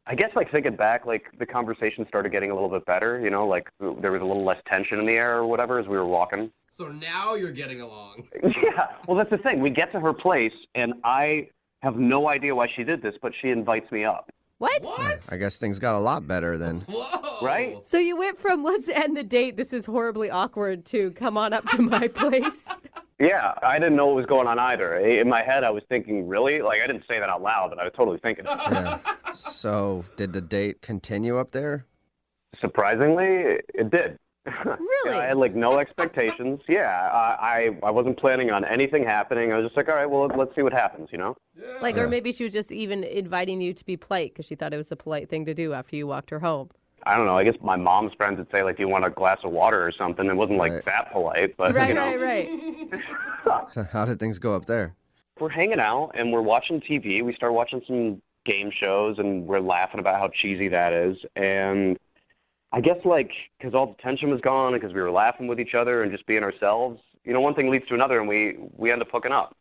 Speaker 10: I guess, like, thinking back, like, the conversation started getting a little bit better, like, there was a little less tension in the air or whatever as we were walking.
Speaker 5: So now you're getting along.
Speaker 10: Yeah, well, that's the thing. We get to her place, and I have no idea why she did this, but she invites me up.
Speaker 3: What?
Speaker 2: I guess things got a lot better then.
Speaker 5: Whoa.
Speaker 10: Right?
Speaker 3: So you went from let's end the date, this is horribly awkward, to come on up to my place.
Speaker 10: Yeah, I didn't know what was going on either. In my head, I was thinking, really? Like, I didn't say that out loud, but I was totally thinking.
Speaker 2: Yeah. So, did the date continue up there?
Speaker 10: Surprisingly, it did.
Speaker 3: Really?
Speaker 10: I had like no expectations. Yeah, I wasn't planning on anything happening. I was just like, all right, well, let's see what happens, you know?
Speaker 3: Like, or maybe she was just even inviting you to be polite because she thought it was the polite thing to do after you walked her home.
Speaker 10: I don't know. I guess my mom's friends would say, like, do you want a glass of water or something? It wasn't like that polite, but
Speaker 3: Right,
Speaker 10: you know.
Speaker 3: right.
Speaker 2: So how did things go up there?
Speaker 10: We're hanging out and we're watching TV. We start watching some game shows and we're laughing about how cheesy that is. And I guess, like, because all the tension was gone and because we were laughing with each other and just being ourselves, you know, one thing leads to another and we end up hooking up.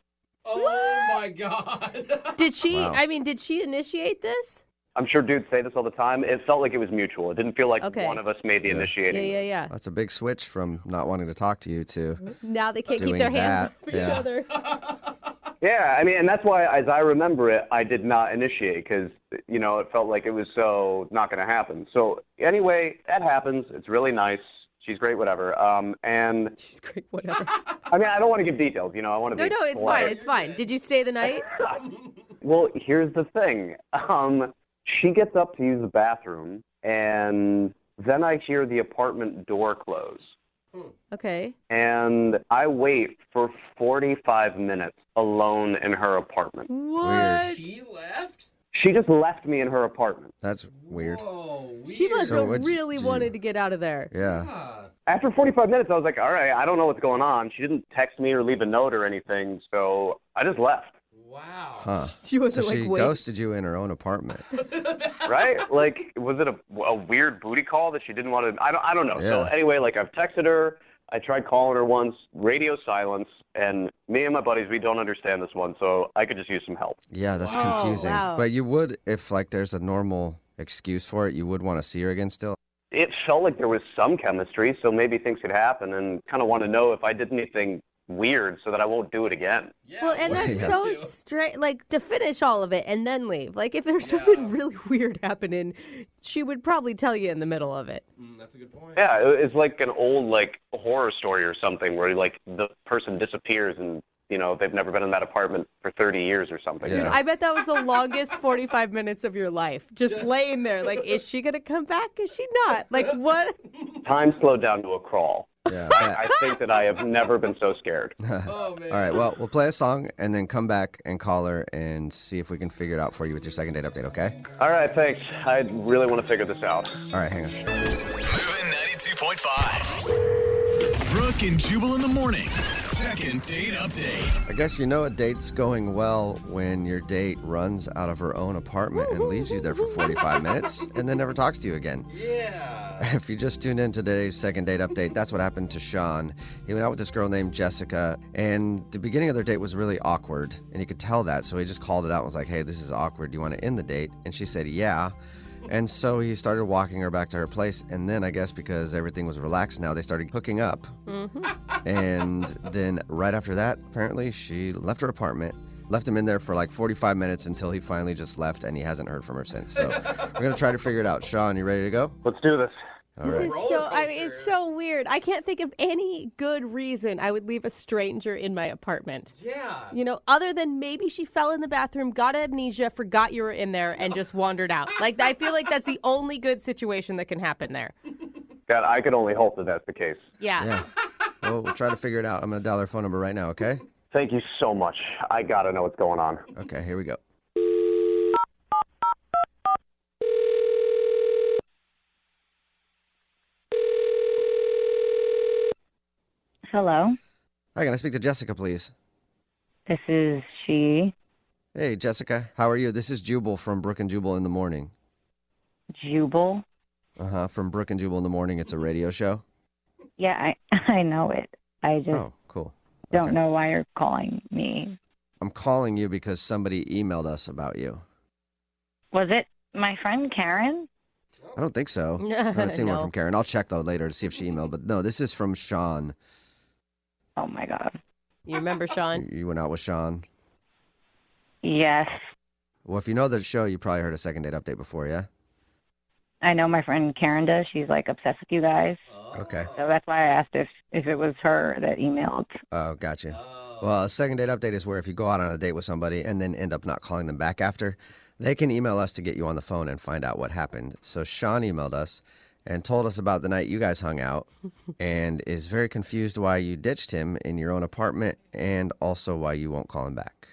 Speaker 5: Oh, my God.
Speaker 3: Did she,
Speaker 2: Wow.
Speaker 3: I mean, did she initiate this?
Speaker 10: I'm sure dudes say this all the time. It felt like it was mutual. It didn't feel like
Speaker 3: Okay.
Speaker 10: one of us made the initiating.
Speaker 3: Yeah.
Speaker 2: That's a big switch from not wanting to talk to you to
Speaker 3: Now they can't keep
Speaker 2: doing
Speaker 3: their hands
Speaker 2: that.
Speaker 3: off each
Speaker 2: Yeah.
Speaker 3: other.
Speaker 10: Yeah, I mean, and that's why, as I remember it, I did not initiate because, you know, it felt like it was so not going to happen. So anyway, that happens. It's really nice. She's great, whatever. And
Speaker 3: she's great, whatever.
Speaker 10: I mean, I don't want to give details. You know, I want to be.
Speaker 3: No, it's
Speaker 10: polite.
Speaker 3: fine. It's fine. Did you stay the night?
Speaker 10: Well, here's the thing. She gets up to use the bathroom, and then I hear the apartment door close.
Speaker 3: Okay.
Speaker 10: And I wait for 45 minutes alone in her apartment.
Speaker 3: What?
Speaker 5: She left?
Speaker 10: She just left me in her apartment.
Speaker 2: That's weird.
Speaker 5: Oh, weird.
Speaker 3: She must
Speaker 2: So
Speaker 3: have
Speaker 2: what'd you
Speaker 3: really
Speaker 2: do?
Speaker 3: wanted to get out of there.
Speaker 2: Yeah.
Speaker 10: After 45 minutes, I was like, all right, I don't know what's going on. She didn't text me or leave a note or anything, so I just left.
Speaker 5: Wow.
Speaker 2: Huh.
Speaker 3: She wasn't
Speaker 2: so
Speaker 3: like,
Speaker 2: she
Speaker 3: wait.
Speaker 2: ghosted you in her own apartment.
Speaker 10: Right? Like, was it a weird booty call that she didn't want to? I don't know. So
Speaker 2: Yeah.
Speaker 10: anyway, like, I've texted her. I tried calling her once, radio silence, and me and my buddies, we don't understand this one, so I could just use some help.
Speaker 2: Yeah, that's
Speaker 3: Wow.
Speaker 2: confusing.
Speaker 3: Wow.
Speaker 2: But you would, if like there's a normal excuse for it, you would want to see her again still.
Speaker 10: It felt like there was some chemistry, so maybe things could happen, and kind of want to know if I did anything weird so that I won't do it again.
Speaker 5: Yeah,
Speaker 3: Well, and that's
Speaker 2: Yeah.
Speaker 3: so strange. Like, to finish all of it and then leave. Like, if there's something really weird happening, she would probably tell you in the middle of it.
Speaker 5: That's a good point.
Speaker 10: Yeah, it's like an old, like, horror story or something where, like, the person disappears and, you know, they've never been in that apartment for 30 years or something.
Speaker 2: Yeah.
Speaker 10: You know?
Speaker 3: I bet that was the longest 45 minutes of your life. Just laying there. Like, is she going to come back? Is she not? Like, what?
Speaker 10: Time slowed down to a crawl.
Speaker 2: Yeah.
Speaker 10: I think that I have never been so scared.
Speaker 5: Oh, man.
Speaker 2: All right, well, we'll play a song and then come back and call her and see if we can figure it out for you with your second date update, okay?
Speaker 10: All right, thanks. I really want to figure this out.
Speaker 2: All right, hang on.
Speaker 1: Moving 92.5. Brooke and Jubal in the mornings. Second date update.
Speaker 2: I guess you know a date's going well when your date runs out of her own apartment and leaves you there for 45 minutes and then never talks to you again.
Speaker 5: Yeah.
Speaker 2: If you just tuned in to today's second date update, that's what happened to Sean. He went out with this girl named Jessica, and the beginning of their date was really awkward, and he could tell that, so he just called it out and was like, hey, this is awkward. Do you want to end the date? And she said, yeah. And so he started walking her back to her place, and then I guess because everything was relaxed now, they started hooking up. And then right after that, apparently, she left her apartment, left him in there for like 45 minutes until he finally just left, and he hasn't heard from her since. So we're going to try to figure it out. Sean, you ready to go?
Speaker 10: Let's do this.
Speaker 2: All
Speaker 3: This
Speaker 2: right.
Speaker 3: is so, I mean, it's so weird. I can't think of any good reason I would leave a stranger in my apartment.
Speaker 5: Yeah.
Speaker 3: You know, other than maybe she fell in the bathroom, got amnesia, forgot you were in there, and just wandered out. Like, I feel like that's the only good situation that can happen there.
Speaker 10: God, I could only hope that that's the case.
Speaker 3: Yeah.
Speaker 2: Yeah. Well, we'll try to figure it out. I'm going to dial their phone number right now, okay?
Speaker 10: Thank you so much. I got to know what's going on.
Speaker 2: Okay, here we go.
Speaker 21: Hello,
Speaker 2: Hi, can I speak to Jessica, please?
Speaker 21: this is she,
Speaker 2: Hey, Jessica. How are you? This is Jubal from Brooke and Jubal in the Morning.
Speaker 21: Jubal.
Speaker 2: Uh-huh, from Brooke and Jubal in the Morning. It's a radio show.
Speaker 21: Yeah, I know it. I just
Speaker 2: Oh, cool.
Speaker 21: don't
Speaker 2: okay.
Speaker 21: know why you're calling me.
Speaker 2: I'm calling you because somebody emailed us about you.
Speaker 21: Was it my friend Karen?
Speaker 2: I don't think so. I haven't seen one
Speaker 3: No.
Speaker 2: from Karen. I'll check, though, later to see if she emailed. But no, this is from Sean.
Speaker 21: Oh my God.
Speaker 3: You remember, Sean?
Speaker 2: You went out with Sean.
Speaker 21: Yes.
Speaker 2: Well, if you know the show, you probably heard a second date update before, yeah?
Speaker 21: I know my friend Karen does. She's like obsessed with you guys.
Speaker 2: Okay.
Speaker 21: So that's why I asked if it was her that emailed.
Speaker 2: Oh, gotcha. Well, a second date update is where if you go out on a date with somebody and then end up not calling them back after, they can email us to get you on the phone and find out what happened. So Sean emailed us and told us about the night you guys hung out and is very confused why you ditched him in your own apartment and also why you won't call him back.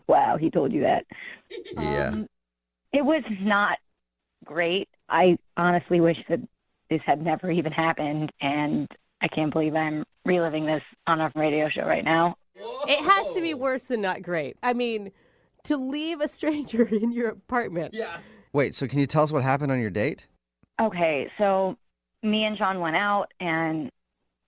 Speaker 21: Wow, he told you that.
Speaker 2: Yeah.
Speaker 21: It was not great. I honestly wish that this had never even happened, and I can't believe I'm reliving this on a radio show right now.
Speaker 3: It has to be worse than not great. I mean, to leave a stranger in your apartment.
Speaker 5: Yeah.
Speaker 2: Wait, so can you tell us what happened on your date?
Speaker 21: Okay, so me and Sean went out, and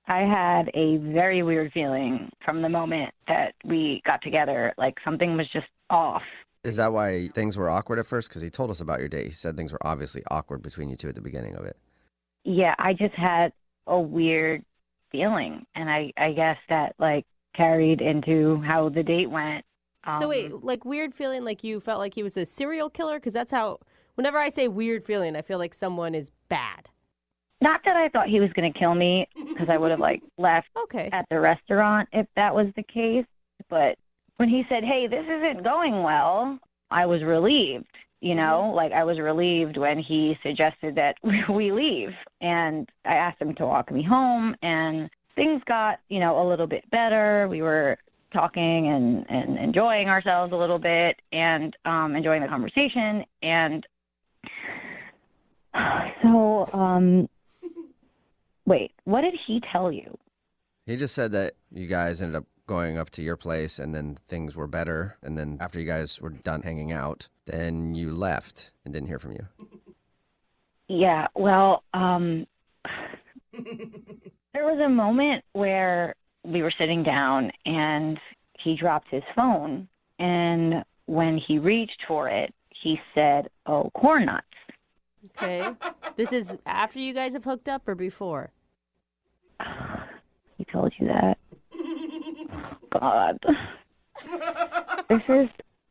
Speaker 21: I had a very weird feeling from the moment that we got together. Like something was just off.
Speaker 2: Is that why things were awkward at first? Because he told us about your date. He said things were obviously awkward between you two at the beginning of it.
Speaker 21: Yeah, I just had a weird feeling, and I guess that like carried into how the date went.
Speaker 3: So wait, like weird feeling like you felt like he was a serial killer? Because that's how, whenever I say weird feeling, I feel like someone is bad.
Speaker 21: Not that I thought he was going to kill me, because I would have like left at the restaurant if that was the case. But when he said, "Hey, this isn't going well," I was relieved. You know, like I was relieved when he suggested that we leave. And I asked him to walk me home, and things got, you know, a little bit better. We were talking and enjoying ourselves a little bit and enjoying the conversation. And so, wait, what did he tell you?
Speaker 2: He just said that you guys ended up going up to your place and then things were better. And then after you guys were done hanging out, then you left and didn't hear from you.
Speaker 21: Yeah, well, there was a moment where we were sitting down and he dropped his phone. And when he reached for it, he said, "Oh, corn nuts."
Speaker 3: Okay. This is after you guys have hooked up or before?
Speaker 21: He told you that? God. This is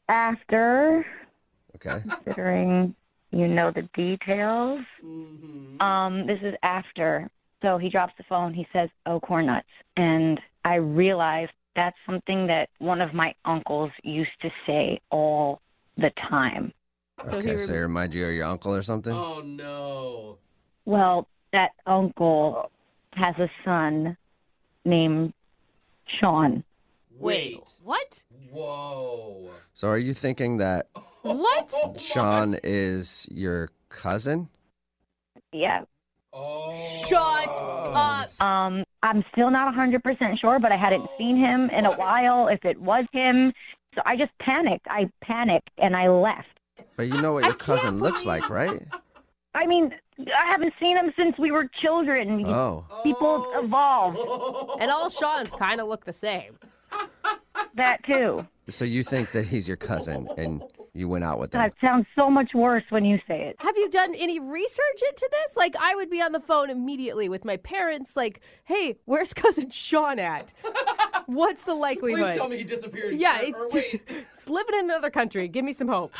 Speaker 21: after.
Speaker 2: Okay.
Speaker 21: Considering you know the details. This is after. So he drops the phone. He says, "Oh, corn nuts." And I realized that's something that one of my uncles used to say all the time.
Speaker 2: So he remind you of your uncle or something?
Speaker 5: Oh, no.
Speaker 21: Well, that uncle has a son named Sean.
Speaker 5: Wait.
Speaker 3: What?
Speaker 5: Whoa.
Speaker 2: So are you thinking that
Speaker 3: What?
Speaker 2: Sean is your cousin?
Speaker 21: Yeah.
Speaker 3: Shut up.
Speaker 21: I'm still not 100% sure, but I hadn't seen him in a while if it was him. So I just panicked. I panicked and I left.
Speaker 2: But you know what your cousin looks like, right?
Speaker 21: I mean, I haven't seen him since we were children.
Speaker 2: Oh.
Speaker 21: People evolve.
Speaker 3: And all Sean's kind of look the same.
Speaker 21: That too.
Speaker 2: So you think that he's your cousin and you went out with him?
Speaker 21: That sounds so much worse when you say it.
Speaker 3: Have you done any research into this? Like, I would be on the phone immediately with my parents, like, "Hey, where's cousin Sean at? What's the likelihood?"
Speaker 5: Please tell me he disappeared.
Speaker 3: Yeah,
Speaker 5: wait.
Speaker 3: it's living in another country. Give me some hope.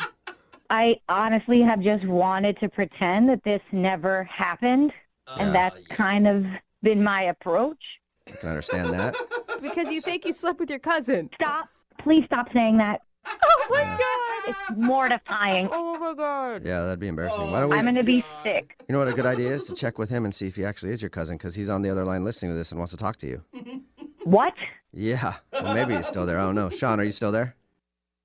Speaker 21: I honestly have just wanted to pretend that this never happened, and that's kind of been my approach.
Speaker 2: I can understand that.
Speaker 3: Because you think you slept with your cousin.
Speaker 21: Stop. Please stop saying that.
Speaker 3: Oh, my God.
Speaker 21: It's mortifying.
Speaker 3: Oh, my God.
Speaker 2: Yeah, that'd be embarrassing. Why don't we?
Speaker 21: I'm going to be sick.
Speaker 2: You know what a good idea is? To check with him and see if he actually is your cousin, because he's on the other line listening to this and wants to talk to you.
Speaker 21: What?
Speaker 2: Yeah. Well, maybe he's still there. I don't know. Sean, are you still there?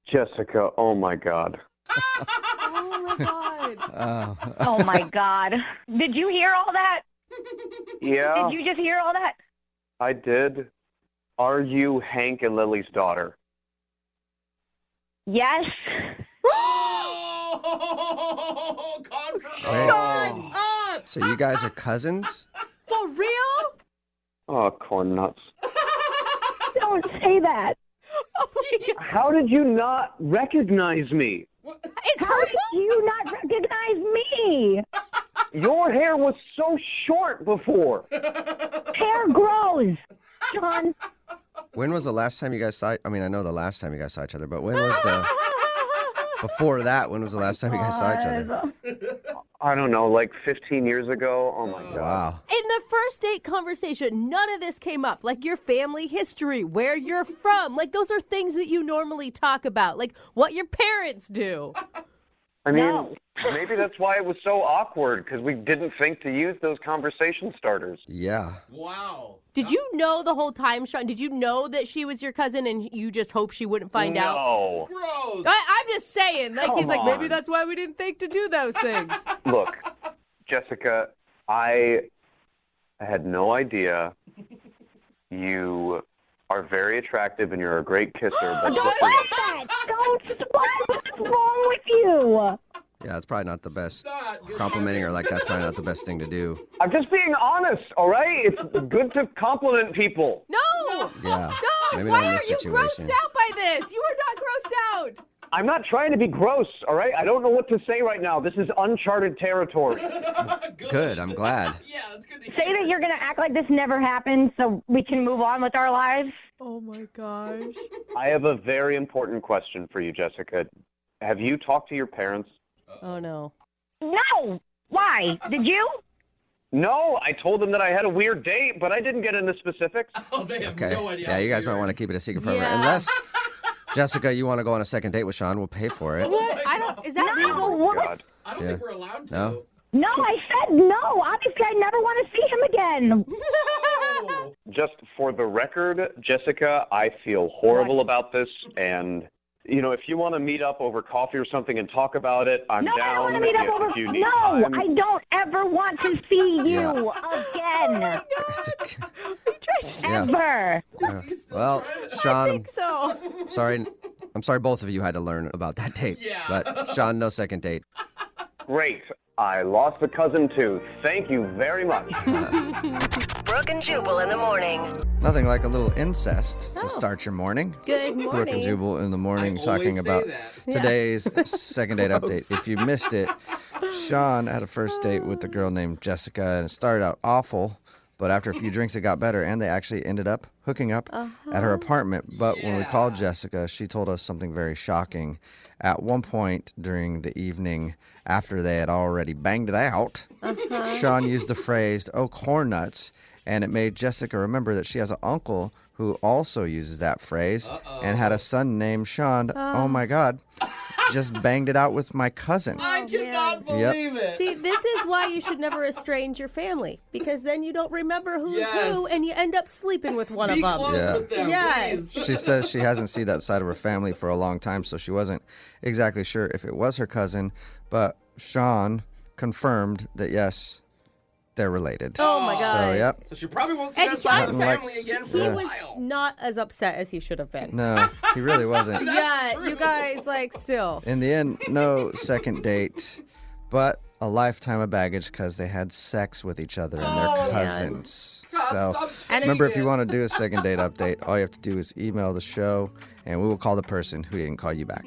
Speaker 10: Jessica, oh my God.
Speaker 3: Oh, my God.
Speaker 21: Oh, my God. Did you hear all that?
Speaker 10: Yeah,
Speaker 21: Did you just hear all that?
Speaker 10: I did. Are you Hank and Lily's daughter?
Speaker 21: Yes.
Speaker 5: Oh, confirmation.
Speaker 2: So you guys are cousins?
Speaker 3: For real?
Speaker 10: Oh, corn nuts.
Speaker 21: Don't say that.
Speaker 3: Oh, my God.
Speaker 10: How did you not recognize me?
Speaker 3: It's
Speaker 21: How did you not recognize me?
Speaker 10: Your hair was so short before.
Speaker 21: Hair grows. Sean.
Speaker 2: When was the last time you guys saw? I mean, I know the last time you guys saw each other, but when was the before that, when was the last time you guys saw each other?
Speaker 10: I don't know, like 15 years ago. Oh my God.
Speaker 2: Wow.
Speaker 3: In the first date conversation, none of this came up. Like your family history, where you're from. Like those are things that you normally talk about. Like what your parents do.
Speaker 10: I mean, maybe that's why it was so awkward, because we didn't think to use those conversation starters.
Speaker 2: Yeah.
Speaker 5: Wow.
Speaker 3: Did you know the whole time, Sean? Did you know that she was your cousin and you just hoped she wouldn't find out?
Speaker 10: No.
Speaker 5: Gross.
Speaker 3: I'm just saying. Like, he's like,
Speaker 10: Come
Speaker 3: maybe
Speaker 10: on.
Speaker 3: that's why we didn't think to do those things.
Speaker 10: Look, Jessica, I had no idea. You are very attractive and you're a great kisser. But
Speaker 7: Don't like that. Don't. What's wrong with you?
Speaker 2: Yeah, it's probably not the best. Complimenting her like that's probably not the best thing to do.
Speaker 10: I'm just being honest, all right? It's good to compliment people.
Speaker 3: No.
Speaker 2: Yeah.
Speaker 3: No.
Speaker 2: Maybe
Speaker 3: Why
Speaker 2: not in
Speaker 3: are
Speaker 2: this
Speaker 3: you grossed
Speaker 2: situation.
Speaker 3: out by this? You are not grossed out.
Speaker 10: I'm not trying to be gross, all right? I don't know what to say right now. This is uncharted territory.
Speaker 2: Good, I'm glad.
Speaker 5: Yeah, that's good to
Speaker 7: Say that you're going to act like this never happened so we can move on with our lives.
Speaker 3: Oh, my gosh.
Speaker 10: I have a very important question for you, Jessica. Have you talked to your parents?
Speaker 3: Oh, no.
Speaker 7: No. Why? Did you?
Speaker 10: No, I told them that I had a weird date, but I didn't get into specifics.
Speaker 5: Oh, they have
Speaker 2: Okay.
Speaker 5: no idea.
Speaker 2: Yeah, you guys might want to keep it a secret forever.
Speaker 3: Yeah.
Speaker 2: Unless, Jessica, you want to go on a second date with Sean, we'll pay for it.
Speaker 3: What? I don't. Is that legal?
Speaker 7: What?
Speaker 10: God.
Speaker 5: I don't
Speaker 2: Yeah.
Speaker 5: think we're allowed to.
Speaker 2: No?
Speaker 7: No, I said no. Obviously, I never want to see him again.
Speaker 5: Oh.
Speaker 10: Just for the record, Jessica, I feel horrible about this, and you know, if you want to meet up over coffee or something and talk about it, I'm
Speaker 7: No, I
Speaker 10: down.
Speaker 7: don't want to meet up over.
Speaker 10: If you need
Speaker 7: No,
Speaker 10: time.
Speaker 7: I don't ever want to see you
Speaker 2: Yeah.
Speaker 7: again.
Speaker 2: Yeah.
Speaker 7: Ever.
Speaker 2: Yeah. Well, Sean,
Speaker 3: think so.
Speaker 2: I'm sorry both of you had to learn about that date.
Speaker 5: Yeah.
Speaker 2: But Sean, no second date.
Speaker 10: Great. I lost a cousin too. Thank you very much.
Speaker 8: Brooke and Jubal in the morning.
Speaker 2: Nothing like a little incest to start your morning.
Speaker 3: Good
Speaker 2: Brooke and
Speaker 3: morning.
Speaker 2: Jubal in the morning
Speaker 5: I
Speaker 2: talking
Speaker 5: always say
Speaker 2: about
Speaker 5: that.
Speaker 2: today's second date update. If you missed it, Sean had a first date with a girl named Jessica, and it started out awful, but after a few drinks it got better, and they actually ended up hooking up at her apartment. But when we called Jessica, she told us something very shocking. At one point during the evening, after they had already banged it out, Sean used the phrase, "oh, corn nuts," and it made Jessica remember that she has an uncle who also uses that phrase and had a son named Sean. Oh my God. Just banged it out with my cousin.
Speaker 5: I cannot believe it.
Speaker 3: See, this is why you should never estrange your family, because then you don't remember who's who, and you end up sleeping with one
Speaker 5: Be
Speaker 3: of them.
Speaker 5: close
Speaker 2: Yeah.
Speaker 5: with them,
Speaker 3: Yes.
Speaker 5: please.
Speaker 2: She says she hasn't seen that side of her family for a long time, so she wasn't exactly sure if it was her cousin, but Sean confirmed that yes, they're related.
Speaker 3: Oh my God.
Speaker 2: So, yep.
Speaker 5: So she probably won't see
Speaker 3: And
Speaker 5: that side of
Speaker 3: I'm
Speaker 5: the
Speaker 3: sorry,
Speaker 5: family again for
Speaker 3: he
Speaker 5: a
Speaker 3: was
Speaker 5: while.
Speaker 3: not as upset as he should have been.
Speaker 2: No, he really wasn't.
Speaker 3: Yeah, you guys, like, still.
Speaker 2: In the end, no second date, but a lifetime of baggage because they had sex with each other and their cousins.
Speaker 5: God,
Speaker 2: So
Speaker 5: stop saying
Speaker 2: remember, if you
Speaker 5: it.
Speaker 2: want to do a second date update, all you have to do is email the show, and we will call the person who didn't call you back.